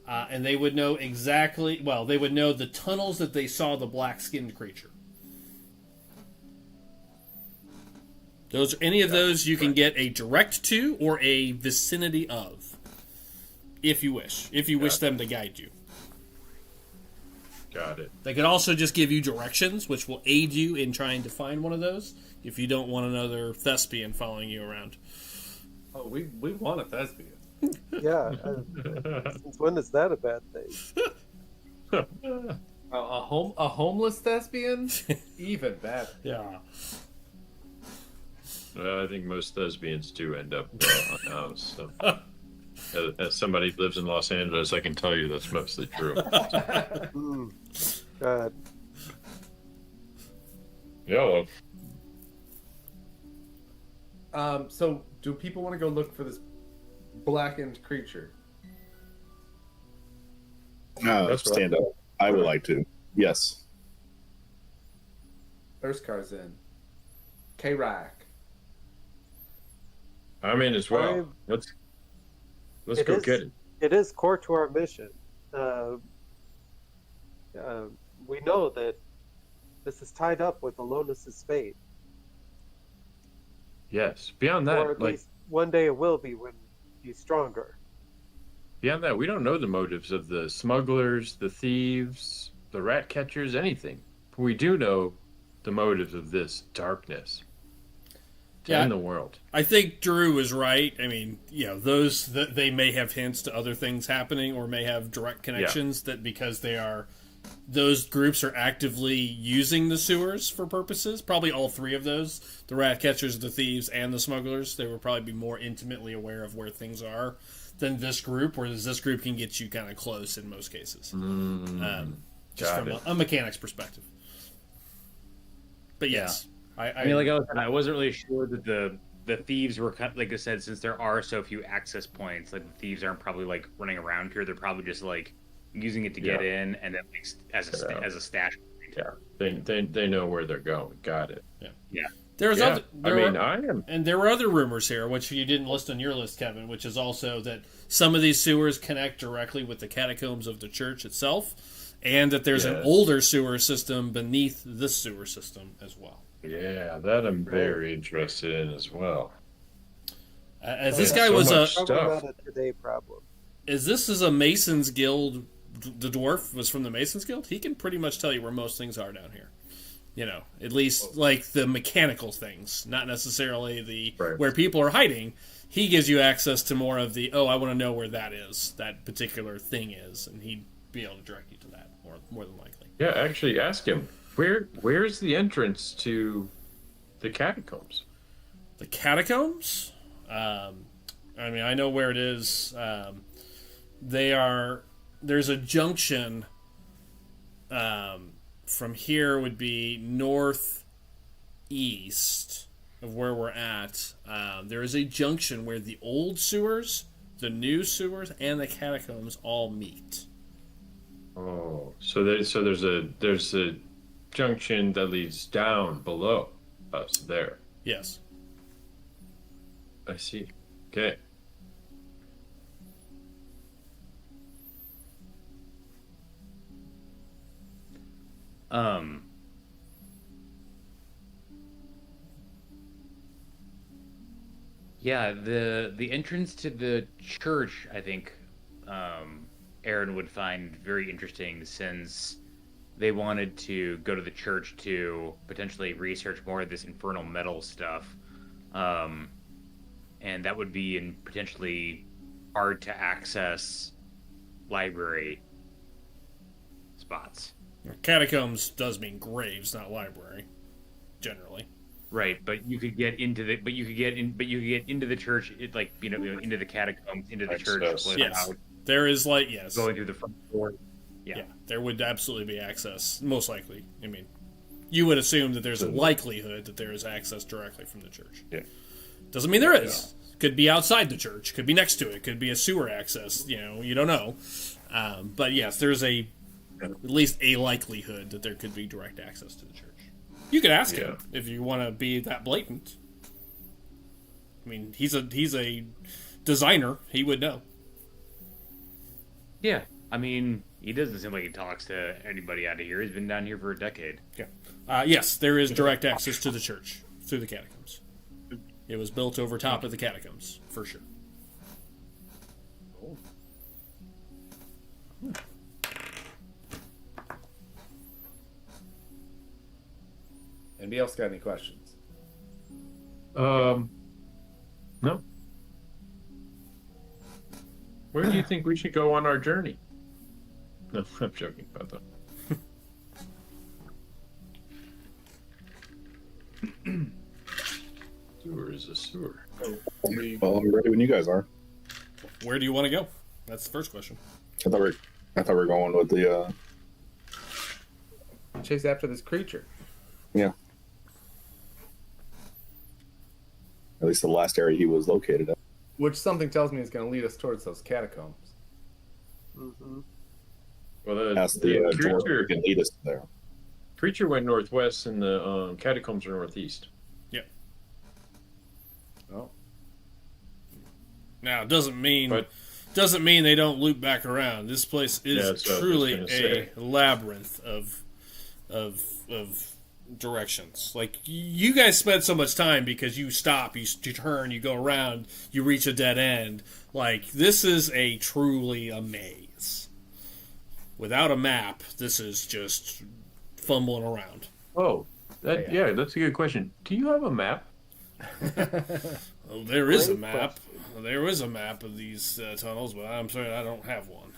And they would know exactly... Well, they would know the tunnels that they saw the black-skinned creature. Any of those you can get a direct to or a vicinity of, if you wish. If you wish them to guide you. Got it. They could also just give you directions, which will aid you in trying to find one of those, if you don't want another thespian following you around. Oh, we want a thespian. Yeah. Since when is that a bad thing? A homeless thespian? Even better. Yeah. I think most thespians do end up unhoused. So. As somebody who lives in Los Angeles, I can tell you that's mostly true. God. Yeah. So, do people want to go look for this blackened creature? Stand up. I would like to. Yes. Urskar's in. K-Rack. I'm in as well. Let's go get it. It is core to our mission. We know that this is tied up with Alonus' fate. Yes. Beyond that, or at least one day it will be when he's stronger. Beyond that, we don't know the motives of the smugglers, the thieves, the rat catchers, anything. We do know the motives of this darkness. In the world. I think Drew was right. I mean, those they may have hints to other things happening or may have direct connections that because those groups are actively using the sewers for purposes. Probably all three of those, the rat catchers, the thieves, and the smugglers, they would probably be more intimately aware of where things are than this group, whereas this group can get you kind of close in most cases. Just from a mechanics perspective. But yes. I mean, like I wasn't really sure that the thieves were like I said, since there are so few access points, like the thieves aren't probably like running around here. They're probably just like using it to get in, and at least as a stash point. Yeah, they know where they're going. Got it. Yeah. There were other rumors here, which you didn't list on your list, Kevin, which is also that some of these sewers connect directly with the catacombs of the church itself, and that there's an older sewer system beneath this sewer system as well. Yeah, that I'm very interested in as well. As this guy was not a today problem. This is a Mason's Guild. The dwarf was from the Mason's Guild. He can pretty much tell you where most things are down here. At least like the mechanical things, not necessarily where people are hiding. He gives you access to more of the, I want to know where that particular thing is, and he'd be able to direct you to that more than likely. Yeah, actually, ask him. Where's the entrance to the catacombs? The catacombs? I mean, I know where it is. There's a junction. From here would be northeast of where we're at. There is a junction where the old sewers, the new sewers, and the catacombs all meet. Oh, so there's a junction that leads down below us there. Yes. I see. Okay. Yeah, the entrance to the church, I think, Aaron would find very interesting since they wanted to go to the church to potentially research more of this infernal metal stuff. And that would be in potentially hard to access library spots. Catacombs does mean graves, not library, generally. Right, but you could get into the into the church, into the catacombs, into the church. Yes, there is going through the front door. Yeah, there would absolutely be access, most likely. I mean, you would assume that there's a likelihood that there is access directly from the church. Yeah, doesn't mean there is. Could be outside the church. Could be next to it. Could be a sewer access. You don't know. But yes, there's at least a likelihood that there could be direct access to the church. You could ask him if you want to be that blatant. I mean, he's a designer. He would know. Yeah, I mean, he doesn't seem like he talks to anybody out of here. He's been down here for a decade. Yeah. Yes, there is direct access to the church through the catacombs. It was built over top of the catacombs, for sure. Anybody else got any questions? No. Where do you think we should go on our journey? No, I'm joking about that. Sewer is a sewer. Well, I'm ready when you guys are. Where do you want to go? That's the first question. I thought we were going with the. Chase after this creature. Yeah. At least the last area he was located at. Which something tells me is going to lead us towards those catacombs. Mm-hmm. Well, Ask the the creature dwarf can lead us there. creature went northwest, and the catacombs are northeast. Yeah. Oh. Now, it doesn't mean they don't loop back around. This place is truly a labyrinth of directions. Like, you guys spent so much time because you stop, you turn, you go around, you reach a dead end. Like, this is truly a maze. Without a map, this is just fumbling around. Oh, that's a good question. Do you have a map? Well, there is a Great map. question. There is a map of these tunnels, but I'm sorry I don't have one.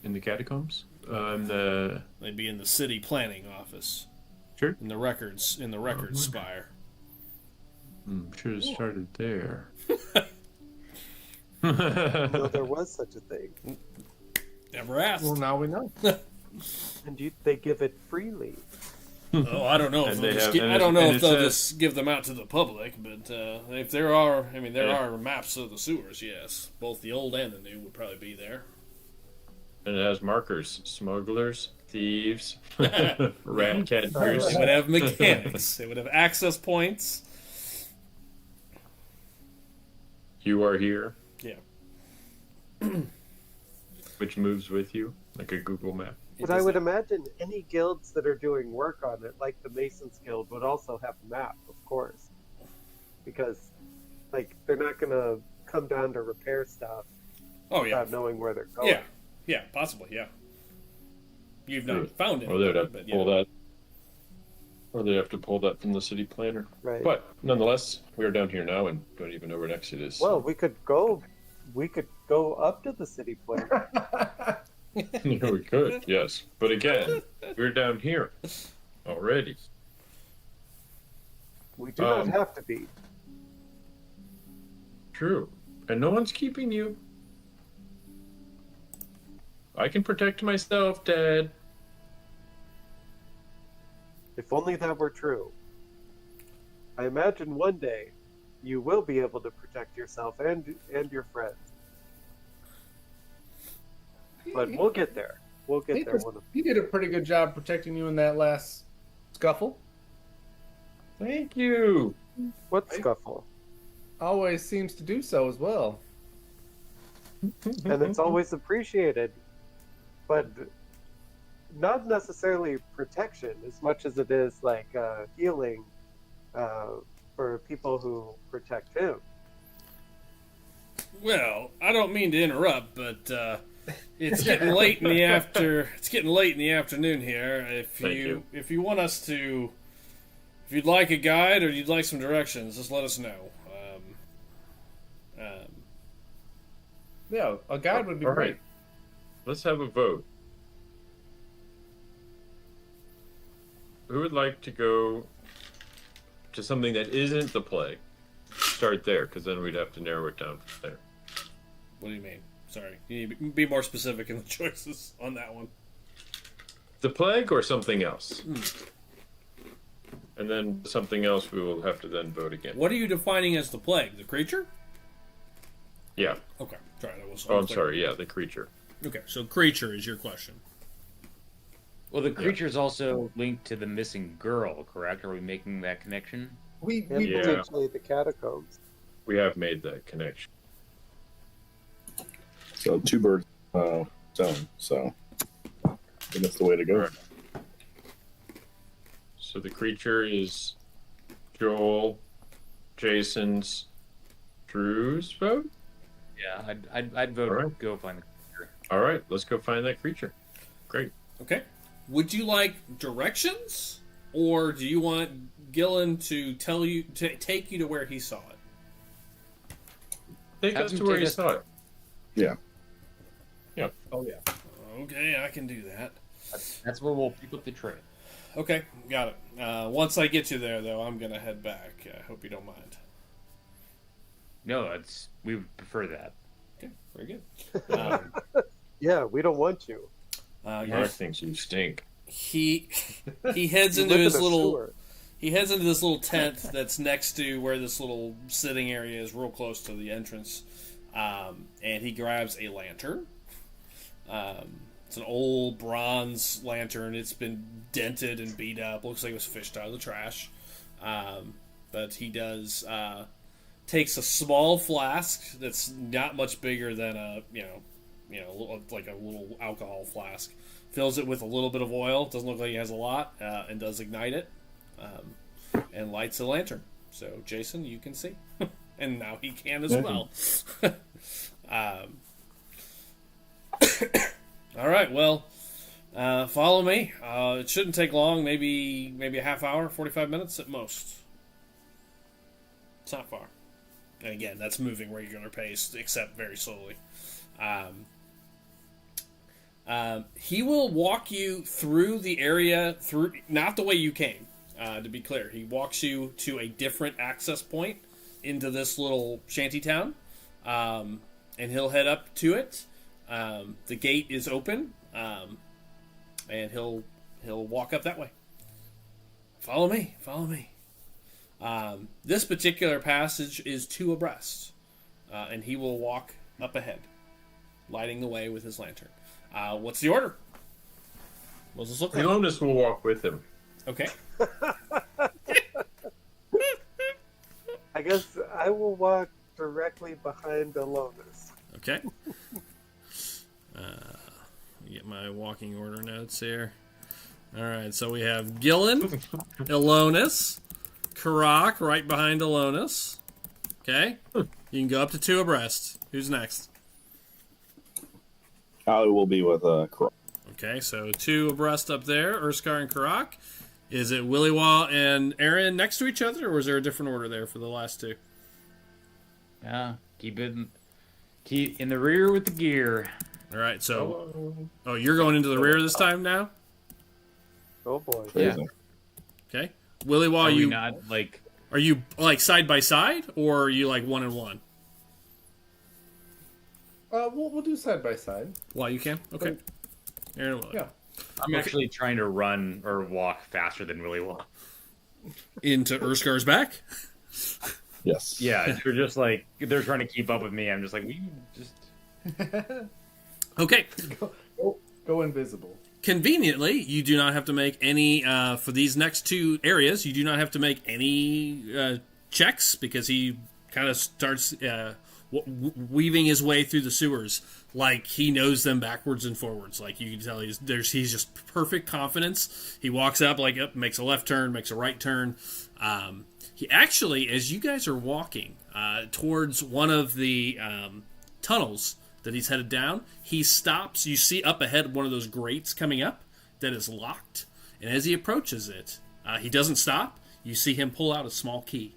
In the catacombs? They'd be in the city planning office. Sure. In the records spire. Should have started there. No, there was such a thing. Never asked. Well, now we know. And they give it freely. Oh, I don't know if And they'll they just, have- and I don't it's- know and if it they'll says- just give them out to the public, but if there are, there Yeah. are maps of the sewers. Yes, both the old and the new would probably be there. And it has markers: smugglers, thieves, rat catchers. They would have mechanics. They would have access points. You are here, Yeah. which moves with you like a Google map. But I would imagine any guilds that are doing work on it, like the Masons Guild, would also have a map, of course. Because, they're not going to come down to repair stuff Oh yeah. without knowing where they're going. Yeah. Yeah. Possibly. Yeah. You've not found it. Or they'd have to but pull that. Or they have to pull that from the city planner. Right. But nonetheless, we are down here now and don't even know where next it is. Well, we could go up to the city planner. we could, yes. But again, we're down here already. We do not have to be. True. And no one's keeping you. I can protect myself, Dad. If only that were true. I imagine one day you will be able to protect yourself and your friends. But we'll get there. We'll get there. He did a pretty good job protecting you in that last scuffle. Thank you. What scuffle? Always seems to do so as well. And it's always appreciated. But not necessarily protection as much as it is healing for people who protect him. Well, I don't mean to interrupt, but it's getting late in the It's getting late in the afternoon here. If you want us to, if you'd like a guide or you'd like some directions, just let us know. Yeah, a guide would be All great. right. Let's have a vote. Who would like to go to something that isn't the plague? Start there, because then we'd have to narrow it down from there. What do you mean? Sorry, you need to be more specific in the choices on that one. The plague or something else? And then something else we will have to then vote again. What are you defining as the plague? The creature? Yeah. Okay, sorry, that was. Oh, I'm sorry. Yeah, the creature. Okay, so creature is your question. Well, the creature's also linked to the missing girl, correct? Are we making that connection? We Potentially the catacombs. We have made that connection. So 2 birds zone. So I think that's the way to go. Right. So the creature is Joel, Jason's, Drew's vote. Yeah, I'd vote Alright. go find the creature. All right, let's go find that creature. Great. Okay. Would you like directions, or do you want Gillen to take you to where he saw it? Take Have us him to where take you us- saw it. Yeah. Oh yeah. Okay, I can do that. That's where we'll pick up the trail. Okay, got it. Once I get you there, though, I'm gonna head back. I hope you don't mind. No, we prefer that. Okay, very good. Yeah, we don't want you. Mark Yes, thinks you stink. he heads You into live his in a little. sewer. He heads into this little tent that's next to where this little sitting area is, real close to the entrance. And he grabs a lantern. It's an old bronze lantern. It's been dented and beat up. Looks like it was fished out of the trash. But he does takes a small flask that's not much bigger than a like a little alcohol flask. Fills it with a little bit of oil. Doesn't look like he has a lot, and does ignite it, and lights the lantern. So Jason, you can see, and now he can as well. All right, well, follow me. It shouldn't take long. Maybe a half hour, 45 minutes at most. It's not far. And again, that's moving regular pace, except very slowly. He will walk you through the area, through not the way you came. To be clear, he walks you to a different access point into this little shanty town, and he'll head up to it. The gate is open, and he'll walk up that way. Follow me. This particular passage is 2 abreast, and he will walk up ahead, lighting the way with his lantern. What's the order? What does this look like? Elonis will walk with him. Okay. I guess I will walk directly behind Elonis. Okay. Get my walking order notes here. All right, so we have Gillen, Elonis, Karak right behind Elonis. Okay. You can go up to 2 abreast. Who's next? Kali will be with Karak. Okay, so 2 abreast up there, Urskar and Karak. Is it Willywaw and Aaron next to each other, or is there a different order there for the last 2? Yeah, keep in the rear with the gear. All right, so you're going into the rear this time now. Oh boy. Yeah. Okay, Willywaw, Are we you not like? are you like side by side, or are you like 1 and 1? We'll do side by side. Well, you can. Okay, Aaron and Willy. Yeah. I'm actually trying to run or walk faster than really well. Into Urskar's back. Yes. Yeah, they're just like they're trying to keep up with me. I'm just like, we just. Okay. Go invisible. Conveniently, you do not have to make any for these next 2 areas. You do not have to make any checks because he kind of starts weaving his way through the sewers like he knows them backwards and forwards. Like you can tell, he's just perfect confidence. He walks up makes a left turn, makes a right turn. He actually, as you guys are walking towards one of the tunnels that he's headed down, he stops. You see up ahead one of those grates coming up that is locked, and as he approaches it, he doesn't stop. You see him pull out a small key.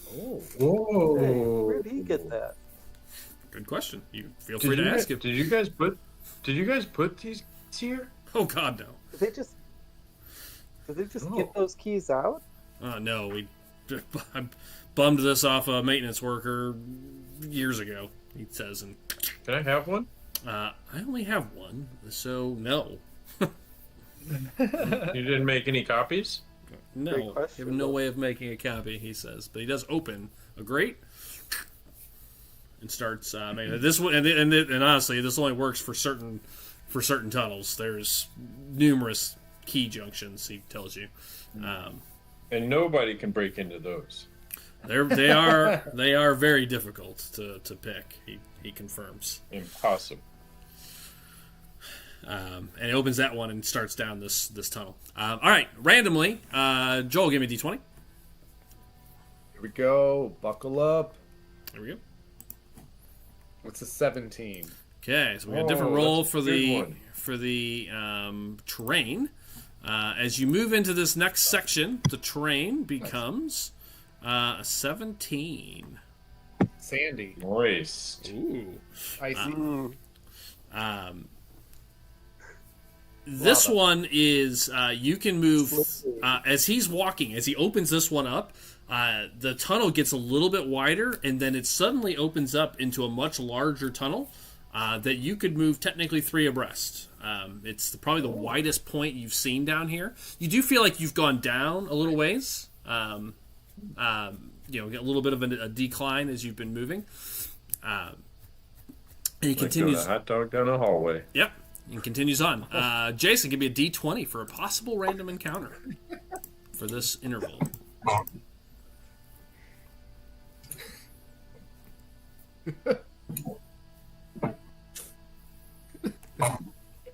Whoa! Hey, where did he get that? Good question. You feel free to ask him. Did you guys put these here? Oh God, no. Did they just get those keys out? No, I bummed this off a maintenance worker years ago. He says, and Can I have one? I only have one, so no. You didn't make any copies? No, Great you question, have no though. way of making a copy, he says. But he does open a grate and starts making it. This one, and honestly, this only works for certain for certain tunnels. There's numerous key junctions, he tells you. And nobody can break into those. They are very difficult to pick, he confirms. Impossible. And it opens that one and starts down this tunnel. All right, randomly, Joel, give me a d20. Here we go. Buckle up. There we go. What's a 17? Okay, so we got a different roll that's for a good the one. terrain. As you move into this next section, the terrain becomes a 17. Sandy. Moist. Ooh. Icy. This one is you can move as he's walking. As he opens this one up, the tunnel gets a little bit wider, and then it suddenly opens up into a much larger tunnel that you could move technically 3 abreast. It's probably the widest point you've seen down here. You do feel like you've gone down a little ways. Get a little bit of a decline as you've been moving. And he continues. Like a hot dog down a hallway. Yep. And continues on. Jason, give me a d20 for a possible random encounter for this interval.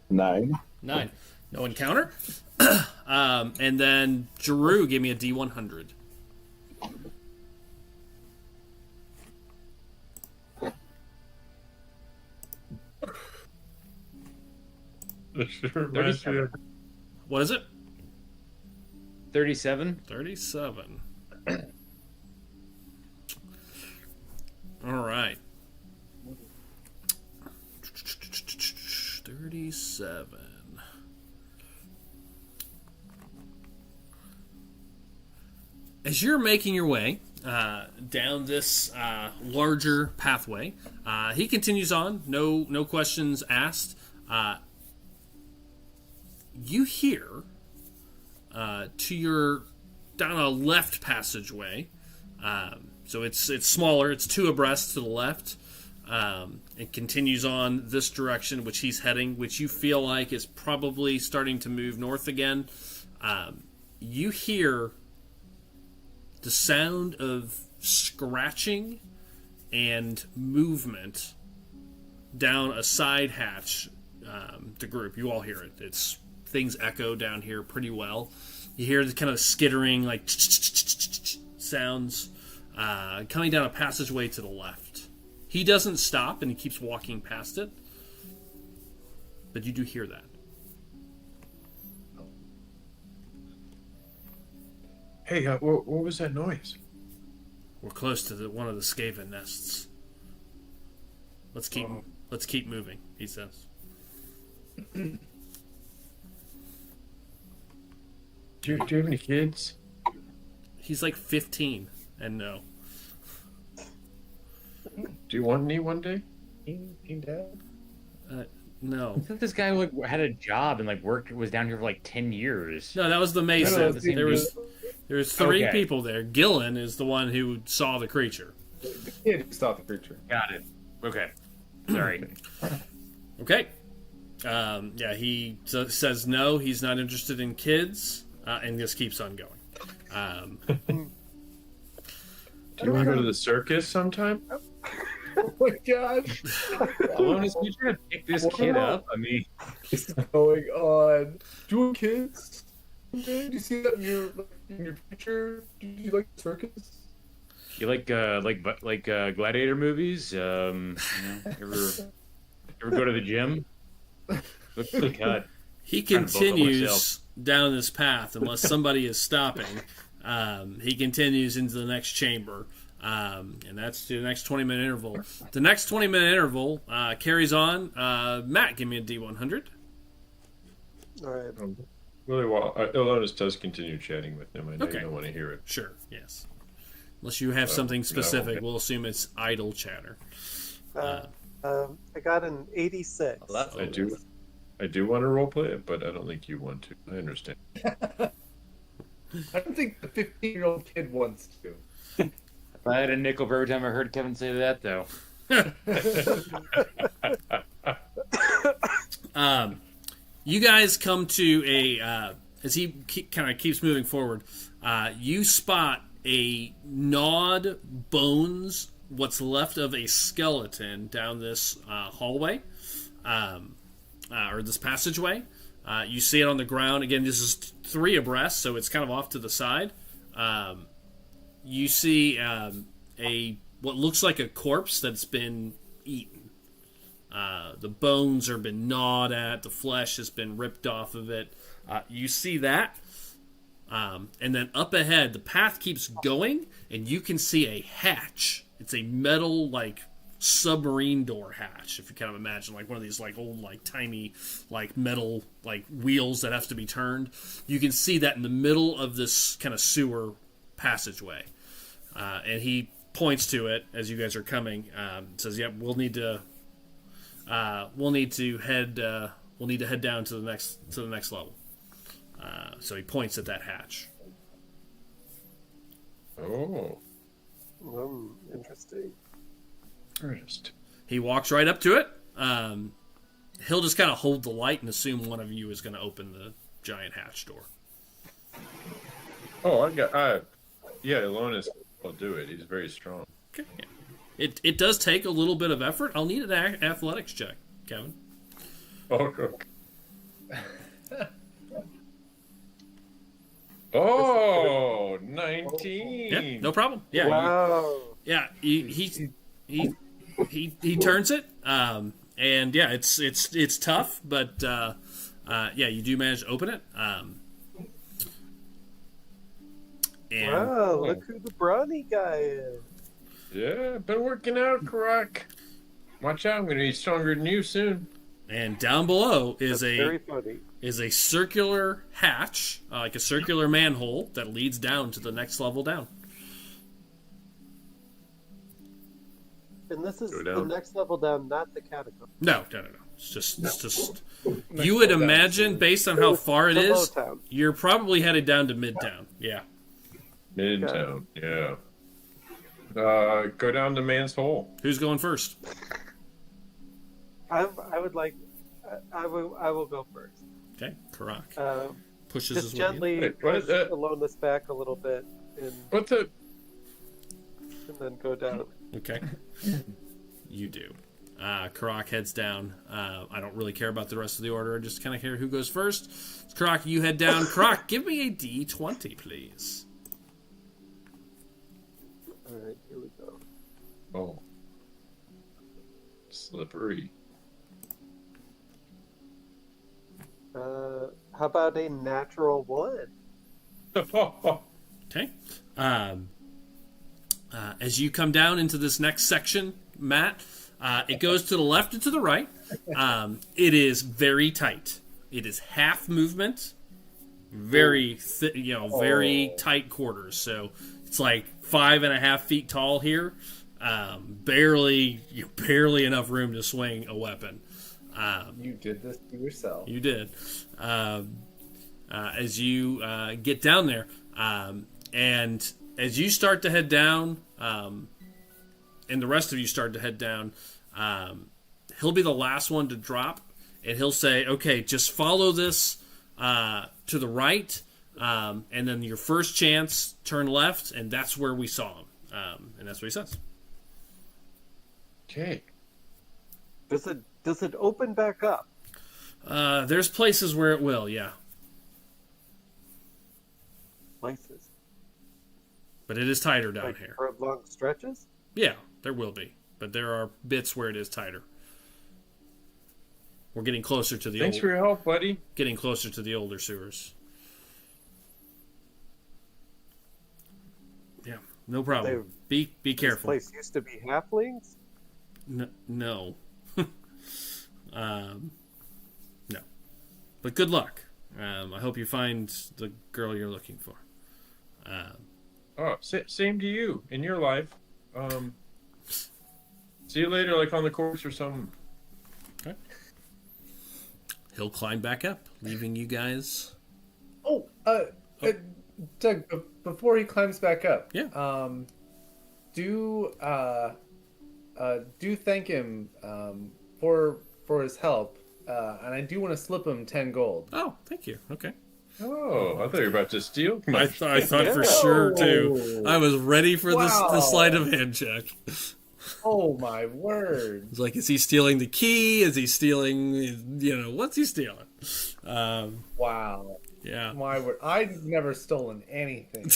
Nine. 9. No encounter. And then Drew, give me a d100. What is it? 37. 37. All right. 37. As you're making your way down this larger pathway, he continues on. No questions asked. You hear to your down a left passageway. So it's smaller. It's 2 abreast to the left. It continues on this direction, which he's heading, which you feel like is probably starting to move north again. You hear the sound of scratching and movement down a side hatch. The group, you all hear it. It's things echo down here pretty well. You hear the kind of skittering, like sounds coming down a passageway to the left. He doesn't stop and he keeps walking past it, but you do hear that. Hey, what was that noise? We're close to one of the Skaven nests. Let's keep moving, he says. Do you have any kids? He's like 15, and no. Do you want any one day? No. I thought this guy had a job and was down here for 10 years. No, that was the Mason. There was 3 Okay. people there. Gillen is the one who saw the creature. Yeah, stop the creature. Got it. Okay. Sorry. Okay. He says no, he's not interested in kids, and just keeps on going. Do you want to go to the circus sometime? Oh my god. Alonus, you trying to pick this kid up? I mean, What's going on? Do you have kids? Did you see that in your picture? Do you like the circus? you like gladiator movies? Ever go to the gym? Looks like God. He Trying to bulk up continues myself. down this path unless somebody is stopping. He continues into the next chamber, and that's the next 20-minute interval. The next 20-minute interval carries on. Matt, give me a D100. All right. Really well. Elonis does continue chatting with him. I know Okay. you don't want to hear it. Sure, yes. Unless you have something specific, we'll assume it's idle chatter. I got an 86. Well, that's I do want to roleplay it, but I don't think you want to. I understand. I don't think the 15-year-old kid wants to. If I had a nickel for every time I heard Kevin say that, though. You guys come to a as he kind of keeps moving forward. You spot a gnawed bones, what's left of a skeleton down this hallway, or this passageway. You see it on the ground. Again, this is 3 abreast, so it's kind of off to the side. You see what looks like a corpse that's been eaten. The bones have been gnawed at. The flesh has been ripped off of it. You see that. And then up ahead, the path keeps going, and you can see a hatch. It's a metal, submarine door hatch, if you kind of imagine, one of these, old, tiny, metal, wheels that have to be turned. You can see that in the middle of this kind of sewer passageway. And he points to it as you guys are coming. Says, "Yep, we'll need to head down to the next level." So he points at that hatch. Oh. Interesting. He walks right up to it. He'll just kind of hold the light and assume one of you is going to open the giant hatch door. Oh, Ilonis will do it. He's very strong. Okay. Yeah. It does take a little bit of effort. I'll need an athletics check, Kevin. Okay. Oh, 19. Yeah, no problem. Yeah. Wow. He turns it. And yeah, it's tough, but you do manage to open it. Wow, look who the brawny guy is. Yeah, been working out, Karak. Watch out, I'm going to be stronger than you soon. And down below is very funny. a circular hatch, like a circular manhole that leads down to the next level down. And this is the next level down, not the catacomb. No. It's just. You would imagine, based on how far it is, you're probably headed down to Midtown. Yeah. Midtown, yeah. Go down to Man's Hole. Who's going first? I will go first. Okay, Karak pushes just his gently way push Alonis back a little bit, and then go down. Okay, you do. Karak heads down. I don't really care about the rest of the order. I just kind of care who goes first. Karak, you head down. Karak, give me a D20, please. All right, here we go. Oh, slippery. How about a natural 1? Okay. As you come down into this next section, Matt, it goes to the left and to the right. It is very tight. It is half movement, very very tight quarters. So it's 5.5 feet tall here. Barely enough room to swing a weapon. You did this to yourself. You did. As you get down there, and as you start to head down, and the rest of you start to head down, he'll be the last one to drop, and he'll say, "Okay, just follow this to the right, and then your first chance, turn left, and that's where we saw him." And that's what he says. Okay. Does it open back up? There's places where it will, yeah. Places. But it is tighter down here. For long stretches? Yeah, there will be. But there are bits where it is tighter. We're getting closer to the Thanks for your help, buddy. Getting closer to the older sewers. Yeah, no problem. Be careful. This place used to be halflings? No. No. But good luck. I hope you find the girl you're looking for. Same to you in your life. See you later, on the course or something. Okay. He'll climb back up, leaving you guys. Doug, before he climbs back up, do thank him for his help. and I do want to slip him 10 gold. Oh, thank you. Okay. Oh, I thought you were about to steal. I thought for sure too. I was ready for this sleight of hand check. Oh my word! It's like, is he stealing the key? Is he stealing? What's he stealing? Wow. Yeah. My word! I've never stolen anything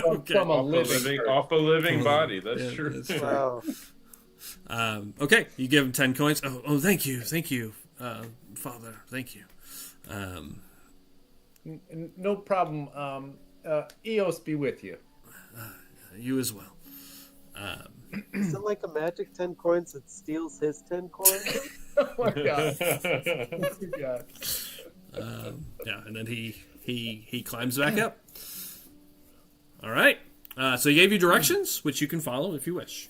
Okay. from a Off a living body. That's true. That's true. Wow. Okay, you give him 10 coins. Oh, thank you, Father, thank you. No problem. Eos be with you. You as well. Is it like a magic 10 coins that steals his 10 coins? Oh my god! Oh my god. Yeah, and then he climbs back up. All right. So he gave you directions, which you can follow if you wish.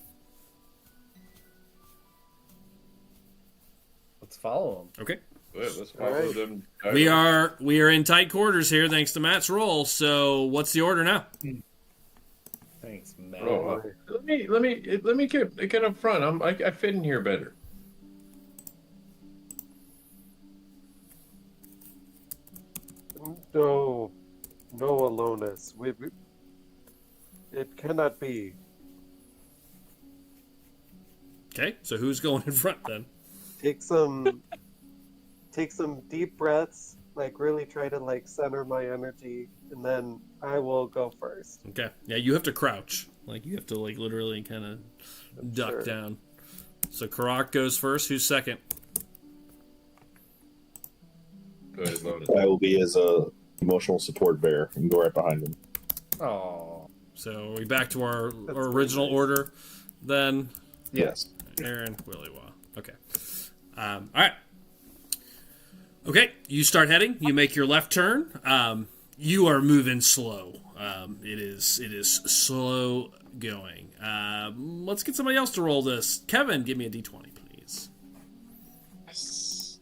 Let's follow him. Okay. Good, let's follow them. We are in tight quarters here, thanks to Matt's roll. So what's the order now? Thanks, Matt. Oh, let me get up front. I fit in here better. No, Alonis. It cannot be. Okay, so who's going in front then? Take some deep breaths, like really try to like center my energy, and then I will go first. Okay. Yeah, you have to crouch. Like, you have to, like, literally kind of duck down. So Karak goes first. Who's second? Go ahead, Lotus. I will be as a emotional support bear and go right behind him. Oh. So are we back to our original order then? Yes. Aaron, Willie Wah. Okay. All right. Okay, you start heading. You make your left turn. You are moving slow. It is slow going. Let's get somebody else to roll this. Kevin, give me a d20, please. Yes.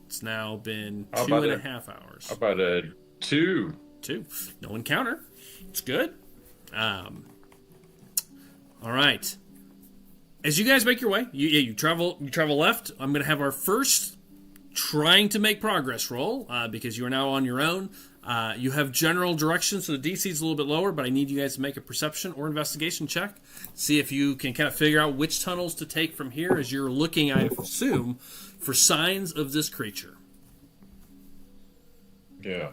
It's now been How 2.5 hours. How about a 2? 2. No encounter. It's good. All right. As you guys make your way, you travel left. I'm going to have our first trying to make progress roll because you are now on your own. You have general directions, so the DC is a little bit lower, but I need you guys to make a perception or investigation check. See if you can kind of figure out which tunnels to take from here as you're looking, I assume, for signs of this creature. Yeah.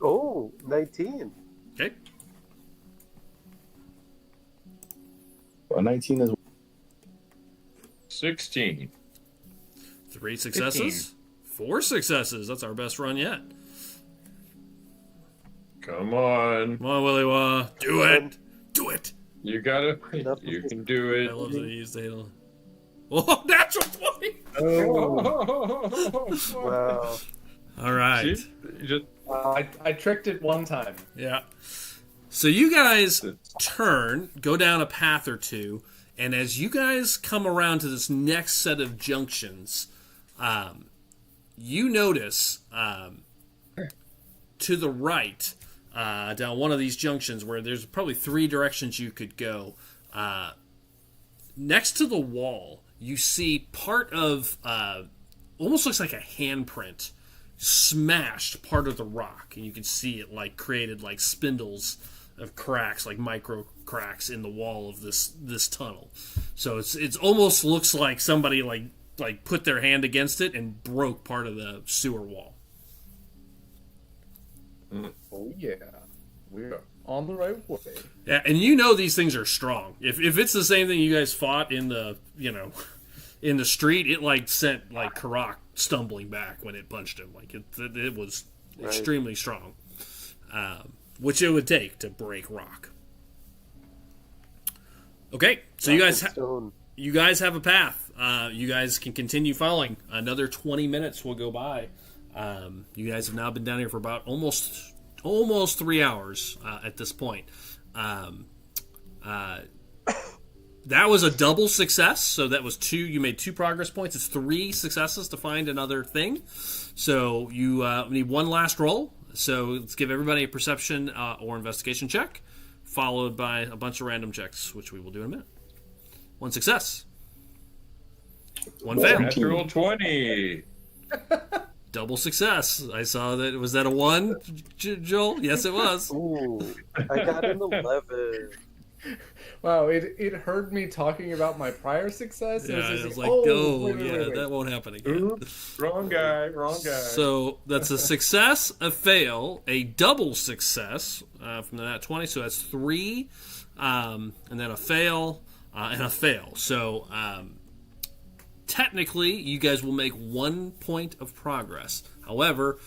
Oh, 19. Okay. A 19 is 16. 3 successes. 4 successes. That's our best run yet. Come on. Come on, Willie Wah. Do it. Do it. You gotta. You can do I it. love that he used the halo. Oh, natural 20. Wow. All right. See? You just I tricked it one time. Yeah. So you guys turn, go down a path or two, and as you guys come around to this next set of junctions, you notice to the right, down one of these junctions where there's probably 3 directions you could go, next to the wall, you see part of, almost looks like a handprint, smashed part of the rock, and you can see it like created like spindles of cracks, like micro cracks in the wall of this tunnel. So it's almost looks like somebody like put their hand against it and broke part of the sewer wall. Oh yeah, we're on the right way. Yeah, and you know these things are strong. If it's the same thing you guys fought in the in the street, it like sent like Karak stumbling back when it punched him. Like it was extremely strong, which it would take to break rock. Okay, so you guys have a path. You guys can continue following. Another 20 minutes will go by. You guys have now been down here for about almost 3 hours at this point. That was a double success, so that was 2. You made 2 progress points. It's 3 successes to find another thing. So you need one last roll. So let's give everybody a perception or investigation check, followed by a bunch of random checks, which we will do in a minute. 1 success. One fail. Natural 20. Double success. I saw that. Was that a 1, Joel? Yes, it was. Ooh, I got an 11. Wow, it heard me talking about my prior success. Yeah, And I just was like, like, wait. that won't happen again. Oops, wrong guy. So that's a success, a fail, a double success from the nat 20. So that's 3, and then a fail and a fail. So technically, you guys will make 1 point of progress. However,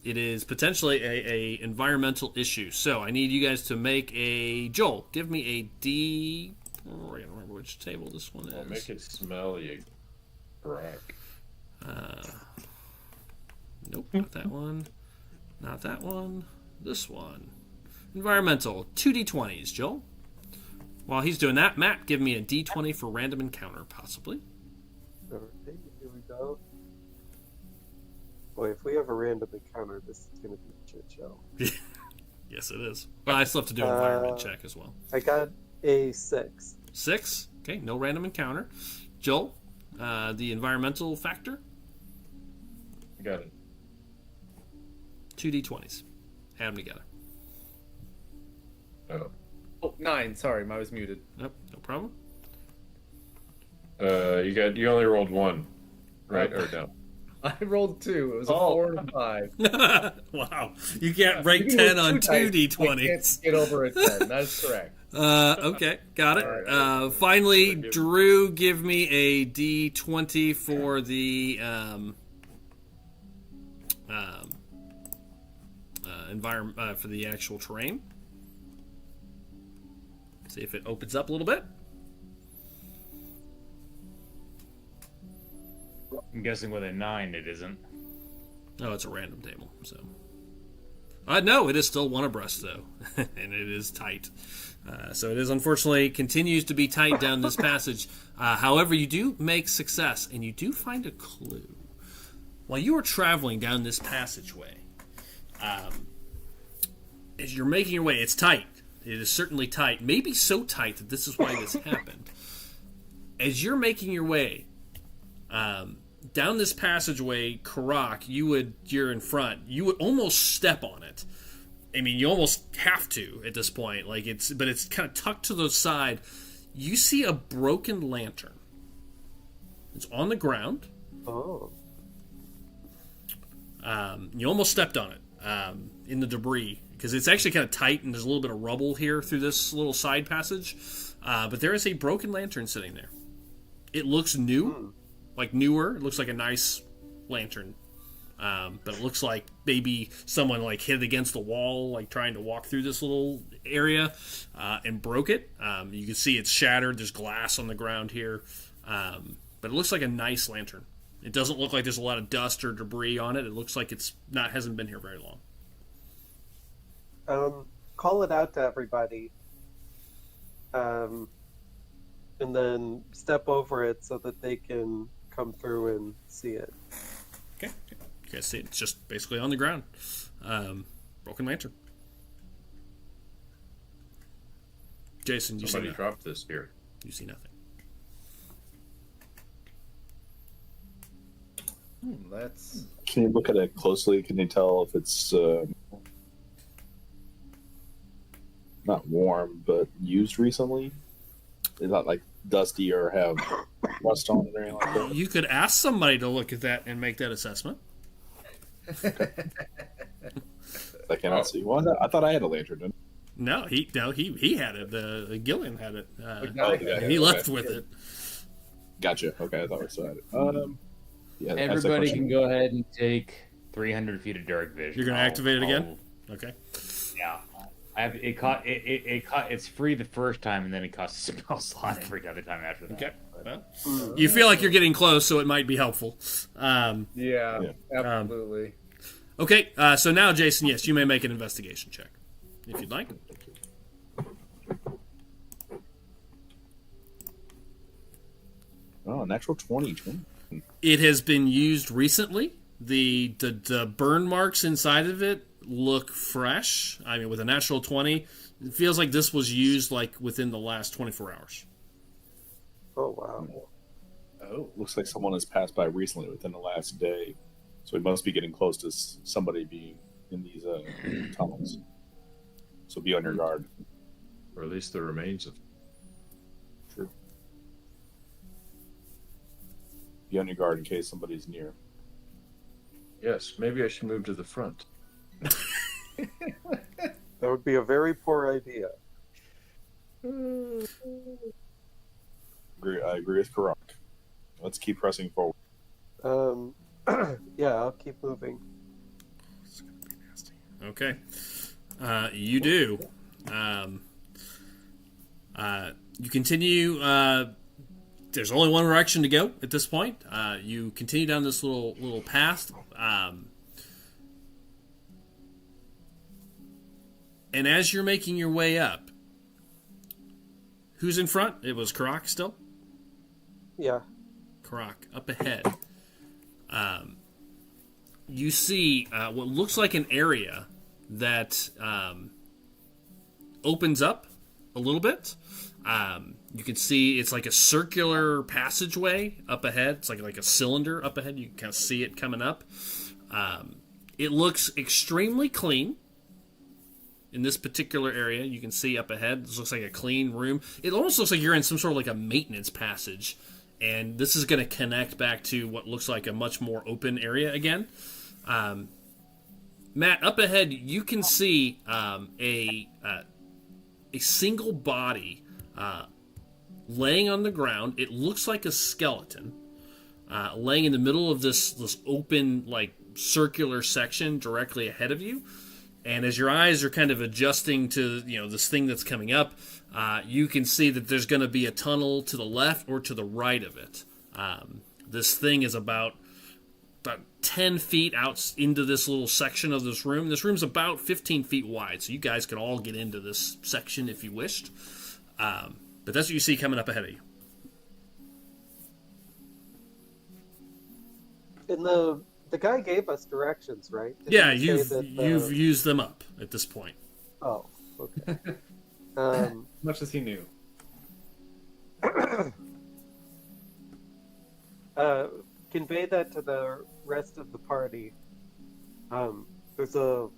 it is potentially a environmental issue. So I need you guys to make a... Joel, give me a D... I don't remember which table this one is. I'll make it smell you. Crack. Nope, not that one. Not that one. This one. Environmental. 2d20s, Joel. While he's doing that, Matt, give me a d20 for random encounter, possibly. Alright, here we go. Boy, if we have a random encounter, this is going to be a shit show. Yes, it is. Well, I still have to do an environment check as well. I got a 6. 6. Okay, no random encounter. Joel, the environmental factor? I got it. 2d20s. Add them together. Oh, 9. Sorry, I was muted. Nope, no problem. You only rolled 1, right? Or no? I rolled 2. It was a 4 and a 5. Wow. You can't break 10 on 2d20s. I can't get over a 10. That's correct. Okay, got it. Right. Finally, Drew, give me a d20 for the environment for the actual terrain. See if it opens up a little bit. I'm guessing with a 9 it isn't. Oh, it's a random table. So, no, it is still one abreast though, and it is tight. So it is unfortunately continues to be tight down this passage. However, you do make success, and you do find a clue. While you are traveling down this passageway, as you're making your way, it's tight. It is certainly tight. Maybe so tight that this is why this happened. As you're making your way down this passageway, Karak, you're in front. You would almost step on it. I mean, you almost have to at this point. But it's kind of tucked to the side. You see a broken lantern. It's on the ground. Oh. You almost stepped on it in the debris because it's actually kind of tight and there's a little bit of rubble here through this little side passage. But there is a broken lantern sitting there. It looks new, like newer. It looks like a nice lantern. But it looks like maybe someone hit it against the wall, trying to walk through this little area, and broke it. You can see it's shattered. There's glass on the ground here. But it looks like a nice lantern. It doesn't look like there's a lot of dust or debris on it. It looks like hasn't been here very long. Call it out to everybody. And then step over it so that they can come through and see it. Okay. You guys see it? It's just basically on the ground. Broken lantern. Jason, you see Somebody nothing. dropped this here. You see nothing. That's... Can you look at it closely? Can you tell if it's not warm, but used recently? Is that dusty or have rust on it or anything like that? You could ask somebody to look at that and make that assessment. I cannot see. Well, I thought I had a lantern. Didn't No, he had it. Gillian had it. yeah, he left okay. with it. Gotcha. Okay, I thought we still had it. Yeah, ask that Everybody question. can go ahead and take 300 feet of dark vision. You're gonna activate it again? Okay. Yeah. It's free the first time, and then it costs a spell slot every other time after that. Okay. Well, you feel like you're getting close, so it might be helpful. Yeah, absolutely. Okay, so now, Jason, yes, you may make an investigation check, if you'd like. Oh, natural 20. It has been used recently. The burn marks inside of it look fresh. I mean, with a natural 20, it feels like this was used within the last 24 hours. Oh, wow. Oh. Looks like someone has passed by recently within the last day. So we must be getting close to somebody being in these tunnels. So be on your guard. Or at least the remains of. True. Be on your guard in case somebody's near. Yes, maybe I should move to the front. That would be a very poor idea. I agree with Karak. Let's keep pressing forward. Yeah, I'll keep moving. It's gonna be nasty. Okay. You do. You continue. There's only one direction to go at this point. You continue down this little path. And as you're making your way up, who's in front? It was Karak still? Yeah. Karak, up ahead. You see what looks like an area that opens up a little bit. You can see it's like a circular passageway up ahead. It's like a cylinder up ahead. You can kind of see it coming up. It looks extremely clean. In this particular area, you can see up ahead. This looks like a clean room. It almost looks like you're in some sort of like a maintenance passage. And this is going to connect back to what looks like a much more open area again. Matt, up ahead, you can see a single body laying on the ground. It looks like a skeleton laying in the middle of this open, like, circular section directly ahead of you. And as your eyes are kind of adjusting to, this thing that's coming up, you can see that there's going to be a tunnel to the left or to the right of it. This thing is about 10 feet out into this little section of this room. This room's about 15 feet wide, so you guys could all get into this section if you wished. But that's what you see coming up ahead of you. And the guy gave us directions, right? Yeah, you've used them up at this point. Oh, okay. Much as he knew. Convey that to the rest of the party. There's a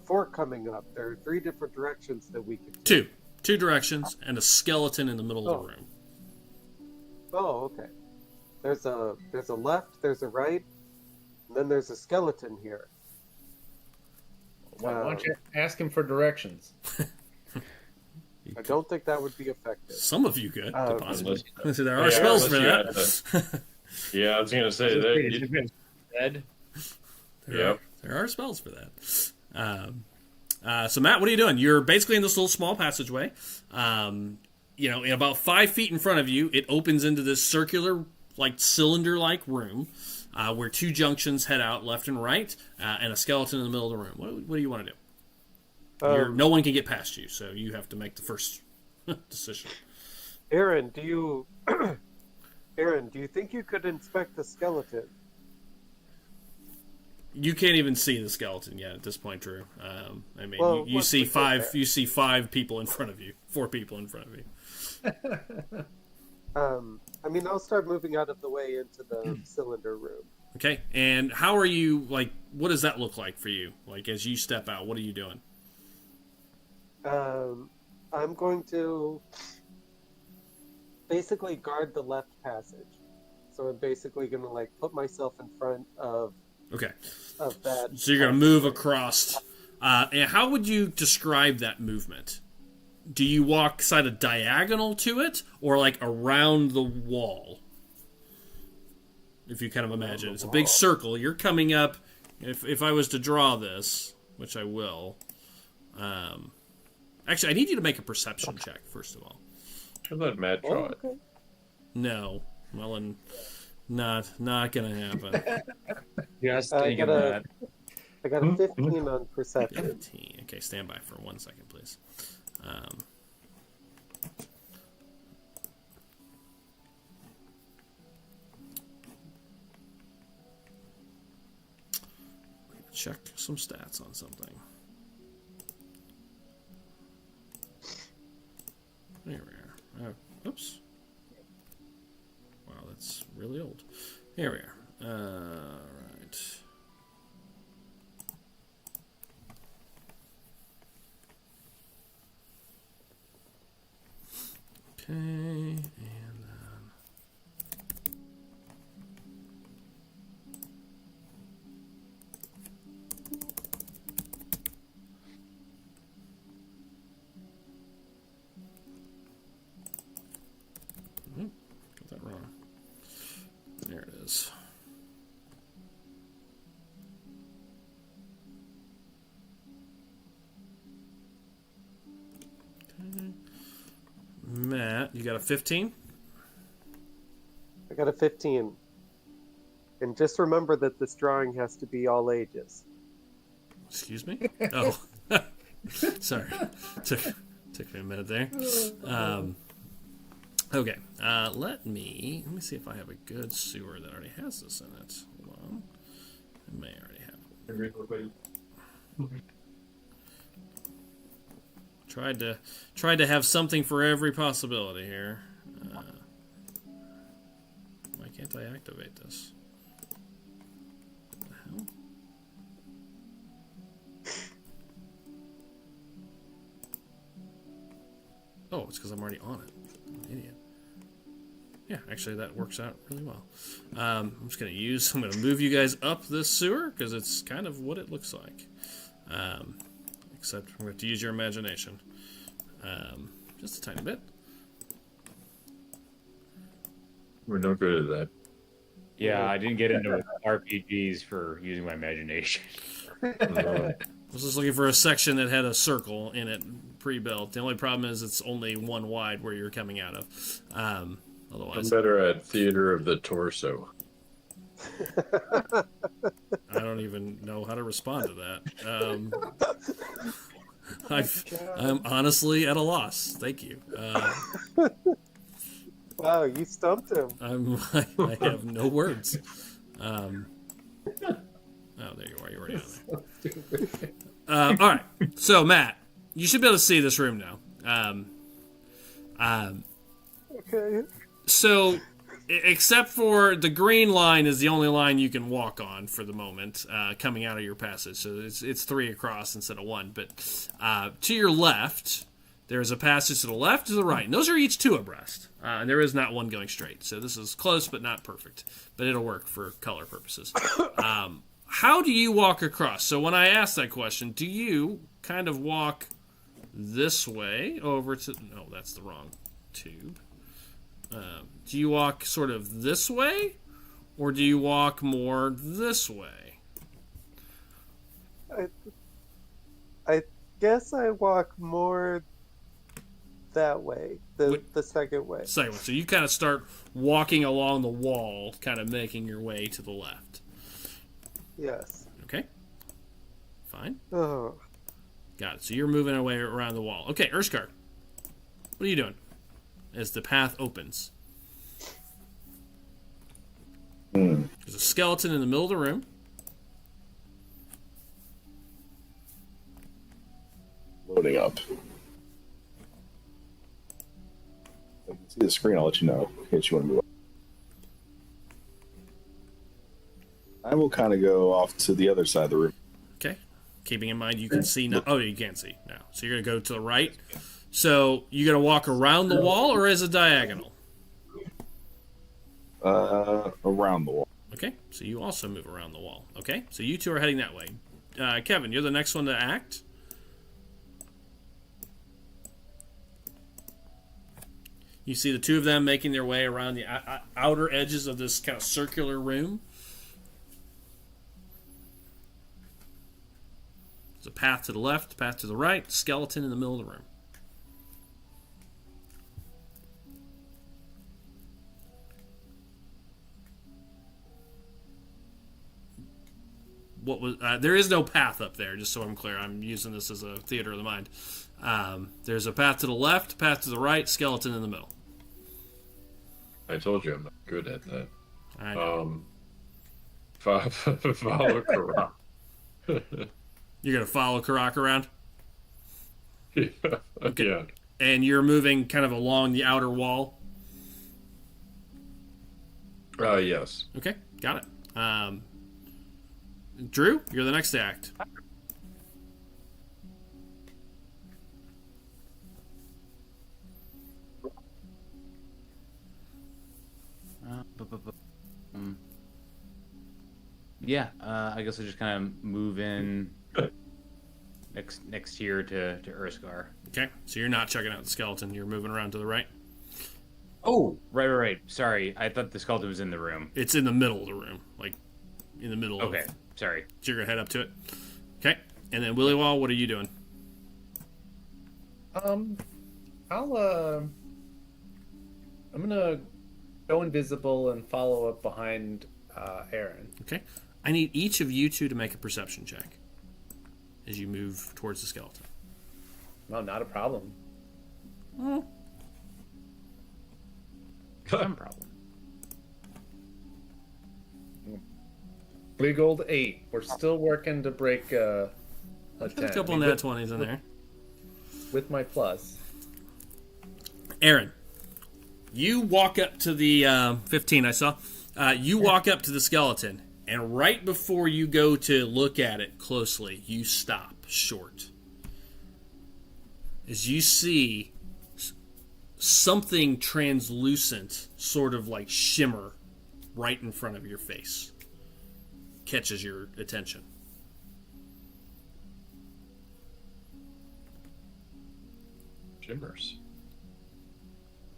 fork coming up. There are 3 different directions that we can take. Two directions and a skeleton in the middle of the room. Oh, okay. There's a left, there's a right, and then there's a skeleton here. Why don't you ask him for directions? I don't think that would be effective. Some of you could, possibly. There are Yeah, spells for unless that. Yeah, I was going to say that. Dead. There are spells for that. So Matt, what are you doing? You're basically in this little small passageway. In about 5 feet in front of you, it opens into this circular, like cylinder-like room where 2 junctions head out left and right, and a skeleton in the middle of the room. What do you want to do? No one can get past you, so you have to make the first decision. Aaron, do you think you could inspect the skeleton? You can't even see the skeleton yet at this point, Drew. You see 5 people in front of you, 4 people in front of you. I'll start moving out of the way into the cylinder room. Okay, and how are you, what does that look like for you? As you step out, what are you doing? I'm going to basically guard the left passage. So I'm basically going to put myself in front of that. So you're going to move across. And how would you describe that movement? Do you walk side of diagonal to it or around the wall? If you kind of imagine. It's a big circle. You're coming up. If I was to draw this, which I will. Actually, I need you to make a perception check, first of all. Should let Matt draw it. Okay. No. Well, not going to happen. Yes, I got a 15 on perception. 15. Okay, stand by for 1 second, please. Check some stats on something. There we are. Oops. Wow, that's really old. Here we are. All right. Okay, and then... Got that wrong. There it is. Okay. Matt, you got a 15? I got a 15. And just remember that this drawing has to be all ages. Excuse me? Oh. Sorry. Took me a minute there. Okay. Let me see if I have a good sewer that already has this in it. Hold on. I may already have one. Tried to have something for every possibility here. Why can't I activate this? What the hell? Oh, it's because I'm already on it. I'm an idiot. Yeah, actually that works out really well. I'm going to move you guys up this sewer because it's kind of what it looks like. Except I'm going to use your imagination. Just a tiny bit. We're no good at that. Yeah, I didn't get into RPGs for using my imagination. I was just looking for a section that had a circle in it pre-built. The only problem is it's only one wide where you're coming out of. Otherwise, I'm better at theater of the torso. I don't even know how to respond to that. I'm honestly at a loss. Thank you. Wow, you stumped him. I have no words. Oh, there you are. You're already on there. All right. So, Matt, you should be able to see this room now. Okay. So, except for the green line is the only line you can walk on for the moment, coming out of your passage. So it's 3 across instead of 1. But to your left, there's a passage to the left to the right. And those are each 2 abreast. And there is not one going straight. So this is close but not perfect. But it'll work for color purposes. How do you walk across? So when I ask that question, do you kind of walk this way over to... No, that's the wrong tube. Do you walk sort of this way, or do you walk more this way? I guess I walk more that way, the second way. Second way. So you kind of start walking along the wall, kind of making your way to the left. Yes. Okay. Fine. Oh. Got it. So you're moving away around the wall. Okay, Urskar, what are you doing as the path opens? There's a skeleton in the middle of the room. Loading up. If I can see the screen, I'll let you know in case you want to move up. I will kind of go off to the other side of the room. Okay. Keeping in mind you can see now. Oh, you can't see now. So you're going to go to the right. So you're going to walk around the wall or as a diagonal? Around the wall. Okay, so you also move around the wall. Okay, so you 2 are heading that way. Kevin, you're the next one to act. You see the 2 of them making their way around the outer edges of this kind of circular room. There's a path to the left, path to the right, skeleton in the middle of the room. What was there is no path up there, just so I'm clear. I'm using this as a theater of the mind. There's a path to the left, path to the right, skeleton in the middle. I told you I'm not good at that. I know. Follow Karak. You're going to follow Karak around? Yeah. Okay. Yeah. And you're moving kind of along the outer wall? Yes. Okay, got it. Drew, you're the next to act. I guess I just kind of move in next here to Urskar. Okay, so you're not checking out the skeleton. You're moving around to the right. Oh, right. Sorry, I thought the skeleton was in the room. It's in the middle of the room, like in the middle. Okay, sorry. So you're gonna head up to it. Okay, and then Willy Wall, what are you doing? I'm gonna go invisible and follow up behind Aaron. Okay, I need each of you two to make a perception check as you move towards the skeleton. No, not a problem. Oh. Some problem. Big old 8. We're still working to break a 10. A couple nat 20s in there. With my plus. Aaron, you walk up to the 15 I saw. You walk up to the skeleton, and right before you go to look at it closely, you stop short. As you see something translucent, sort of like shimmer, right in front of your face. Catches your attention. Shimmers.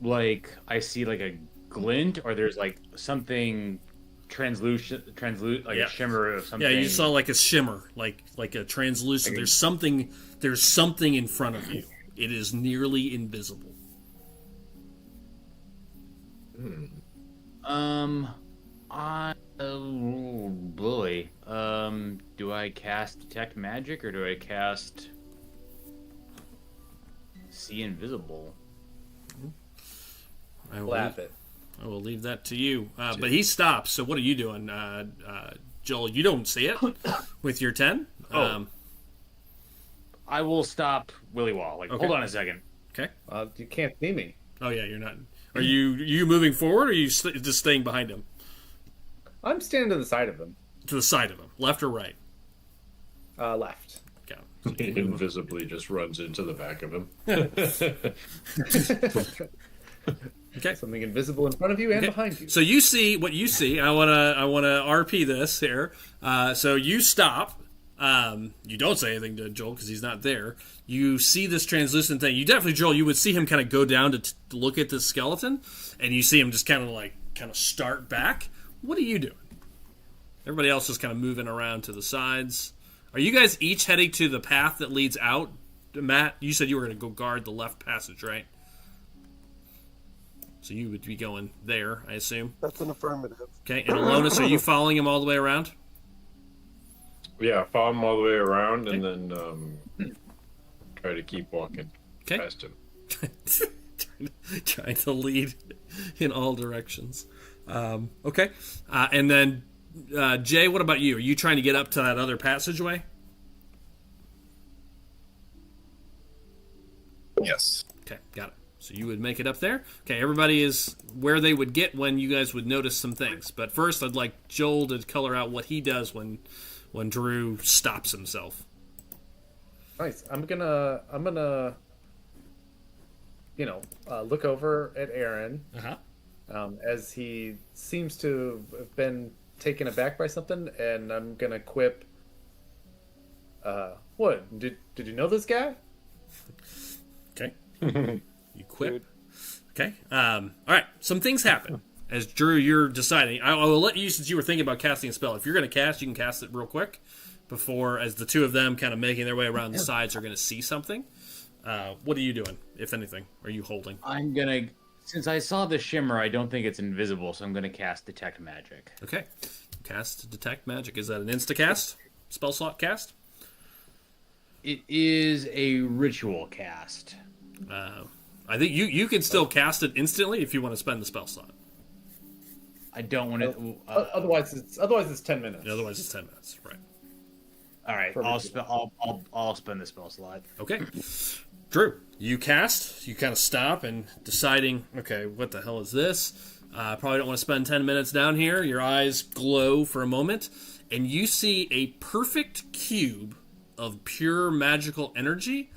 Like, I see like a glint, or there's like something translucent, like Yeah. a shimmer of something. Yeah, you saw like a shimmer, like a translucent. There's something in front of you. It is nearly invisible. Oh boy. Do I cast Detect Magic, or do I cast See Invisible? I will leave that to you. But he stops. So what are you doing, Joel? You don't see it with your 10. I will stop Willy Wall. Like, Okay. hold on a second. Okay. You can't see me. Oh yeah, you're not. Are you moving forward, or are you just staying behind him? I'm standing to the side of him. To the side of him, left or right? Left. Okay. He invisibly just runs into the back of him. Okay. Something invisible in front of you and behind you. So you see what you see. I wanna RP this here. So you stop. You don't say anything to Joel because he's not there. You see this translucent thing. You definitely, Joel, you would see him kind of go down to look at this skeleton, and you see him just kind of start back. What are you doing? Everybody else is kind of moving around to the sides. Are you guys each heading to the path that leads out? Matt, you said you were going to go guard the left passage, right? So you would be going there, I assume. That's an affirmative. Okay, and Alonis, are you following him all the way around? Yeah, follow him all the way around, and then try to keep walking past him. Trying to lead in all directions. Okay. And then, Jay, what about you? Are you trying to get up to that other passageway? Yes. Okay, got it. So you would make it up there. Okay, everybody is where they would get when you guys would notice some things. But first, I'd like Joel to color out what he does when Drew stops himself. Nice. I'm gonna look over at Aaron as he seems to have been taken aback by something, and I'm gonna quip. What? Did you know this guy? Okay. You quip. Okay. All right. Some things happen. As Drew, you're deciding. I will let you, since you were thinking about casting a spell. If you're going to cast, you can cast it real quick before, as the two of them kind of making their way around the sides are going to see something. What are you doing, if anything? Are you holding? I'm gonna, since I saw the shimmer, I don't think it's invisible, so I'm gonna cast Detect Magic. Okay. Cast Detect Magic. Is that an insta-cast? Spell slot cast? It is a ritual cast. I think you can still cast it instantly if you want to spend the spell slot. I don't want to. Otherwise, it's 10 minutes. Yeah, otherwise, it's 10 minutes. Right. All right, I'll spend the spell slot. Okay. Drew, you cast, you kind of stop and deciding, okay, what the hell is this? Probably don't want to spend 10 minutes down here. Your eyes glow for a moment, and you see a perfect cube of pure magical energy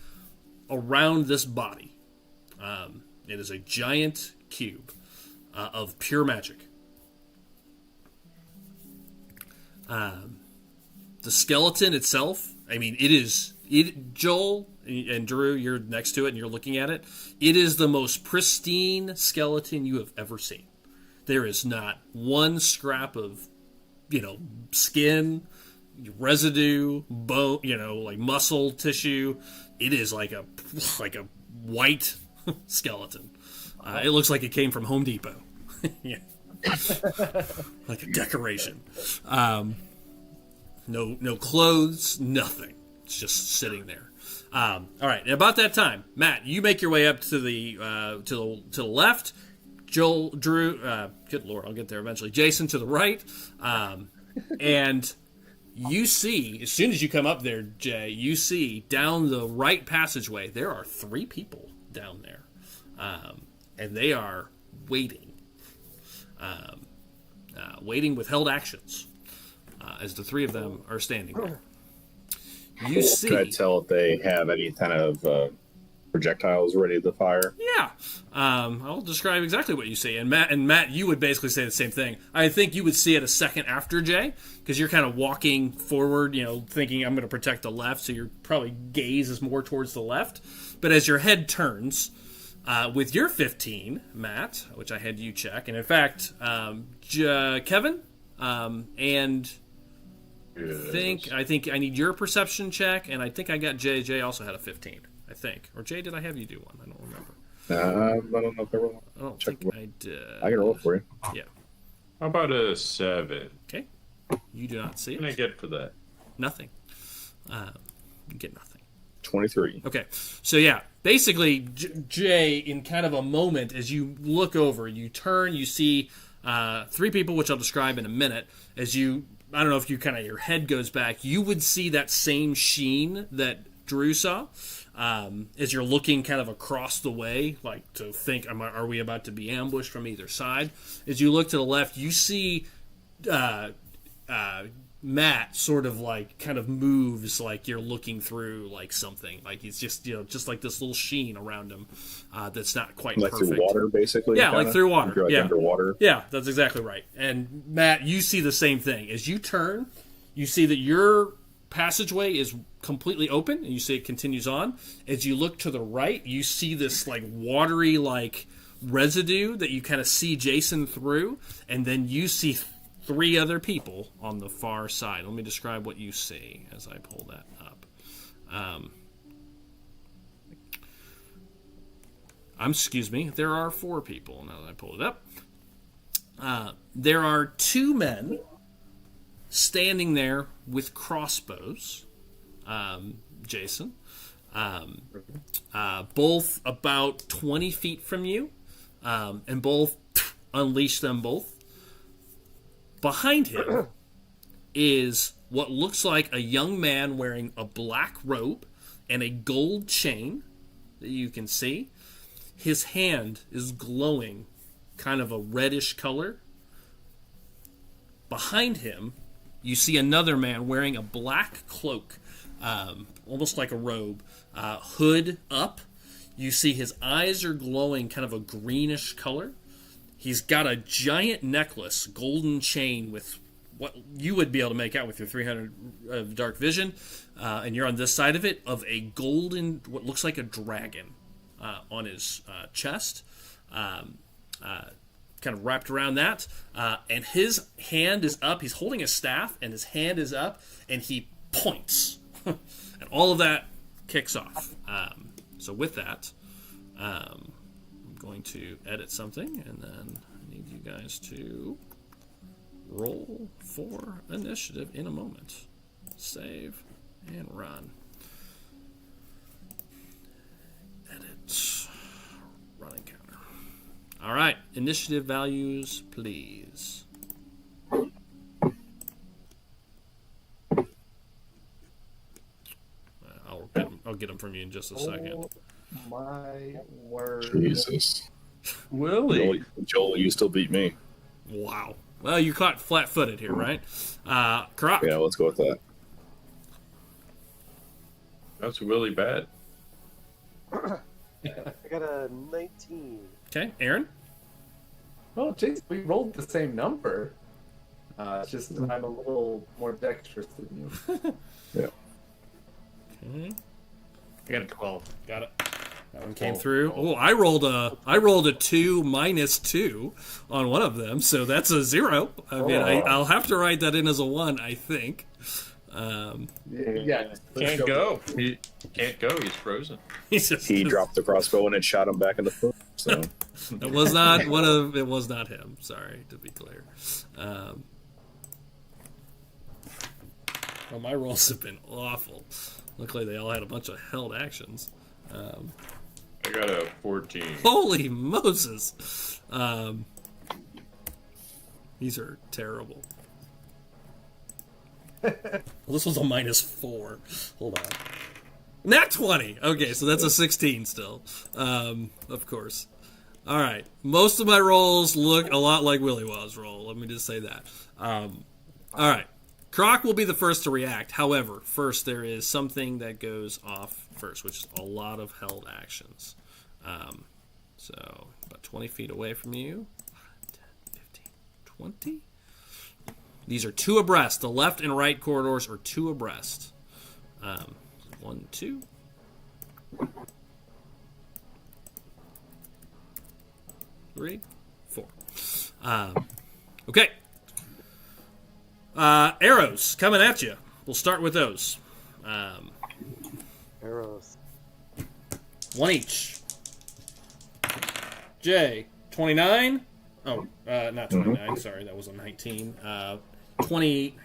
around this body. It is a giant cube of pure magic. The skeleton itself, I mean, Joel and Drew, you're next to it and you're looking at it. It is the most pristine skeleton you have ever seen. There is not one scrap of, skin, residue, bone, like muscle tissue. It is like a white skeleton. It looks like it came from Home Depot. Yeah. Like a decoration. No clothes, nothing. It's just sitting there. All right. And about that time, Matt, you make your way up to the left. Joel, Drew, good Lord, I'll get there eventually. Jason to the right, and you see, as soon as you come up there, Jay, you see down the right passageway there are 3 people down there, and they are waiting, waiting with held actions, as the 3 of them are standing there. You see. Can I tell if they have any kind of projectiles ready to fire? Yeah, I'll describe exactly what you see. And Matt, you would basically say the same thing. I think you would see it a second after Jay, because you're kind of walking forward, thinking I'm going to protect the left, so your probably gaze is more towards the left. But as your head turns, with your 15, Matt, which I had you check, and in fact, Kevin, and Yes. I think I need your perception check, and I think I got Jay. Jay also had a 15. I think. Or Jay, did I have you do one? I don't remember. I don't know if everyone. I don't Check think I did. I can roll for you. Yeah. How about a 7? Okay. You do not see What can I it. get for that? Nothing. You get nothing. 23. Okay. So, yeah. Basically, Jay, in kind of a moment, as you look over, you turn, you see 3 people, which I'll describe in a minute. As you, I don't know if you kind of, your head goes back, you would see that same sheen that Drew saw. As you're looking kind of across the way, like to think, are we about to be ambushed from either side? As you look to the left, you see Matt sort of like kind of moves like you're looking through like something. Like he's just, just like this little sheen around him that's not quite Like perfect. through water, basically? Yeah, kinda? like through water. If you're like Yeah. underwater. Yeah, that's exactly right. And Matt, you see the same thing. As you turn, you see that your passageway is completely open, and you see it continues on. As you look to the right, you see this like watery like residue that you kind of see Jason through, and then you see 3 other people on the far side. Let me describe what you see as I pull that up. Excuse me. There are 4 people now that I pull it up. There are 2 men standing there with crossbows, Jason, both about 20 feet from you, and both unleash them both. Behind him is what looks like a young man wearing a black robe and a gold chain that you can see. His hand is glowing kind of a reddish color. Behind him, you see another man wearing a black cloak, almost like a robe, hood up. You see his eyes are glowing kind of a greenish color. He's got a giant necklace, golden chain with what you would be able to make out with your 300 of dark vision, and you're on this side of it, of a golden, what looks like a dragon on his chest, kind of wrapped around that, and his hand is up. He's holding a staff, and his hand is up, and he points, and all of that kicks off. So with that, I'm going to edit something, and then I need you guys to roll for initiative in a moment. Save and run. Edit. Run encounter. All right, initiative values, please. I'll get them from you in just a second. my word. Jesus. Willie. Joel, you still beat me. Wow. Well, you caught flat-footed here, right? Croc. Yeah, let's go with that. That's really bad. I got a 19. Okay, Aaron. Oh, jeez, we rolled the same number. It's just that I'm a little more dexterous than you. Yeah. Okay. I got a 12. Got it. That one came through. Oh, I rolled a 2 minus 2 on one of them, so that's a 0. I mean, I'll have to write that in as a 1, I think. Yeah, Can't go. He can't go. He's frozen. He dropped the crossbow and it shot him back in the foot. So it was not It was not him. Sorry, to be clear. Well, my rolls have been awful. Luckily, they all had a bunch of held actions. I got a 14. Holy Moses! These are terrible. Well, this was a minus 4. Hold on. Nat 20! Okay, so that's a 16 still. Of course. Alright. Most of my rolls look a lot like Willy Wah's roll. Let me just say that. Alright. Croc will be the first to react. However, first there is something that goes off first, which is a lot of held actions. So, about 20 feet away from you. 10, 15, 20. These are 2 abreast. The left and right corridors are 2 abreast. 1, 2. 3, 4. Okay. Arrows coming at you. We'll start with those. Arrows. 1 each. Jay, 29. Oh, not 29. Sorry, that was a 19. 20.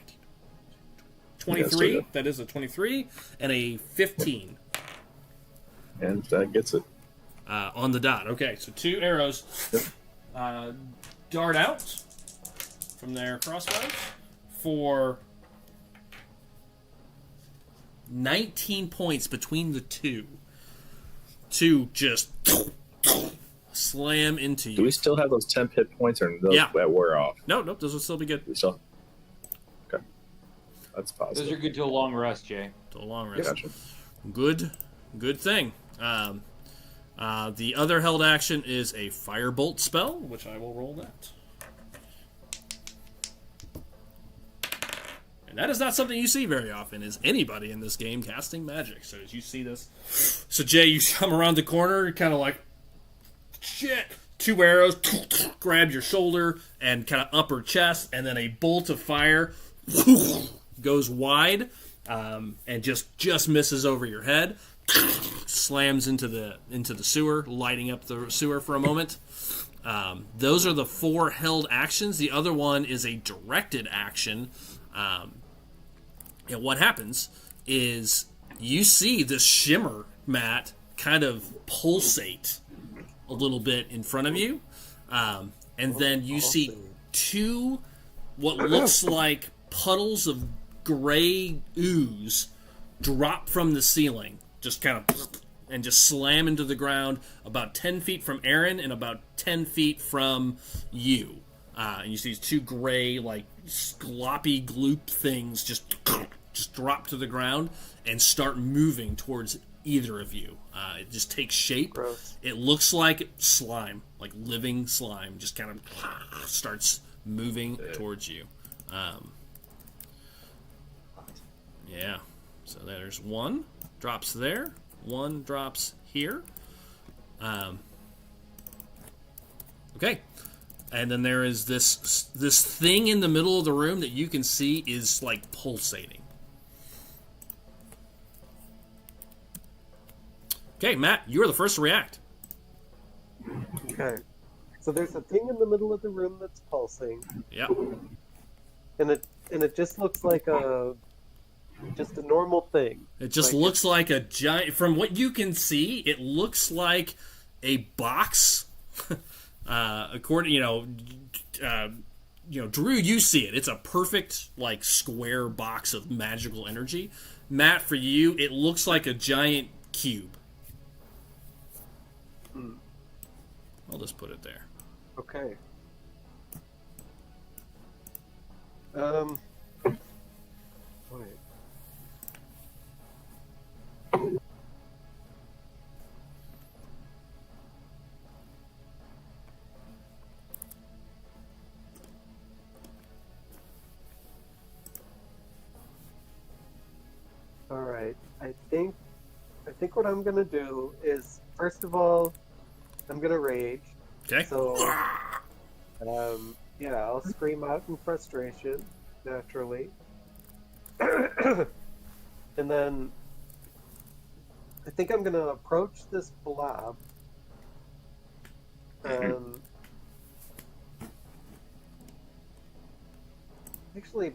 23. Yeah, that is a 23. And a 15. and that gets it. On the dot. Okay, so 2 arrows dart out from their crossbows for 19 points between the 2. 2 just slam into you. Do we still have those 10 hit points, or those that wear off? No, those will still be good. We still. Okay, that's positive. Those are good to a long rest, Jay. To a long rest. Gotcha. Good thing. The other held action is a firebolt spell, which I will roll that. And that is not something you see very often, is anybody in this game casting magic. So as you see this... So Jay, you come around the corner, kind of like... Shit! 2 arrows, grab your shoulder, and kind of upper chest, and then a bolt of fire goes wide, and just misses over your head. Slams into the sewer, lighting up the sewer for a moment. Those are the 4 held actions. The other one is a directed action. And what happens is you see this shimmer, Matt, kind of pulsate a little bit in front of you. And then you see 2 what looks like puddles of gray ooze drop from the ceiling. Just kind of, and just slam into the ground about 10 feet from Aaron and about 10 feet from you. And you see these 2 gray, like, sloppy gloop things just drop to the ground and start moving towards either of you. It just takes shape. Gross. It looks like slime, like living slime, just kind of starts moving towards you. Yeah. So there's 1. Drops there. 1 drops here. Okay. And then there is this thing in the middle of the room that you can see is like pulsating. Okay, Matt, you're the first to react. Okay. So there's a thing in the middle of the room that's pulsing. Yeah. And it just looks like just a normal thing. It just looks like a giant. From what you can see, it looks like a box. According, Drew, you see it. It's a perfect like square box of magical energy. Matt, for you, it looks like a giant cube. I'll just put it there. Okay. Wait. All right. I think what I'm gonna do is, first of all, I'm gonna rage. Okay. So, yeah, I'll scream out in frustration, naturally. And then I think I'm gonna approach this blob. Actually,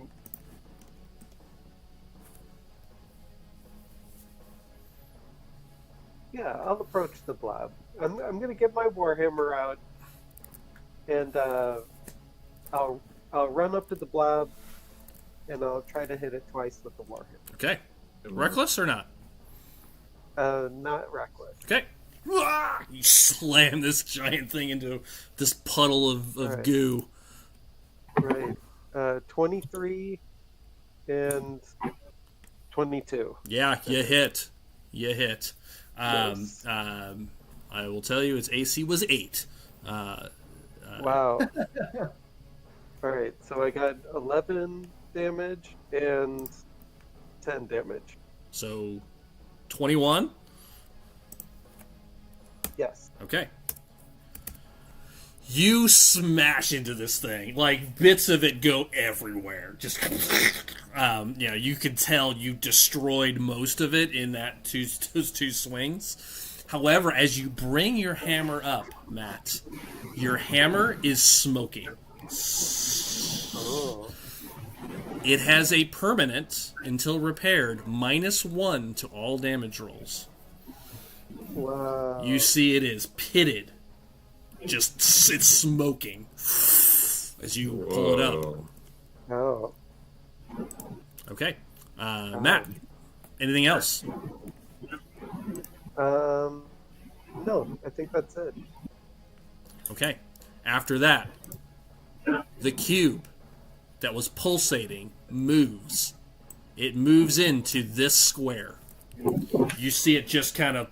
yeah, I'll approach the blob. I'm gonna get my warhammer out, and I'll run up to the blob, and I'll try to hit it twice with the warhammer. Okay. Reckless or not? Not reckless. Okay. You slam this giant thing into this puddle of right. goo. Right. 23 and 22. Yeah, you hit. You hit. Nice. I will tell you, its AC was 8. Wow. All right, so I got 11 damage and 10 damage. So, 21? Yes. Okay. You smash into this thing. Like, bits of it go everywhere. Just, you can tell you destroyed most of it in those two swings. However, as you bring your hammer up, Matt, your hammer is smoking. Oh. It has a permanent, until repaired, -1 to all damage rolls. Wow. You see it is pitted. Just, it's smoking as you pull it up. Oh. Okay. Matt, anything else? No, I think that's it. Okay. After that, the cube that was pulsating moves. It moves into this square. You see it just kind of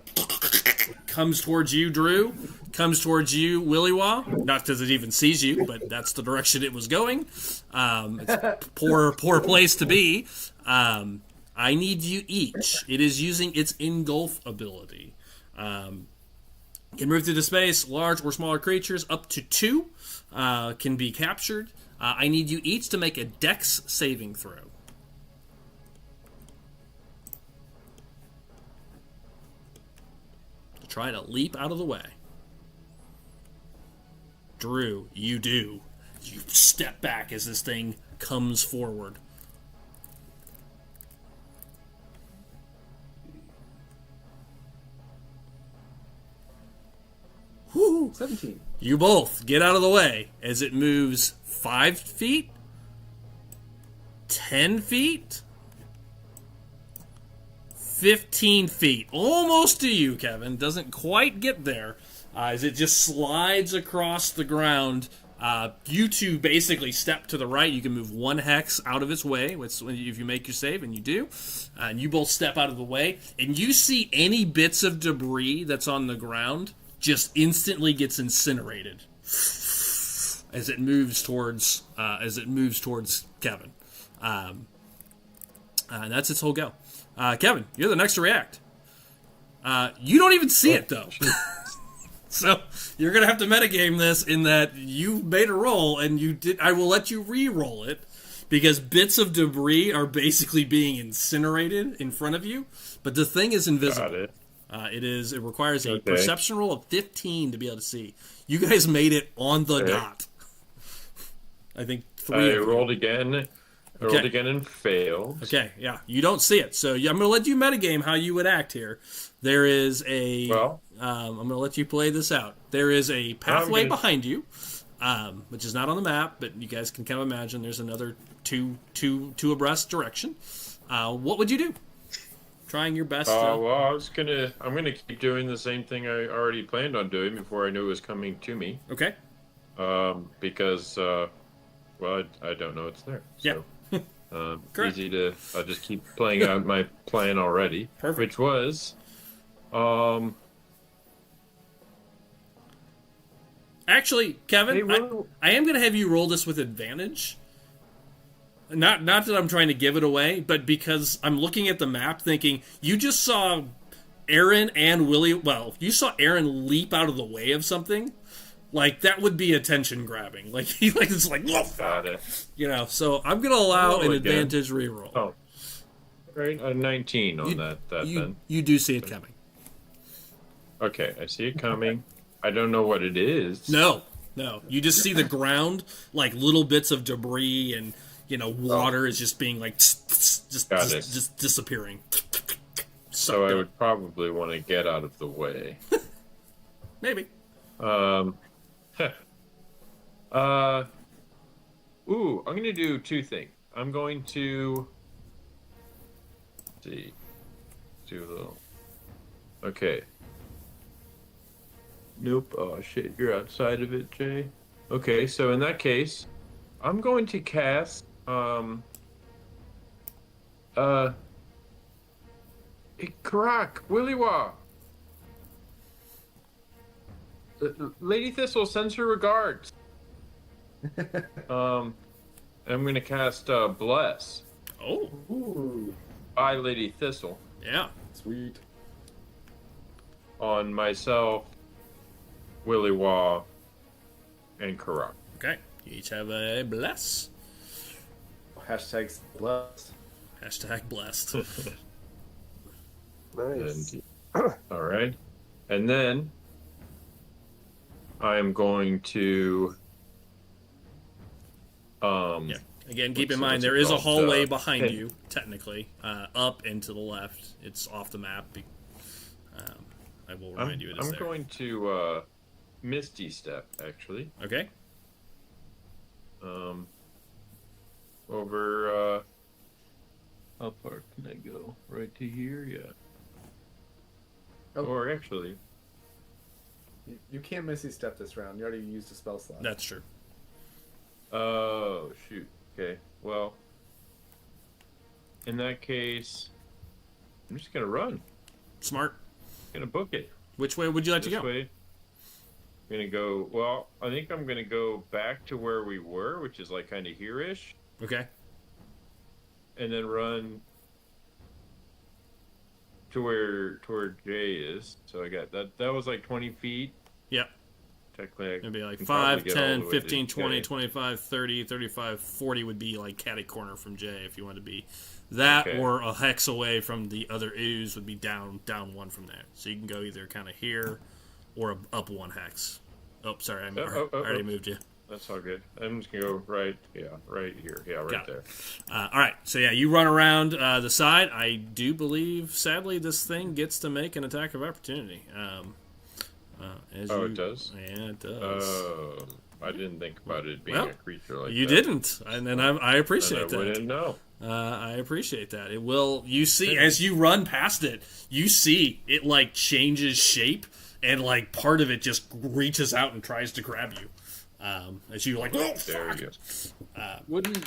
comes towards you, Drew. Comes towards you, Willy-Wah. Not because it even sees you, but that's the direction it was going. It's a poor place to be. I need you each. It is using its engulf ability. Can move through the space. Large or smaller creatures up to 2 can be captured. I need you each to make a Dex saving throw. To try to leap out of the way. Drew, you do. You step back as this thing comes forward. Woo! 17. You both get out of the way as it moves 5 feet, 10 feet, 15 feet. Almost to you, Kevin. Doesn't quite get there as it just slides across the ground. You two basically step to the right. You can move 1 hex out of its way if you make your save, and you do. And you both step out of the way, and you see any bits of debris that's on the ground just instantly gets incinerated as it moves towards Kevin. And that's its whole go. Kevin, you're the next to react. You don't even see it though. So you're gonna have to metagame this in that you made a roll and you did. I will let you re-roll it because bits of debris are basically being incinerated in front of you, but the thing is invisible. Got it. It requires a perception roll of 15 to be able to see. You guys made it on the dot. I think 3. I rolled again. I rolled again and failed. Okay, yeah. You don't see it. So I'm going to let you metagame how you would act here. There is a... Well, I'm going to let you play this out. There is a pathway behind you, which is not on the map, but you guys can kind of imagine there's another two abreast direction. What would you do? trying your best. Well, I'm gonna keep doing the same thing I already planned on doing before I knew it was coming to me. Okay. Because, well, I don't know it's there. So, Yeah. easy to. I'll just keep playing out my plan already. Perfect. Which was, Actually, Kevin, hey, I am going to have you roll this with advantage. Not that I'm trying to give it away, but because I'm looking at the map thinking, you just saw Aaron and Willie, well, you saw Aaron leap out of the way of something, like, that would be attention grabbing. Like, it's like, whoa, got it. You know, so I'm going to allow an again. advantage reroll. Oh. Right, a 19 on that then. You do see it coming. Okay, I see it coming. I don't know what it is. No. You just see the ground, like little bits of debris and, water is just being like, just disappearing. So I would probably want to get out of the way. Maybe. Ooh, I'm going to do two things. I'm going to... Let's see. Do a little... Okay. Nope. Oh, shit. You're outside of it, Jay. Okay, so in that case, I'm going to cast, Karak, Willywa. Lady Thistle sends her regards. I'm going to cast, Bless. Oh. Ooh. By Lady Thistle. Yeah. Sweet. On myself, Willywa, and Karak. Okay. You each have a bless. Hashtags blessed. Hashtag blessed. Nice. All right. And then I am going to Yeah. Again, keep in mind what's there it is a called? hallway behind hey. you, technically, up and to the left. It's off the map. I will remind you it is I'm there. going to Misty Step, actually. Okay. Over how far can I go? Right to here? Yeah. Oh. Or actually, You can't Misty Step this round. You already used a spell slot. That's true. oh shoot. Okay. Well, in that case, I'm just gonna run. Smart. Gonna book it. Which way would you like This to go? way. I'm gonna go. Well, I think I'm gonna go back to where we were, which is like kind of here-ish, Okay. and then run to where Jay is. So I got that. That was like 20 feet. Yep. Technically, I It'd be like can 5, probably get all 10, the way 15, to 20, Jay. 25, 30, 35, 40 would be like catty corner from Jay if you want to be that, Okay. or a hex away from the other ooze would be down one from there. So you can go either kind of here or up one hex. Oh, sorry, I already moved you. That's all good. I'm just gonna go right. Yeah, right here. Yeah, right Got there. All right, so yeah, you run around the side. I do believe, sadly, this thing gets to make an attack of opportunity. It does? Yeah, it does. I didn't think about it being Well, a creature like you that. didn't, and I appreciate And I that. wouldn't know. I appreciate that. It will. You see, as you run past it, you see it like changes shape, and like part of it just reaches out and tries to grab you. As you like, oh, There fuck. you go. Wouldn't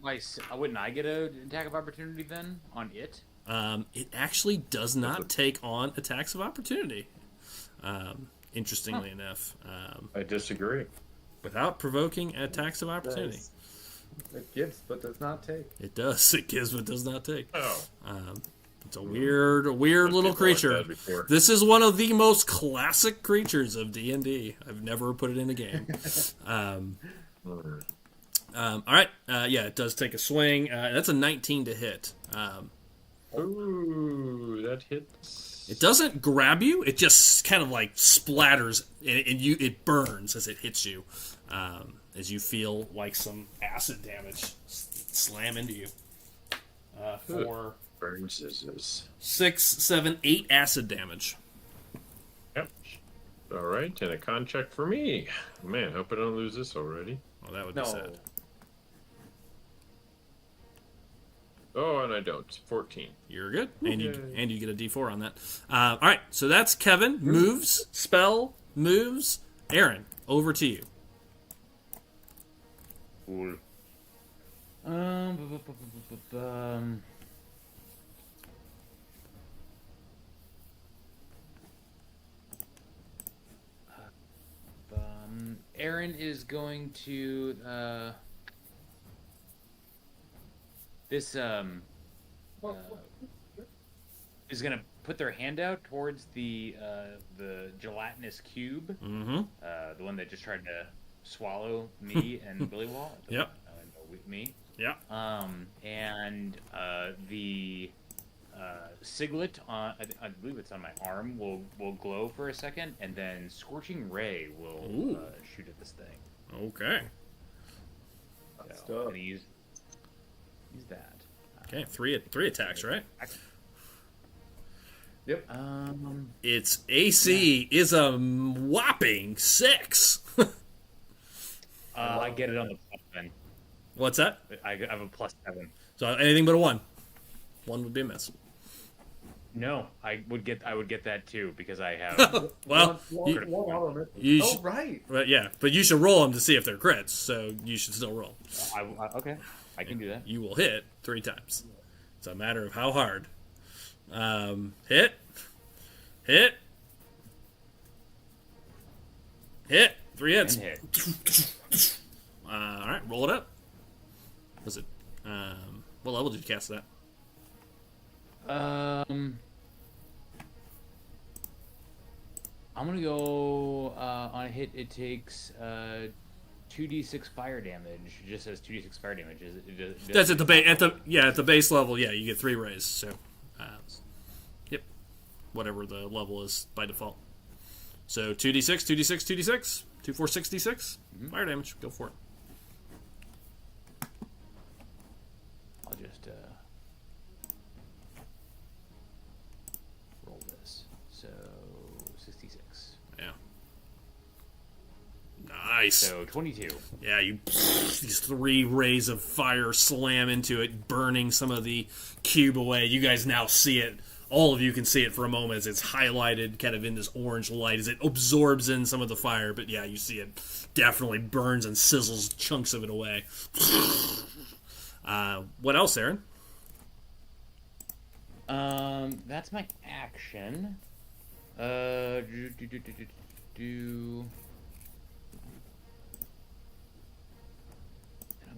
I get an attack of opportunity then on it? It actually does not take on attacks of opportunity. Interestingly enough, I disagree. without provoking attacks of opportunity, Nice. It gives, but does not take. it does. It gives, but does not take. Oh, It's a weird little people like creature. that before. This is one of the most classic creatures of D&D. I've never put it in a game. All right. Yeah, it does take a swing. That's a 19 to hit. Ooh, that hits. It doesn't grab you. It just kind of like splatters, and it burns as it hits you, as you feel like some acid damage slam into you. For Burns is 6, 7, 8 acid damage. Yep. All right, and a con check for me. Man, hope I don't lose this already. Oh, that would be No. sad. Oh, and I don't. 14. You're good, and you get a D4 on that. All right, so that's Kevin. Moves, spell, moves. Aaron, over to you. Cool. Aaron is going to is gonna put their hand out towards the gelatinous cube, the one that just tried to swallow me and Billy Wall. Yep. Me. Yeah. And the siglet on, I believe it's on my arm, will glow for a second, and then Scorching Ray will shoot at this thing. Okay. So I'm gonna use that. Okay, three attacks, right? Yep. Its AC is a whopping 6. I get it on the plus then. What's that? I have a +7. So anything but a 1. 1 would be a miss. No, I would get that too because I have. Well, you oh, right. But yeah, but you should roll them to see if they're crits. So you should still roll. Okay, I can do that. You will hit 3 times. It's a matter of how hard. Hit. 3 hits. And hit. All right, roll it up. Was it? What level did you cast that? I'm gonna go on a hit. It takes 2d6 fire damage. It just says 2d6 fire damage. That's at the base. At the base level. Yeah, you get 3 rays. So, yep, whatever the level is by default. So 2d6, 2, 4, 6, d6. Fire damage. Go for it. I'll just roll this. So 66. Yeah. Nice. So 22. Yeah, these 3 rays of fire slam into it, burning some of the cube away. You guys now see it. All of you can see it for a moment as it's highlighted kind of in this orange light as it absorbs in some of the fire. But yeah, you see it definitely burns and sizzles chunks of it away. What else, Aaron? That's my action. I'm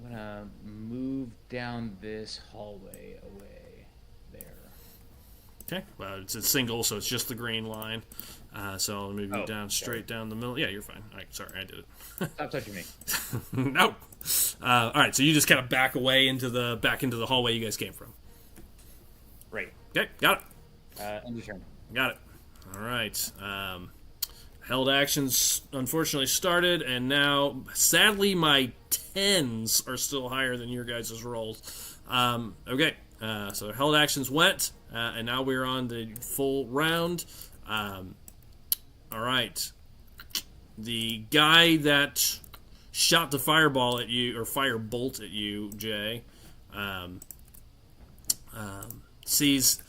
gonna move down this hallway away there. Okay, well, it's a single, so it's just the green line. So I'll move you down straight down the middle. Yeah, you're fine. All right, sorry, I did it. Stop touching me. No. All right, so you just kind of back away into the hallway you guys came from. Right. Okay, got it. End your turn. Got it. All right. Held actions unfortunately started, and now, sadly, my 10s are still higher than your guys' rolls. Okay, so held actions went, and now we're on the full round. All right. The guy that shot the fireball at you, or firebolt at you, Jay, sees...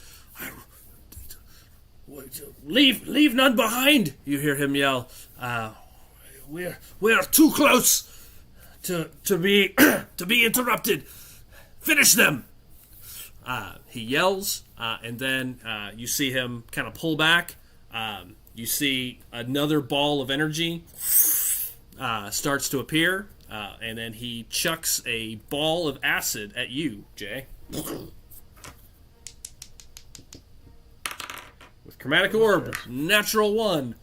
Leave none behind! You hear him yell. We're too close to be to be interrupted. Finish them! He yells, and then you see him kind of pull back. You see another ball of energy starts to appear, and then he chucks a ball of acid at you, Jay. With Chromatic Orb, natural 1.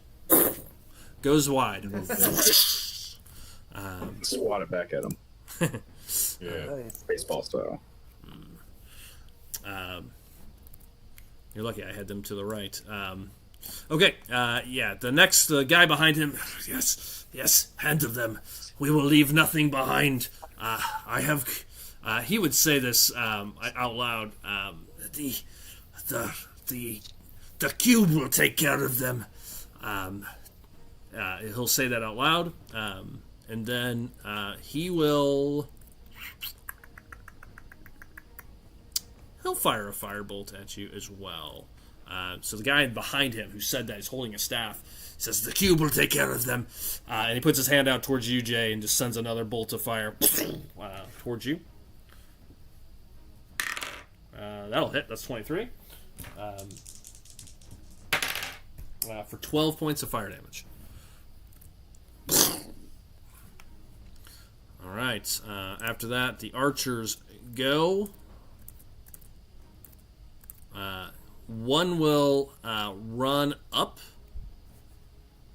Goes wide. Swat it back at him. Yeah, baseball style. You're lucky I had them to the right. Okay, yeah, the next guy behind him. Yes, hand of them. We will leave nothing behind. I have... he would say this out loud. The cube will take care of them. He'll say that out loud. And then he will... he'll fire a firebolt at you as well. So the guy behind him who said that is holding a staff. He says, the cube will take care of them. And he puts his hand out towards you, Jay, and just sends another bolt of fire towards you. That'll hit. That's 23. For 12 points of fire damage. All right. After that, the archers go. One will run up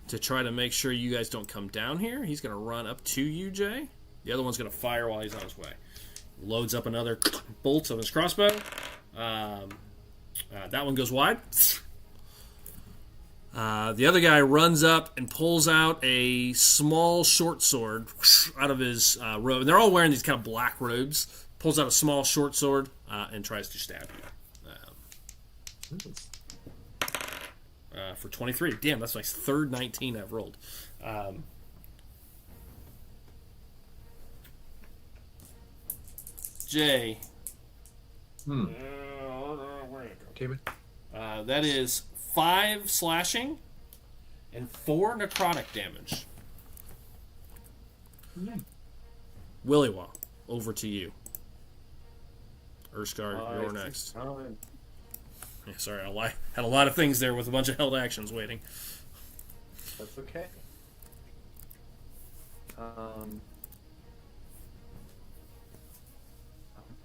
to try to make sure you guys don't come down here. He's going to run up to you, Jay. The other one's going to fire while he's on his way. Loads up another bolt of his crossbow. That one goes wide. The other guy runs up and pulls out a small short sword out of his robe. And they're all wearing these kind of black robes. Pulls out a small short sword and tries to stab you. For 23. Damn, that's my third 19 I've rolled. Jay. That is 5 slashing and 4 necrotic damage. Willywa, over to you. Urskar, you're next. Yeah, sorry, I had a lot of things there with a bunch of held actions waiting. That's okay. I'm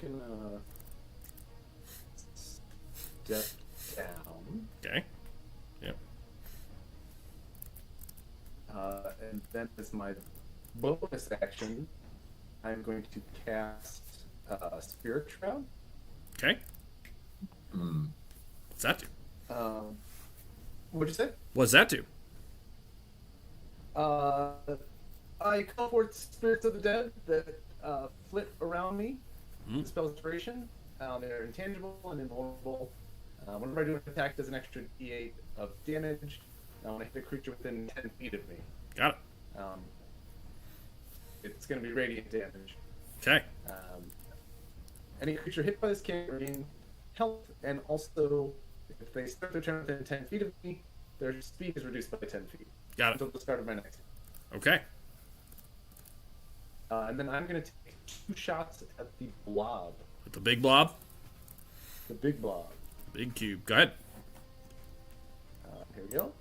gonna step down. Okay. Yep. And then as my bonus action, I'm going to cast Spirit Shroud. Okay. What's that do? What'd you say? What's that do? I call forth spirits of the dead that flit around me. Dispel inspiration. They're intangible and invulnerable. Whenever I do an attack, it does an extra d8 of damage. When I hit a creature within 10 feet of me. Got it. It's going to be radiant damage. Okay. Any creature hit by this can regain health, and also, if they start their turn within 10 feet of me, their speed is reduced by 10 feet. Got it. Until the start of my next. Okay. And then I'm going to take 2 shots at the blob. With the big blob? The big blob. Big cube. Go ahead. Here we go.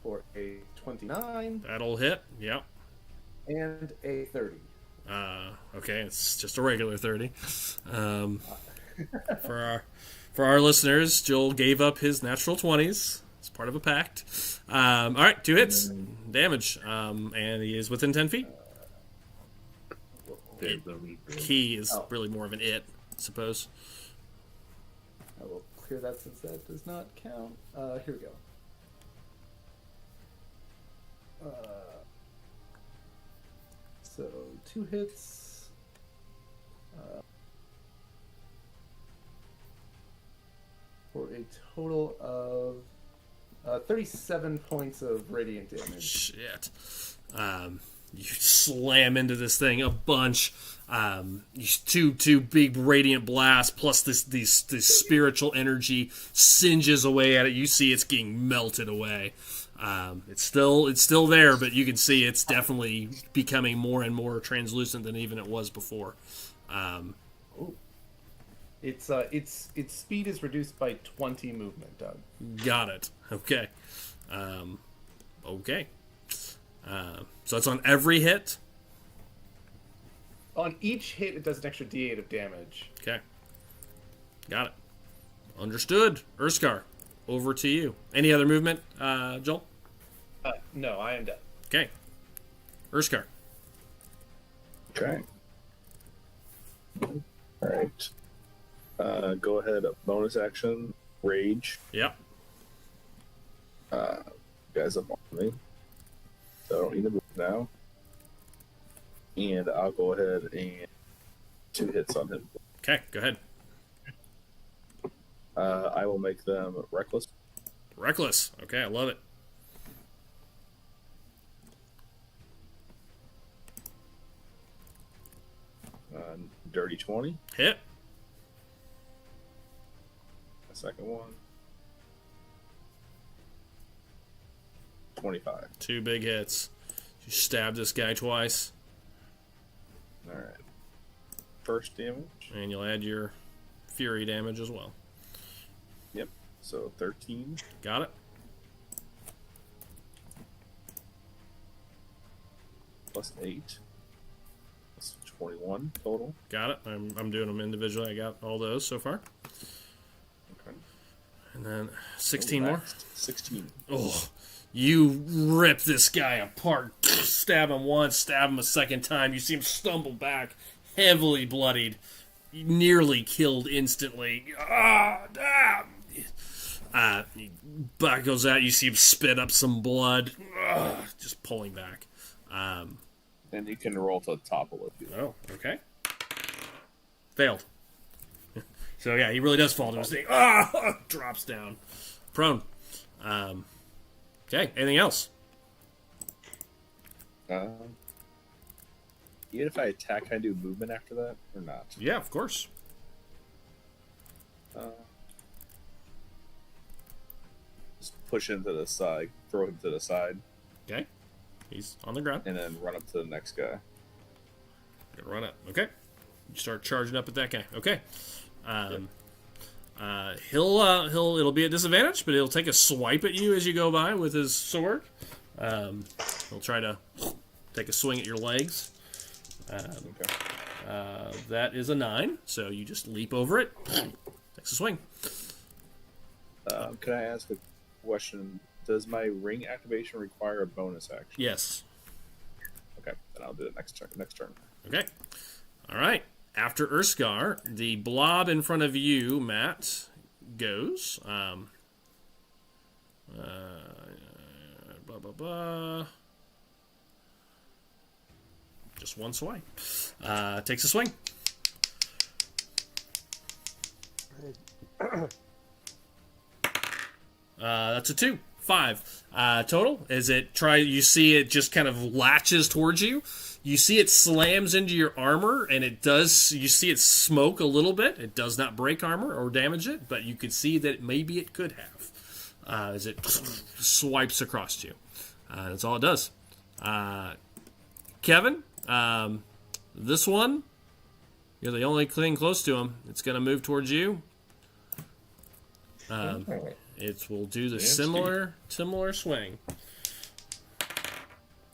For a 29. That'll hit. Yep. And a 30. Okay, it's just a regular 30. For our listeners, Joel gave up his natural 20s. It's part of a pact. All right, 2 hits. Damage. And he is within 10 feet. He is really more of an it, I suppose. I will clear that since that does not count. Here we go. So 2 hits. For a total of 37 points of radiant damage. Shit. You slam into this thing a bunch. Two big radiant blasts plus this spiritual energy singes away at it. You see it's getting melted away. It's still there, but you can see it's definitely becoming more and more translucent than even it was before. Its speed is reduced by 20 movement, Doug. Got it. Okay. Okay. So it's on every hit? On each hit, it does an extra d8 of damage. Okay. Got it. Understood. Urskar, over to you. Any other movement, Joel? No, I am done. Okay. Urskar. Okay. All right. Go ahead. Bonus action. Rage. Yep. Guys up on me. So I don't need to move now. And I'll go ahead and 2 hits on him. Okay, go ahead. I will make them reckless. Reckless. Okay, I love it. Dirty 20. Hit. second one. 25. 2 big hits. You stab this guy twice. All right. First damage. And you'll add your fury damage as well. Yep. So 13. Got it? Plus 8. That's 21 total. Got it. I'm doing them individually. I got all those so far. Okay. And then 16 more. 16. Oh, you rip this guy apart. Stab him once, stab him a second time. You see him stumble back, heavily bloodied, nearly killed instantly. Back goes out. You see him spit up some blood, just pulling back. And you can roll to topple if you Oh, okay. Failed. So yeah, he really does fall to his knee. Drops down, prone. Okay. Anything else? Even if I attack, can I do movement after that or not? Yeah, of course. Just push him to the side, throw him to the side, Okay. He's on the ground. and then run up to the next guy. Gonna run up. Okay. You start charging up at that guy. Okay. It'll be a disadvantage, but he'll take a swipe at you as you go by with his sword. He'll try to take a swing at your legs. That is a 9, so you just leap over it. Takes a swing. Can I ask a question? Does my ring activation require a bonus action? Yes. Okay, then I'll do it next turn. Okay. All right. After Urskar, the blob in front of you, Matt, goes. Just one swipe. Takes a swing. That's a 2. 5. Total. You see it just kind of latches towards you. You see it slams into your armor, and you see it smoke a little bit. It does not break armor or damage it, but you could see that maybe it could have as it swipes across you. That's all it does. Kevin, this one, you're the only thing close to him. It's going to move towards you. It will do the similar swing.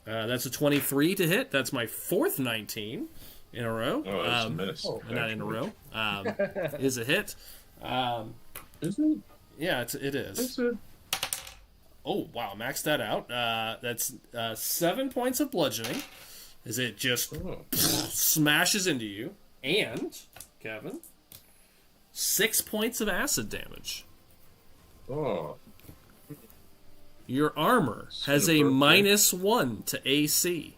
That's a 23 to hit. That's my 4th 19 in a row. Oh, that's a miss. Not in a row. Is a hit. Is it? Yeah, it is. Is it? Oh, wow. Max that out. That's 7 points of bludgeoning as it just smashes into you. And, Kevin, 6 points of acid damage. Oh. Your armor has a -1 to AC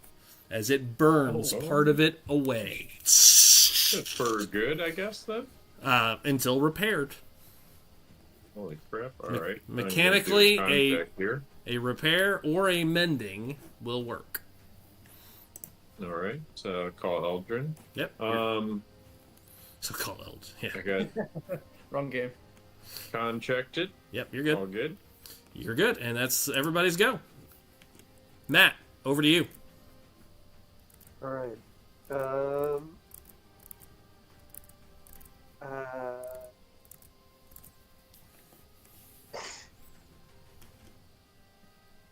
as it burns part of it away. That's for good, I guess, then? Until repaired. Holy crap, alright. Mechanically, a repair or a mending will work. Alright, so call Eldrin. Yep. So call Eld. Yeah. I got Wrong game. con checked it. Yep, you're good. All good. You're good, and that's everybody's go. Matt, over to you. All right. All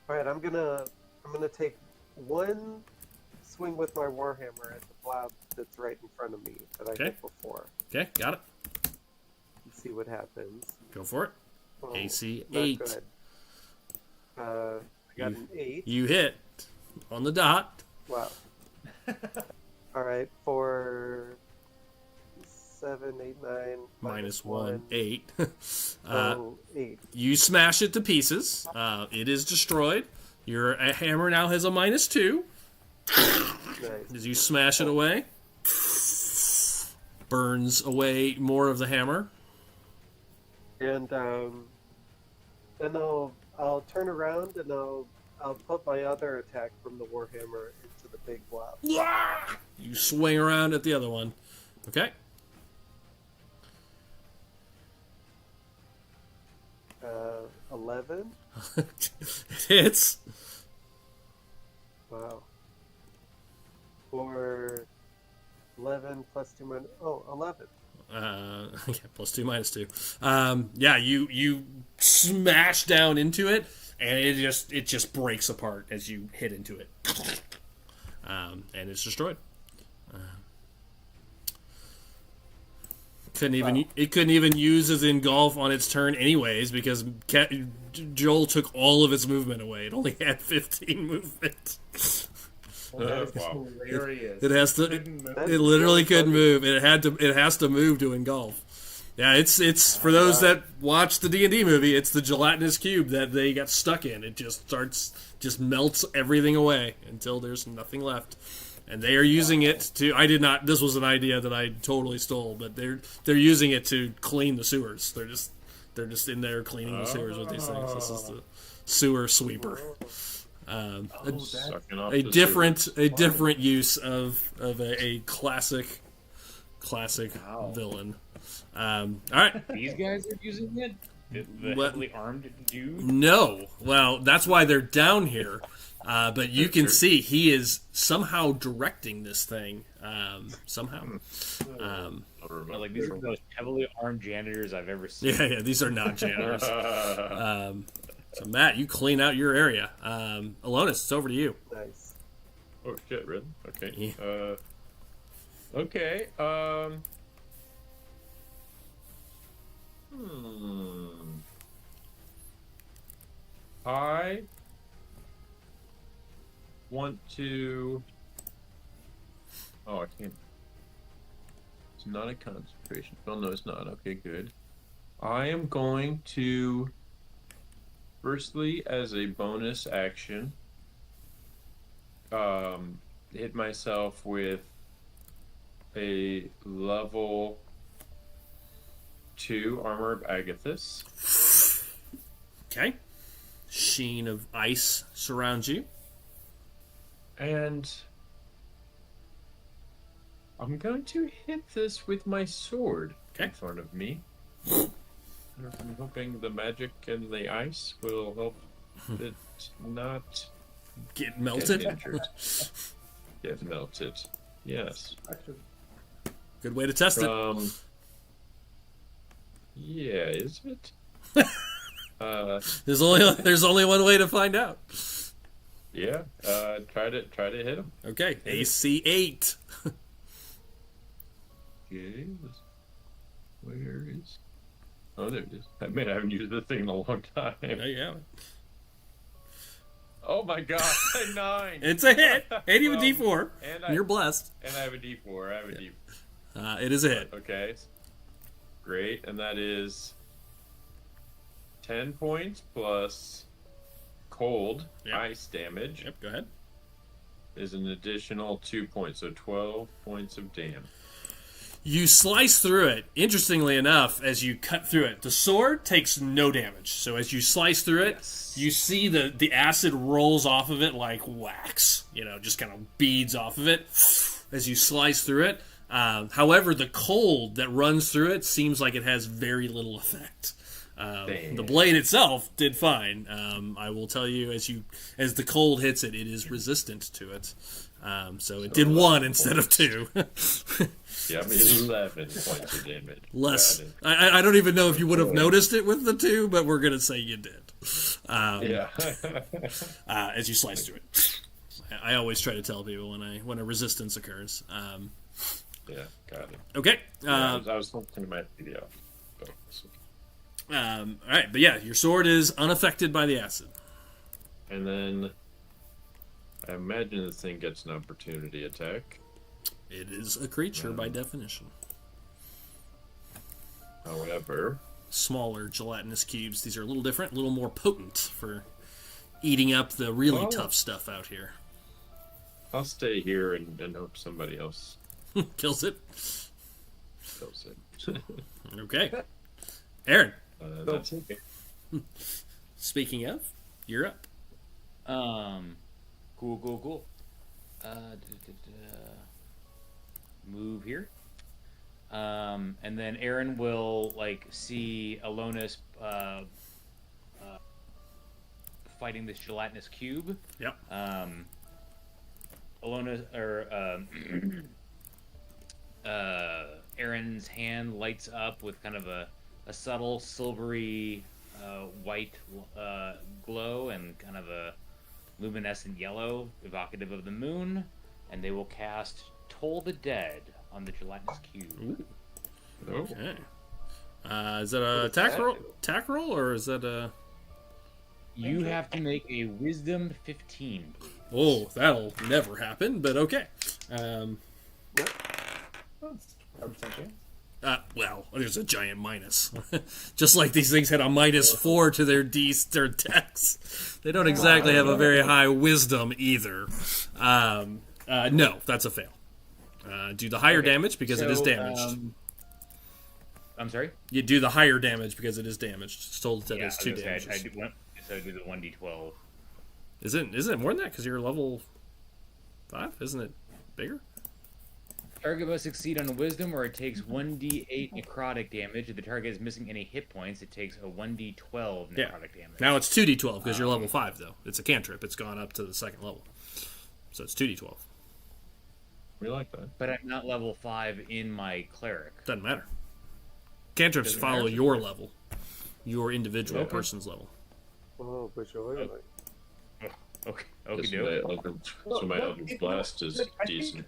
right. I'm gonna take one swing with my warhammer at the blob that's right in front of me that I hit before. Okay, got it. Let's see what happens. Go for it. Oh, AC not 8. good. I got an 8. You hit on the dot. Wow. All right, for 7, 8, 9. -1, 8. So 8. You smash it to pieces. It is destroyed. Your hammer now has a -2. Nice. As you smash it away, burns away more of the hammer. And then I'll turn around and I'll put my other attack from the warhammer into the big blob. You swing around at the other one. Okay. 11. It hits. Wow. For 11 plus 2 minus... Oh, 11. Yeah, plus 2 minus 2. Yeah, you smash down into it, and it just breaks apart as you hit into it. And it's destroyed. It couldn't even use as engulf on its turn anyways because Joel took all of its movement away. It only had 15 movement. That is Wow. hilarious. It has to. It literally couldn't move. It has to move to engulf. Yeah, it's for those that watch the D&D movie. It's the gelatinous cube that they got stuck in. It just melts everything away until there's nothing left. And they are using it to. I did not. This was an idea that I totally stole, but they're using it to clean the sewers. They're just in there cleaning the sewers with these things. This is the sewer sweeper. A different use of a classic villain. All right. These guys are using it. The heavily armed dude. No, well, that's why they're down here. But you can see he is somehow directing this thing. Somehow. Like these are the most heavily armed janitors I've ever seen. Yeah, these are not janitors. So Matt, you clean out your area. Alonis, it's over to you. Nice. Oh shit, really? Okay. Yeah. Okay. I want to. Oh, I can't. It's not a concentration. Oh no, it's not. Okay, good. I am going to. Firstly, as a bonus action, hit myself with a level 2 Armor of Agathis. Okay. Sheen of ice surrounds you. And I'm going to hit this with my sword in front of me. I'm hoping the magic and the ice will help it not get melted. Get melted. Yes. Good way to test it. Yeah, is it? There's only one way to find out. Yeah. Try to hit him. Okay. AC 8. Okay. Where is? Oh, there it is. I haven't used this thing in a long time. Yeah. Oh my god, a 9! It's a hit. Hit you with D4. And you're blessed. And I have a D4. It is a hit. Okay. Great, and that is 10 points plus cold ice damage. Yep, go ahead. Is an additional 2 points, so 12 points of damage. You slice through it. Interestingly enough, as you cut through it, the sword takes no damage. So as you slice through it, you see the acid rolls off of it like wax. Just kind of beads off of it as you slice through it. However, the cold that runs through it seems like it has very little effect. The blade itself did fine. I will tell you, as the cold hits it, it is resistant to it. So it did 1 instead of 2. Yeah, I mean, 11 points of damage. Less. I don't even know if you would have noticed it with the 2, but we're going to say you did. As you slice through it. I always try to tell people when a resistance occurs. Yeah, got it. Okay. I was looking at my video. All right, but yeah, your sword is unaffected by the acid. And then I imagine this thing gets an opportunity attack. It is a creature by definition. However, smaller gelatinous cubes. These are a little different, a little more potent for eating up the really tough stuff out here. I'll stay here and hope somebody else kills it. Kills it. Okay. Aaron. That's okay. Speaking of, you're up. Cool. Move here. And then Aaron will see Alonis fighting this gelatinous cube. Yep. Alona Aaron's hand lights up with kind of a subtle silvery white glow and kind of a luminescent yellow, evocative of the moon, and they will cast Toll the Dead on the gelatinous cube. Ooh. Okay. Is that a attack roll, or is that a... You have to make a Wisdom 15. Oh, that'll never happen, but okay. Well, there's a giant minus. Just like these things had a -4 to their dex. They don't exactly have a very high wisdom either. No, that's a fail. Do the higher damage because it is damaged. I'm sorry? You do the higher damage because it is damaged. It's told that it's 2 damages. I do the 1d12. Isn't it more than that? Because you're level 5? Isn't it bigger? Target must succeed on a wisdom or it takes 1d8 necrotic damage. If the target is missing any hit points, it takes a 1d12 necrotic damage. Now it's 2d12 because you're level 5, though. It's a cantrip. It's gone up to the 2nd level. So it's 2d12. We like that. But I'm not level 5 in my cleric. Doesn't matter. Cantrips follow your level. Your individual person's level. Oh, but you're like... Okay. So my Eldritch Blast is decent.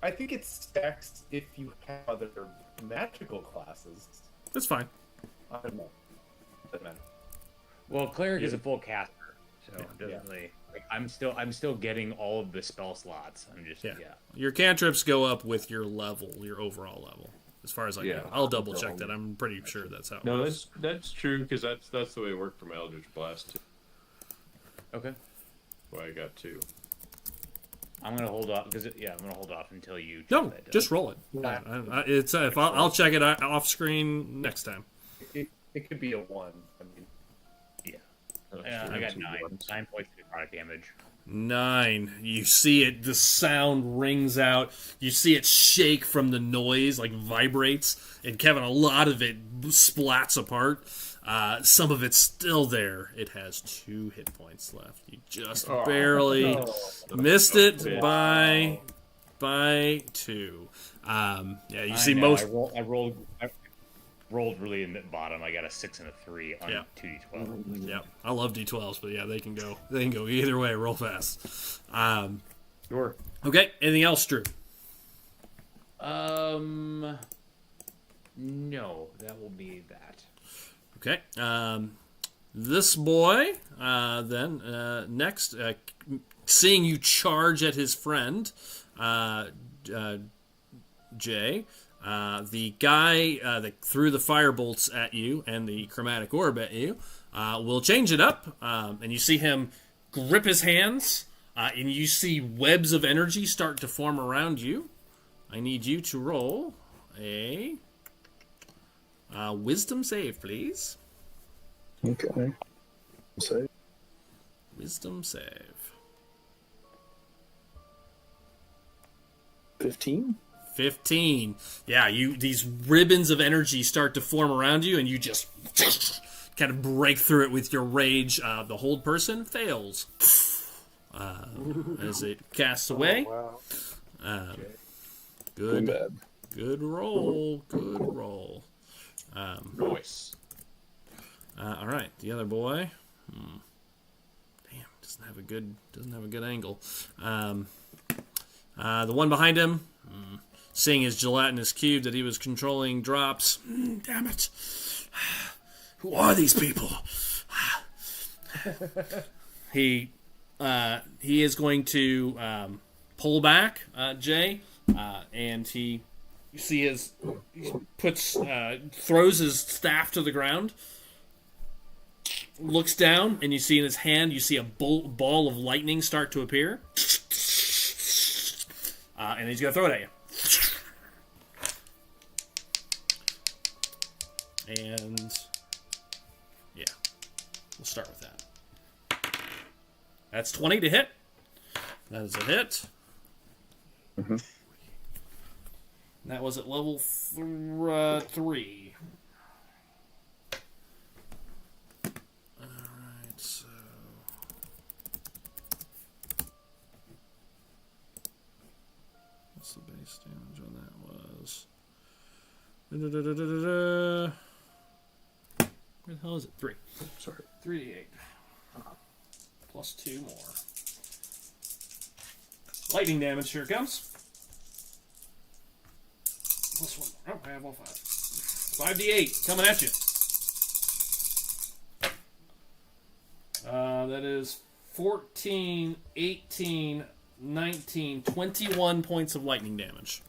I think it stacks if you have other magical classes. That's fine. I don't know. Doesn't matter. Well, cleric is a full caster, so it doesn't really. Like, I'm still getting all of the spell slots. I'm just Your cantrips go up with your level, your overall level. As far as I know, I'll double check that. I'm pretty sure that's how. No, that's true because that's the way it worked for my Eldritch Blast too. Okay. Well, I got 2. I'm gonna hold off because I'm gonna hold off until you. No, just roll it. It's if I'll check it off screen next time. It could be a 1. I mean, I got 9 points of necrotic damage. 9. You see it. The sound rings out. You see it shake from the noise, like vibrates. And Kevin, a lot of it splats apart. Some of it's still there. It has 2 hit points left. You just barely missed it by 2. You see most. I rolled really in the bottom. I got a 6 and a 3 on 2d12. Yeah, I love d12s, but they can go either way. Roll fast. Sure. Okay. Anything else, Drew? No, that will be that. Okay. This boy, next, seeing you charge at his friend, Jay, the guy that threw the firebolts at you and the chromatic orb at you, will change it up, and you see him grip his hands, and you see webs of energy start to form around you. I need you to roll a wisdom save, please. Okay. Save. Wisdom save. 15? 15. Yeah, these ribbons of energy start to form around you, and you just kind of break through it with your rage. The hold person fails as it casts away. Oh, wow. Good. Good roll. Good roll. Nice. All right, the other boy. Damn, doesn't have a good angle. The one behind him, seeing his gelatinous cube that he was controlling, drops. Damn it! Who are these people? He is going to pull back, Jay, and he throws his staff to the ground. Looks down, and you see in his hand, you see a ball of lightning start to appear. And he's going to throw it at you. And, we'll start with that. That's 20 to hit. That is a hit. Mm-hmm. That was at level 3. Where the hell is it? 3. Sorry. 3d8. Plus 2 more. Lightning damage, here it comes. Plus 1 more. Oh, I have all 5. 5d8 coming at you. That is 14, 18, 19, 21 points of lightning damage.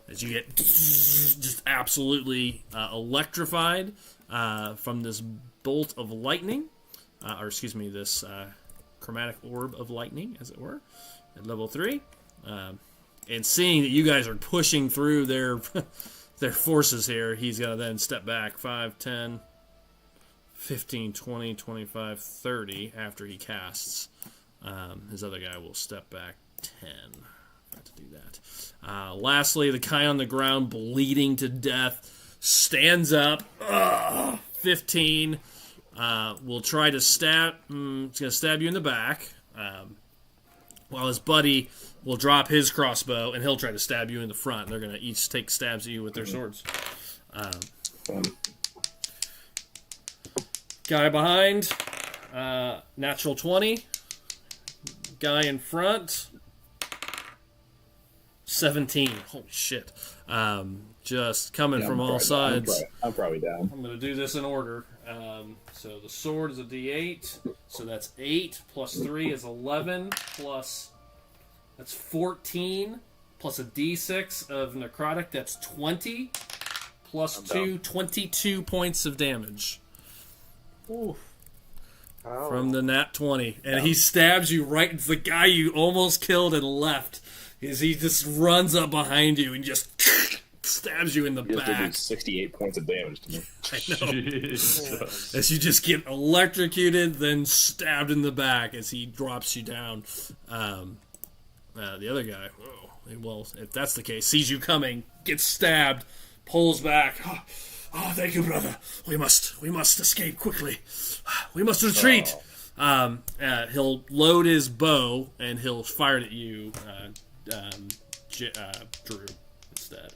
As you get just absolutely electrified from this bolt of lightning, or excuse me, this chromatic orb of lightning, as it were, at level 3. And seeing that you guys are pushing through their forces here, he's going to then step back 5, 10, 15, 20, 25, 30 after he casts. His other guy will step back 10. Forgot to do that. Lastly, the guy on the ground bleeding to death stands up. 15. Will try to stab. He's going to stab you in the back. While his buddy will drop his crossbow and he'll try to stab you in the front. They're going to each take stabs at you with their swords. Guy behind, natural 20. Guy in front, 17. Holy shit. Just coming from all sides. I'm probably down. I'm going to do this in order. So the sword is a d8. So that's 8 plus 3 is 11 plus... That's 14 plus a d6 of necrotic. That's 20 plus 2, 22 points of damage. Oof. Ow. From the nat 20. And he stabs you right. It's the guy you almost killed and left. Is he just runs up behind you and just stabs you in the You just back. did 68 points of damage to me. I know. As you just get electrocuted, then stabbed in the back as he drops you down. The other guy, well, if that's the case, sees you coming, gets stabbed, pulls back. Oh, thank you, brother. We must escape quickly. We must retreat. He'll load his bow and he'll fire it at you, Drew, instead.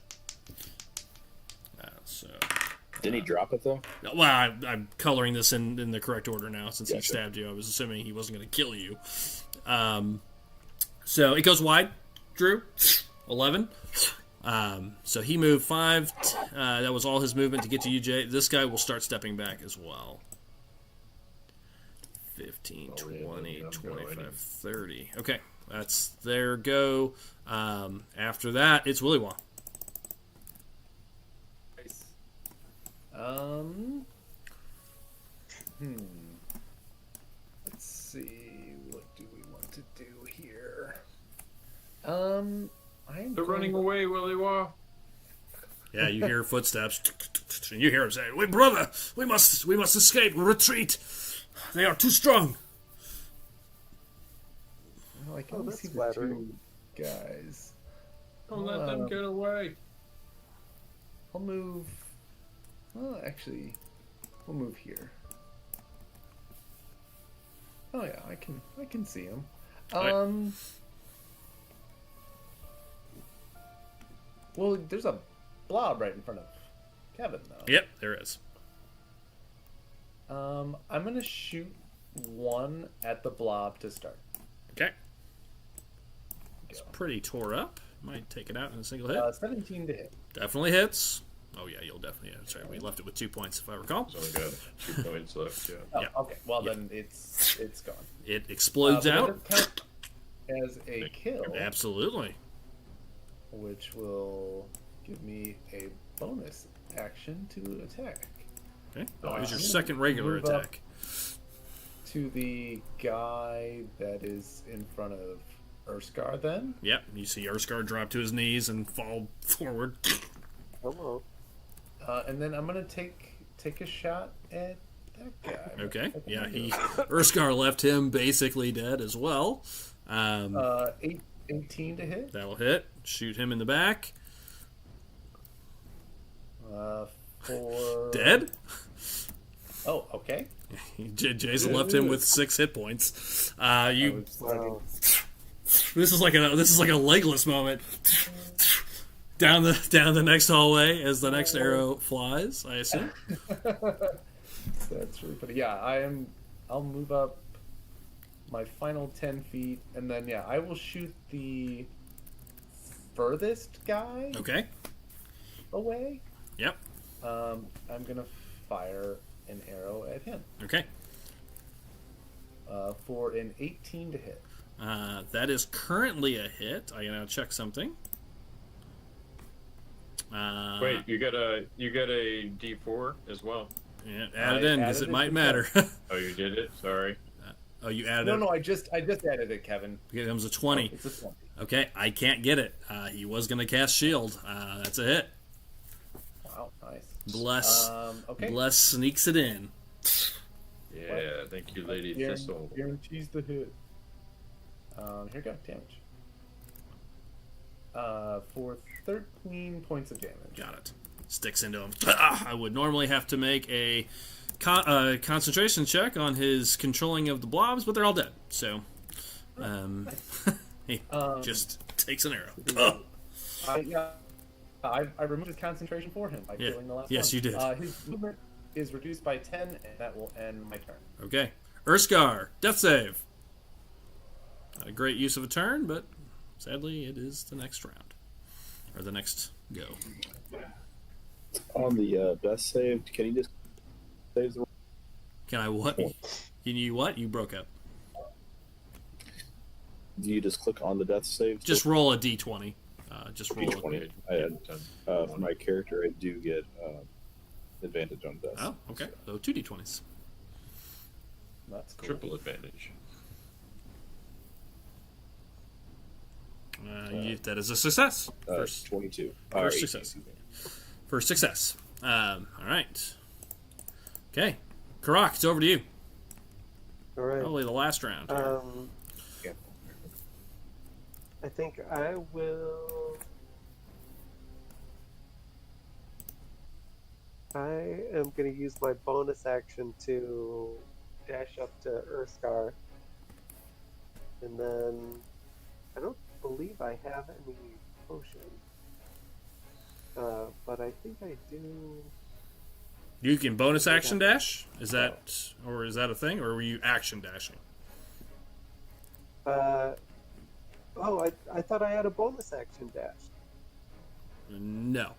Didn't he drop it though? Well, I'm coloring this in the correct order now since he Gotcha. stabbed you. I was assuming he wasn't going to kill you. So it goes wide, Drew. 11. So he moved 5. That was all his movement to get to you, Jay. This guy will start stepping back as well. 15, 20, 25, 30. Okay, that's their go. After that, it's Willy-Wah. Nice. Let's see. What do we want to do here? They're running away, Willy Wah. Yeah, you hear footsteps, and you hear him say, "Wait, brother, we must escape. We retreat. They are too strong." Well, I can Oh, only that's see the flattering. 2 guys. Don't let them get away. I'll move. Well, actually, we'll move here. Oh yeah, I can see him. Right. Well, there's a blob right in front of Kevin, though. Yep, there is. I'm gonna shoot one at the blob to start. Okay, it's Go. pretty tore up. Might take it out in a single hit. 17 to hit. Definitely hits. Oh yeah, you'll definitely. Yeah, that's right. We left it with 2 points, if I recall. It's only got 2 points left, yeah. Oh, Yeah. okay. Well, Yeah. then it's gone. It explodes But out. it does count as a kill, Absolutely. which will give me a bonus action to attack. Okay. That was your I'm second gonna regular move up attack. to the guy that is in front of Urskar. Then Yep. You see Urskar drop to his knees and fall forward. Hello. and then I'm gonna take a shot at that guy. Okay. Yeah. Urskar left him basically dead as well. 18 to hit. That'll hit. Shoot him in the back. For Dead. Oh, okay. Jason left him with 6 hit points. You. Wow. This is like a legless moment. down the next hallway as the next arrow flies, I assume. That's really funny. Yeah, I'll move up my final 10 feet, and then I will shoot the furthest guy. Okay. Away. Yep. I'm gonna fire an arrow at him. Okay. For an 18 to hit. That is currently a hit. I gotta check something. Wait, you got a D4 as well. Yeah, add it in because it might matter. Oh, you did it. Sorry. Oh, you added it. No, I just added it, Kevin. It was a 20. It's a 20. Okay, I can't get it. He was gonna cast shield. That's a hit. Wow, nice. Bless sneaks it in. Yeah, thank you, Lady Thistle. Guarantees the hit. Here we go, damage. For 13 points of damage. Got it. Sticks into him. I would normally have to make a concentration check on his controlling of the blobs, but they're all dead. So, he just takes an arrow. I removed his concentration for him by killing the last one. Yes, you did. His movement is reduced by 10, and that will end my turn. Okay. Urskar, death save. Not a great use of a turn, but sadly it is the next round. Or the next go. On the death save, can you just save the... Can I what? Can you what? You broke up. Do you just click on the death save? Just roll a d20. Just roll D20. For my character, I do get advantage on death. Oh, okay. So 2 d20s. That's cool. Triple advantage. That is a success. 22. First success. First success. All right. Okay. Karak, it's over to you. All right. Probably the last round. Here. I think I will. I am going to use my bonus action to dash up to Urskar. And then I don't believe I have any potion. But I think I do. You can bonus action dash? Is that a thing, or were you action dashing? I thought I had a bonus action dash. No.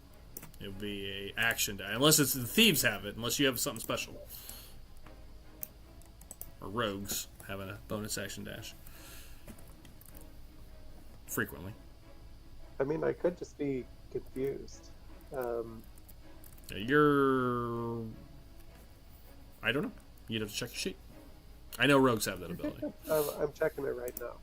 It would be a action dash. Unless it's the thieves have it, unless you have something special. Or rogues having a bonus action dash. Frequently. I mean, I could just be confused. You're... I don't know. You'd have to check your sheet. I know rogues have that ability. I'm checking it right now.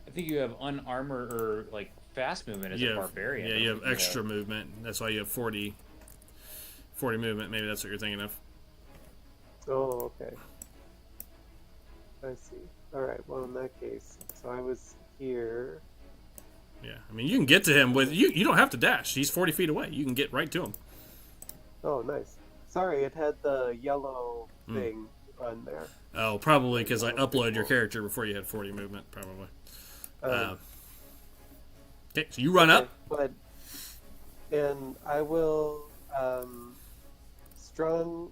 I think you have unarmor or like fast movement as a barbarian. Yeah, you have extra movement. That's why you have 40 movement. Maybe that's what you're thinking of. Oh, okay. I see. Alright, well in that case, so I was here. Yeah, I mean you can get to him with you don't have to dash. He's 40 feet away. You can get right to him. Oh, nice. Sorry, it had the yellow thing on there. Oh, probably because I uploaded your character before you had 40 movement, probably. Okay, so you run up. And I will strum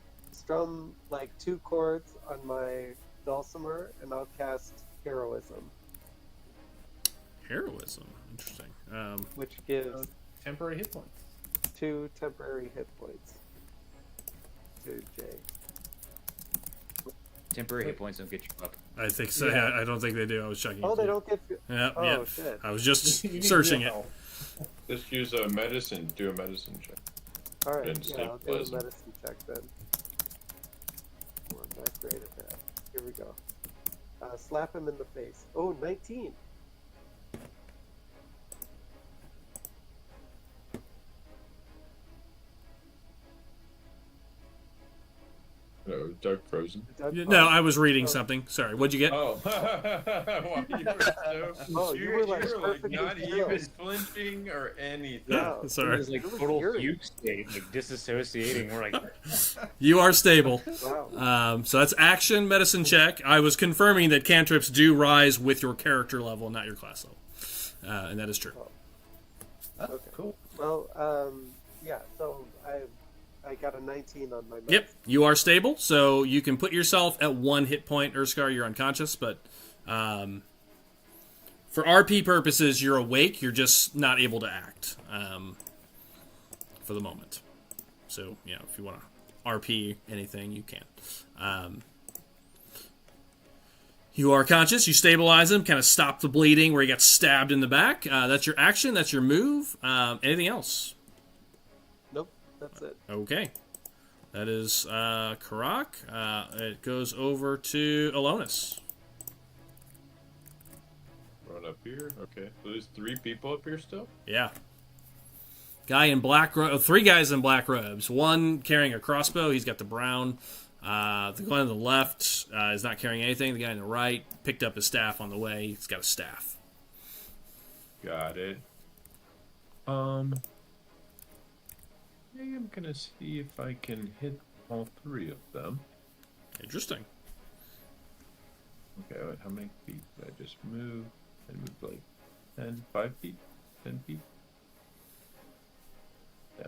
like 2 chords on my dulcimer, and I'll cast Heroism. Heroism, interesting. Which gives temporary hit points. 2 temporary hit points to Jay. Temporary hit points don't get you up. I think so. Yeah, I don't think they do. I was checking. Oh, they don't get. Yeah. Shit. I was just searching it. Just use a medicine. Do a medicine check. All right. Yeah, I'll do a medicine check then. I'm not great at that. Here we go. Slap him in the face. Oh, 19. No, Doug frozen? No, I was reading something. Sorry, what'd you get? Oh, well, you were like not perfectly even still. flinching or anything. Yeah. It Sorry. was like It was total eerie. fugue state, like disassociating. We're like, You are stable. Wow. So that's action medicine check. I was confirming that cantrips do rise with your character level, not your class level, and that is true. Oh, Okay. cool. Well, yeah. So I got a 19 on my. Yep, you are stable, so you can put yourself at 1 hit point. Urskar, you're unconscious, but for RP purposes, you're awake. You're just not able to act for the moment. So, if you want to RP anything, you can. You are conscious. You stabilize him, kind of stop the bleeding where he got stabbed in the back. That's your action. That's your move. Anything else? Nope. That's it. Okay. That is Karak. It goes over to Alonis. Run up here. Okay. So there's 3 people up here still? Yeah. Guy in black 3 guys in black robes. One carrying a crossbow. He's got the brown. The guy on the left is not carrying anything. The guy on the right picked up his staff on the way. He's got a staff. Got it. I am gonna see if I can hit all 3 of them. Interesting. Okay, wait, how many feet did I just move? I moved like 5 feet? 10 feet? Yeah.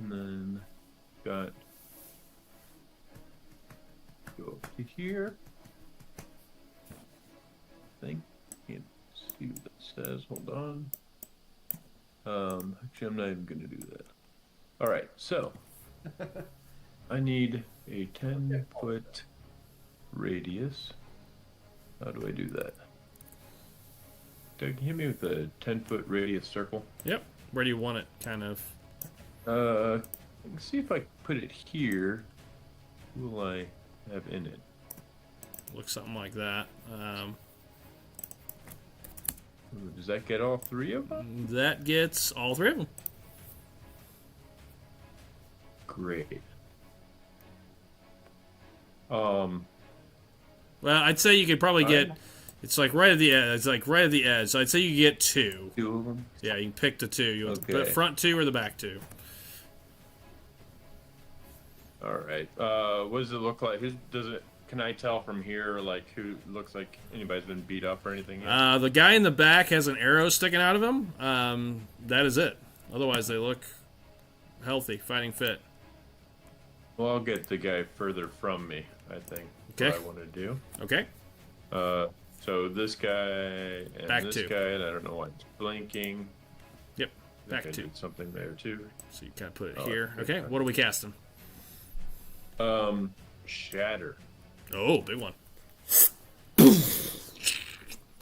And then got go up to here. I think can't see what that says. Hold on. Actually, I'm not even gonna do that. All right, so I need a 10-foot radius. How do I do that? Doug, hit me with a 10-foot radius circle. Yep. Where do you want it? Kind of. Let's see if I put it here. Who will I have in it? Looks something like that. Ooh, does that get all 3 of them? That gets all 3 of them. Great. Well, I'd say you could probably get. It's like right at the edge. It's like right at the edge. So I'd say you get 2. 2 of them. Yeah, you can pick the 2. You want the Okay. front 2 or the back 2. All right. What does it look like? Can I tell from here, like, who looks like anybody's been beat up or anything yet? The guy in the back has an arrow sticking out of him. That is it. Otherwise, they look healthy, fighting fit. Well, I'll get the guy further from me, I think. Okay. What I want to do. Okay. So this guy and Back this 2. guy, and I don't know why it's blinking. Yep. I think Back I 2. did something there too. So you kind of put it Oh, here. okay. Okay. What are we casting? Shatter. Oh, big one.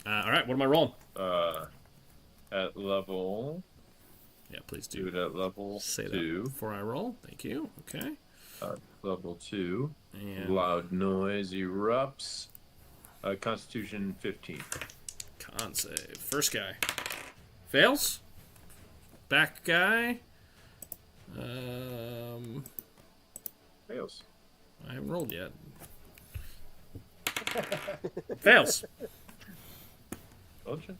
All right. What am I rolling? At level. Yeah, please Do do it at level say 2. that before I roll. Thank you. Okay. Level 2. And Loud noise erupts. Constitution 15. con save. First guy fails. Back guy. Fails. I haven't rolled yet. Fails. Told you.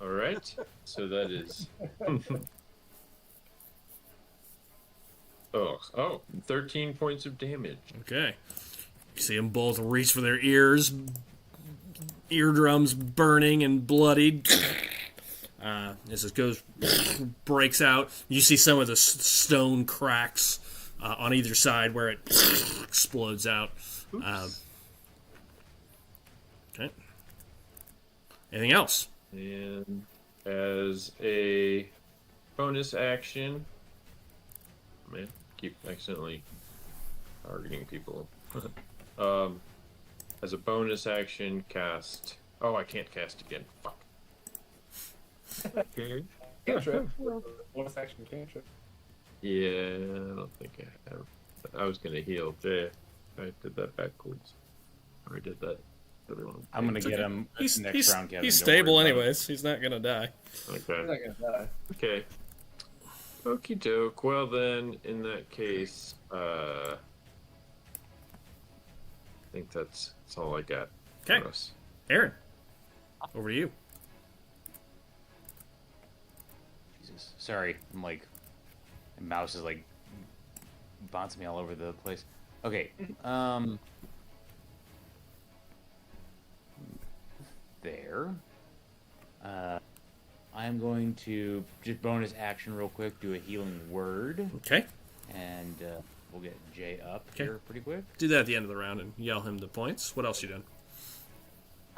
All right. So that is. Oh, 13 points of damage. Okay. You see them both reach for their ears, eardrums burning and bloodied. As it goes, breaks out. You see some of the stone cracks on either side where it explodes out. Okay. Anything else? And as a bonus action, man, keep accidentally targeting people. As a bonus action, cast. Oh, I can't cast again. Fuck. Okay. Cantrip. Bonus action cantrip. Yeah, I don't think I have. I was gonna heal there. I did that backwards. I did that. I'm gonna get him next round, Kevin. He's Don't worry stable about it. anyways. He's not gonna die. Okay. He's not gonna die. Okay. Okie doke. Well then, in that case, I think that's all I got Okay. for us. Aaron, over to you. Jesus, sorry. My mouse is bouncing me all over the place. Okay. There. I'm going to just bonus action real quick, do a healing word, Okay. and we'll get Jay up here pretty quick. Do that at the end of the round and yell him the points. What else you doing?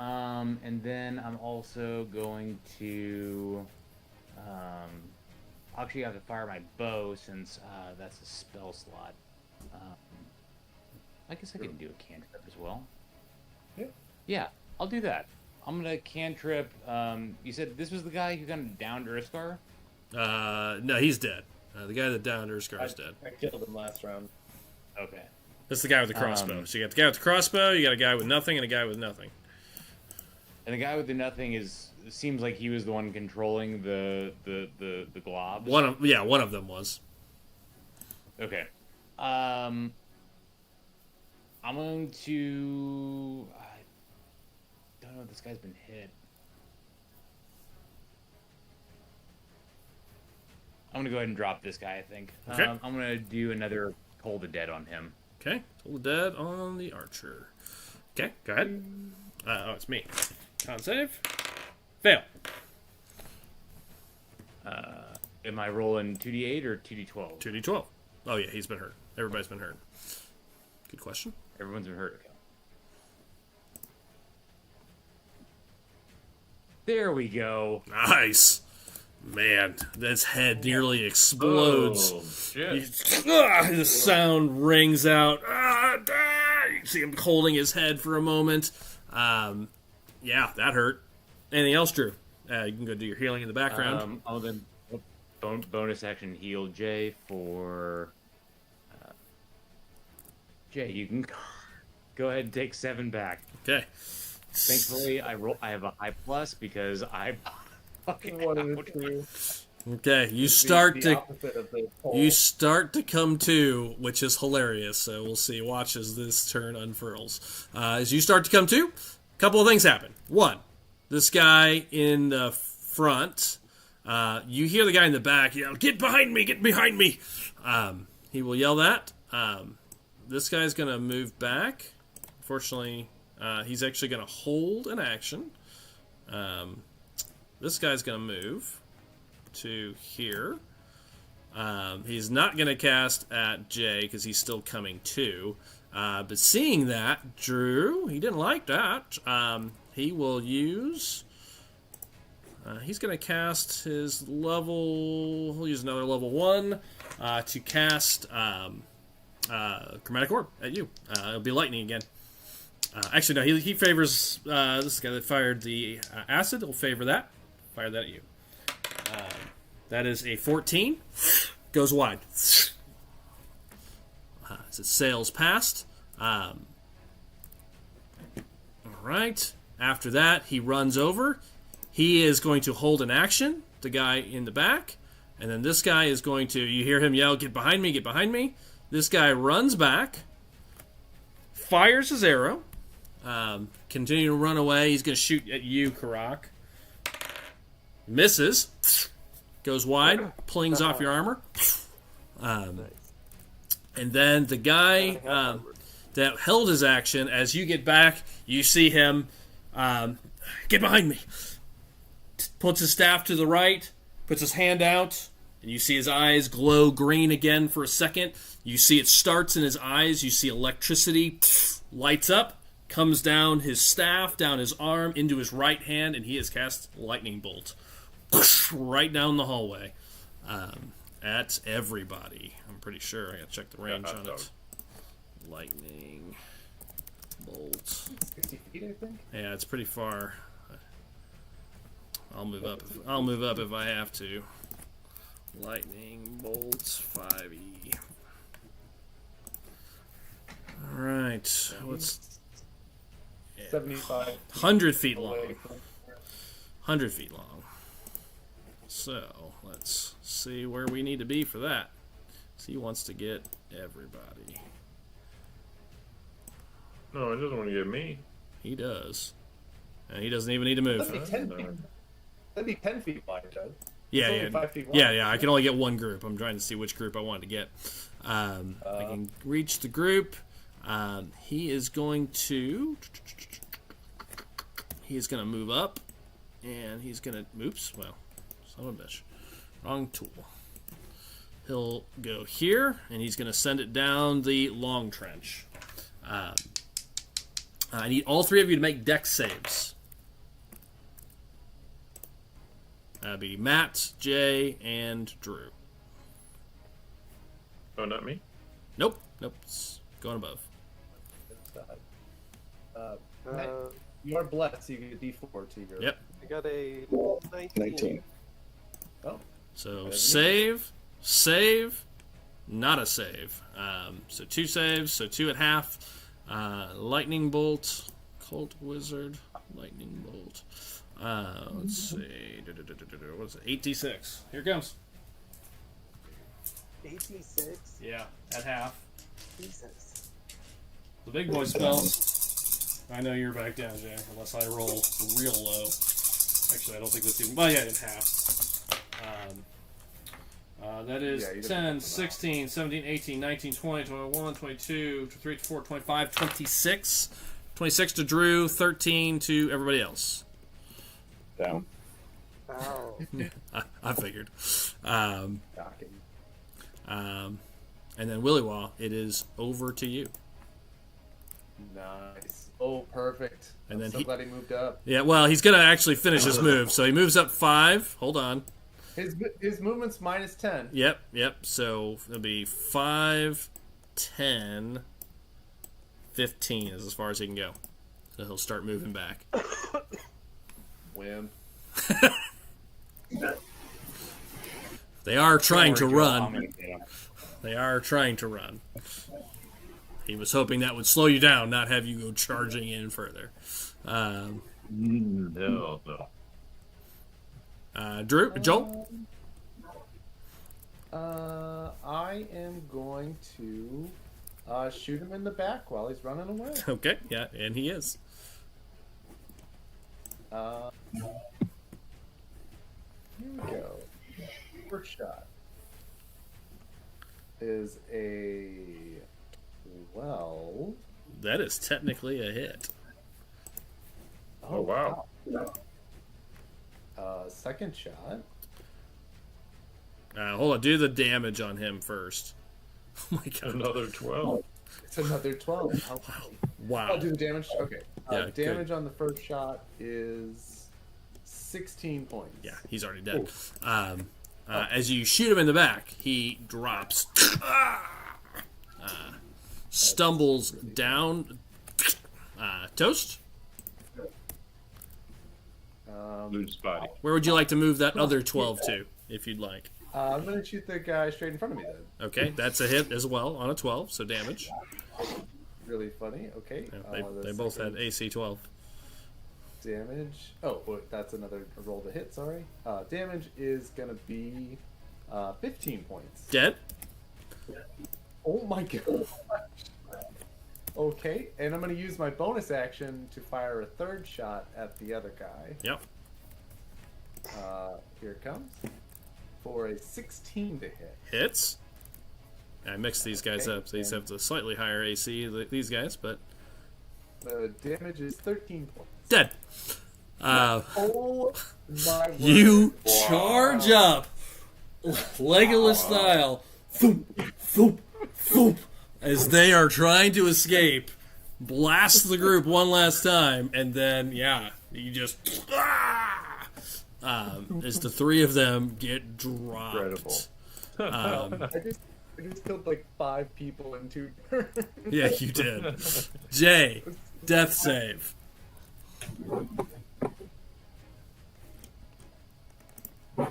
And then I'm also going to actually have to fire my bow since that's a spell slot. I guess I can do a cantrip as well. Yeah, I'll do that. I'm gonna cantrip. You said this was the guy who kind of downed Urskar? No, he's dead. The guy that downed Urskar is dead. I killed him last round. Okay. That's the guy with the crossbow. So you got the guy with the crossbow, you got a guy with nothing, and a guy with nothing. And the guy with the nothing seems like he was the one controlling the globs. One of them was. Okay. I'm going to. I don't know if this guy's been hit. I'm gonna go ahead and drop this guy, I think. Okay. I'm gonna do another Toll the Dead on him. Okay. Toll the Dead on the archer. Okay, go ahead. It's me. Con save. Fail. Am I rolling 2d8 or 2d12? 2d12. Oh, yeah, he's been hurt. Everybody's been hurt. Good question. Everyone's been hurt. Okay. There we go. Nice. Man, his head nearly explodes. Oh, shit. The sound rings out. You see him holding his head for a moment. Yeah, that hurt. Anything else, Drew? You can go do your healing in the background. I'll then bonus action heal Jay for... Jay, you can go ahead and take 7 back. Okay. Thankfully, I have a high plus because I fucking Okay, you start to come to, which is hilarious. So we'll see. Watch as this turn unfurls. As you start to come to, a couple of things happen. One, this guy in the front, you hear the guy in the back yell, "Get behind me! Get behind me!" He will yell that. This guy's going to move back. Unfortunately, he's actually going to hold an action. This guy's going to move to here. He's not going to cast at Jay because he's still coming to. But seeing that, Drew, he didn't like that. He will use... he's going to cast his level... He'll use another level 1 to cast Chromatic Orb at you. It'll be lightning again. Actually, no, he favors... this guy that fired the acid. He'll favor that. Fire that at you. That is a 14. Goes wide. As it sails past. All right. After that, he runs over. He is going to hold an action, the guy in the back. And then this guy is going to... You hear him yell, "Get behind me, get behind me." This guy runs back. Fires his arrow. Continue to run away. He's going to shoot at you, Karak. Misses. Goes wide. Plings off your armor. And then the guy that held his action, as you get back, you see him, "Get behind me." Puts his staff to the right, puts his hand out, and you see his eyes glow green again for a second. You see it starts in his eyes. You see electricity lights up, comes down his staff, down his arm, into his right hand, and he has cast lightning bolt right down the hallway at everybody. I'm pretty sure. I gotta check the range on it. Lightning bolt. 60 feet, I think. Yeah, it's pretty far. I'll move up if I have to. Lightning bolts 5e. All right, what's 75. 100 feet long? away. 100 feet long. So let's see where we need to be for that. So he wants to get everybody. No, it doesn't want to get me. He does. And he doesn't even need to move. That'd be 10 feet. That'd be 10 feet wide, Doug. Yeah, It's only yeah, 5 feet wide. yeah. I can only get one group. I'm trying to see which group I wanted to get. I can reach the group. He is going to. He is going to move up, and he's going to. Oops. Well, son of a bitch. Wrong tool. He'll go here, and he's going to send it down the long trench. I need all three of you to make dex saves. That'd be Matt, Jay, and Drew. Oh, not me? Nope. It's going above. Matt, you are blessed, so you get a D4 to your... Yep. I got a 19. Oh. So save, not a save. So 2 saves, so 2 at half. Lightning bolt, cult wizard, lightning bolt. Let's see. What is it? 8d6. Here it comes. 86. Yeah, at half. Jesus. The big boy spell. I know you're back down, Jay, unless I roll real low. Actually, I don't think that's even... Well, yeah, in half. That is 10, 16, 17, 18, 19, 20, 21, 22, 23, 24, 25, 26. 26 to Drew, 13 to everybody else. Down. Ow. I figured. Shocking. And then Willy-Wah, it is over to you. Nice. Oh, perfect. And then I'm so glad he moved up. Yeah, well, he's going to actually finish his move. So he moves up 5. Hold on. His movement's minus 10. Yep. So it'll be 5, 10, 15 is as far as he can go. So he'll start moving back. Win. They are trying to Don't worry, Joe, I'm run. gonna get him. They are trying to run. He was hoping that would slow you down, not have you go charging in further. No. Joel? I am going to shoot him in the back while he's running away. Okay, yeah, and he is. Here we go. First shot is a 12. That is technically a hit. Oh, wow. Second shot. Hold on, do the damage on him first. Oh my god. Another 12. It's another 12. Wow. I'll do the damage. Okay. Yeah, damage on the first shot is 16 points. Yeah, he's already dead. As you shoot him in the back, he drops. Stumbles down. Toast? Loose body. Where would you like to move that other 12 to, if you'd like? I'm going to shoot the guy straight in front of me then. Okay, that's a hit as well on a 12, so damage. Really funny. Okay. Yeah, they both had AC 12. Damage. Oh, wait, that's another roll to hit, sorry. Damage is going to be 15 points. Dead? Oh my god. Okay, and I'm going to use my bonus action to fire a third shot at the other guy. Yep. Here it comes. For a 16 to hit. Hits. I mixed these guys up. These have the slightly higher AC, these guys, but... The damage is 13 points. Dead. Oh my word. You charge up, Legolas style, thoop, thoop, thoop, as they are trying to escape. Blast the group one last time, and then you just as the three of them get dropped. Incredible. I just killed like 5 people in 2 turns. Yeah, you did. Jay, death save. I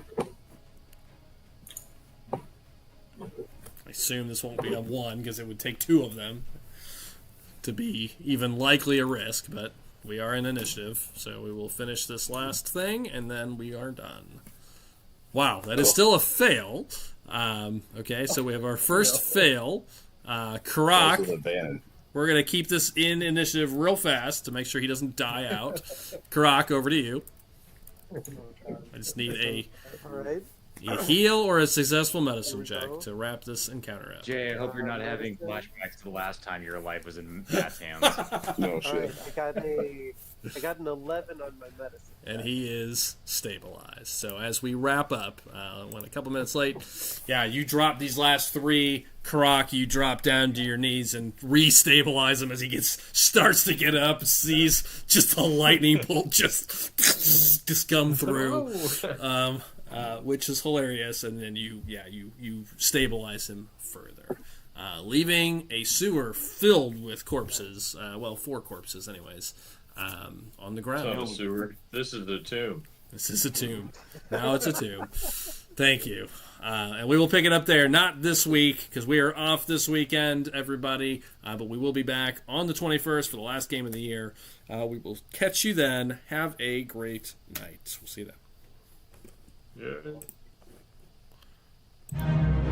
assume this won't be a 1 because it would take 2 of them to be even likely a risk, but we are in initiative, so we will finish this last thing and then we are done. Wow, that is still a fail. Okay, so we have our first fail. Karak, we're going to keep this in initiative real fast to make sure he doesn't die out. Karak, over to you. I just need a heal or a successful medicine check to wrap this encounter up. Jay, I hope you're not having flashbacks to the last time your life was in Matt's hands. No shit. I got an 11 on my medicine. And he is stabilized. So as we wrap up, went a couple minutes late. Yeah, you drop these last 3. Karak, you drop down to your knees and re-stabilize him as he starts to get up. Sees just a lightning bolt just come through, which is hilarious. And then you stabilize him further, leaving a sewer filled with corpses. 4 corpses, anyways. On the ground. It's not a sewer. This is the tomb. This is a tomb. Now it's a tomb. Thank you. And we will pick it up there, not this week, because we are off this weekend, everybody. But we will be back on the 21st for the last game of the year. We will catch you then. Have a great night. We'll see you then. Yeah.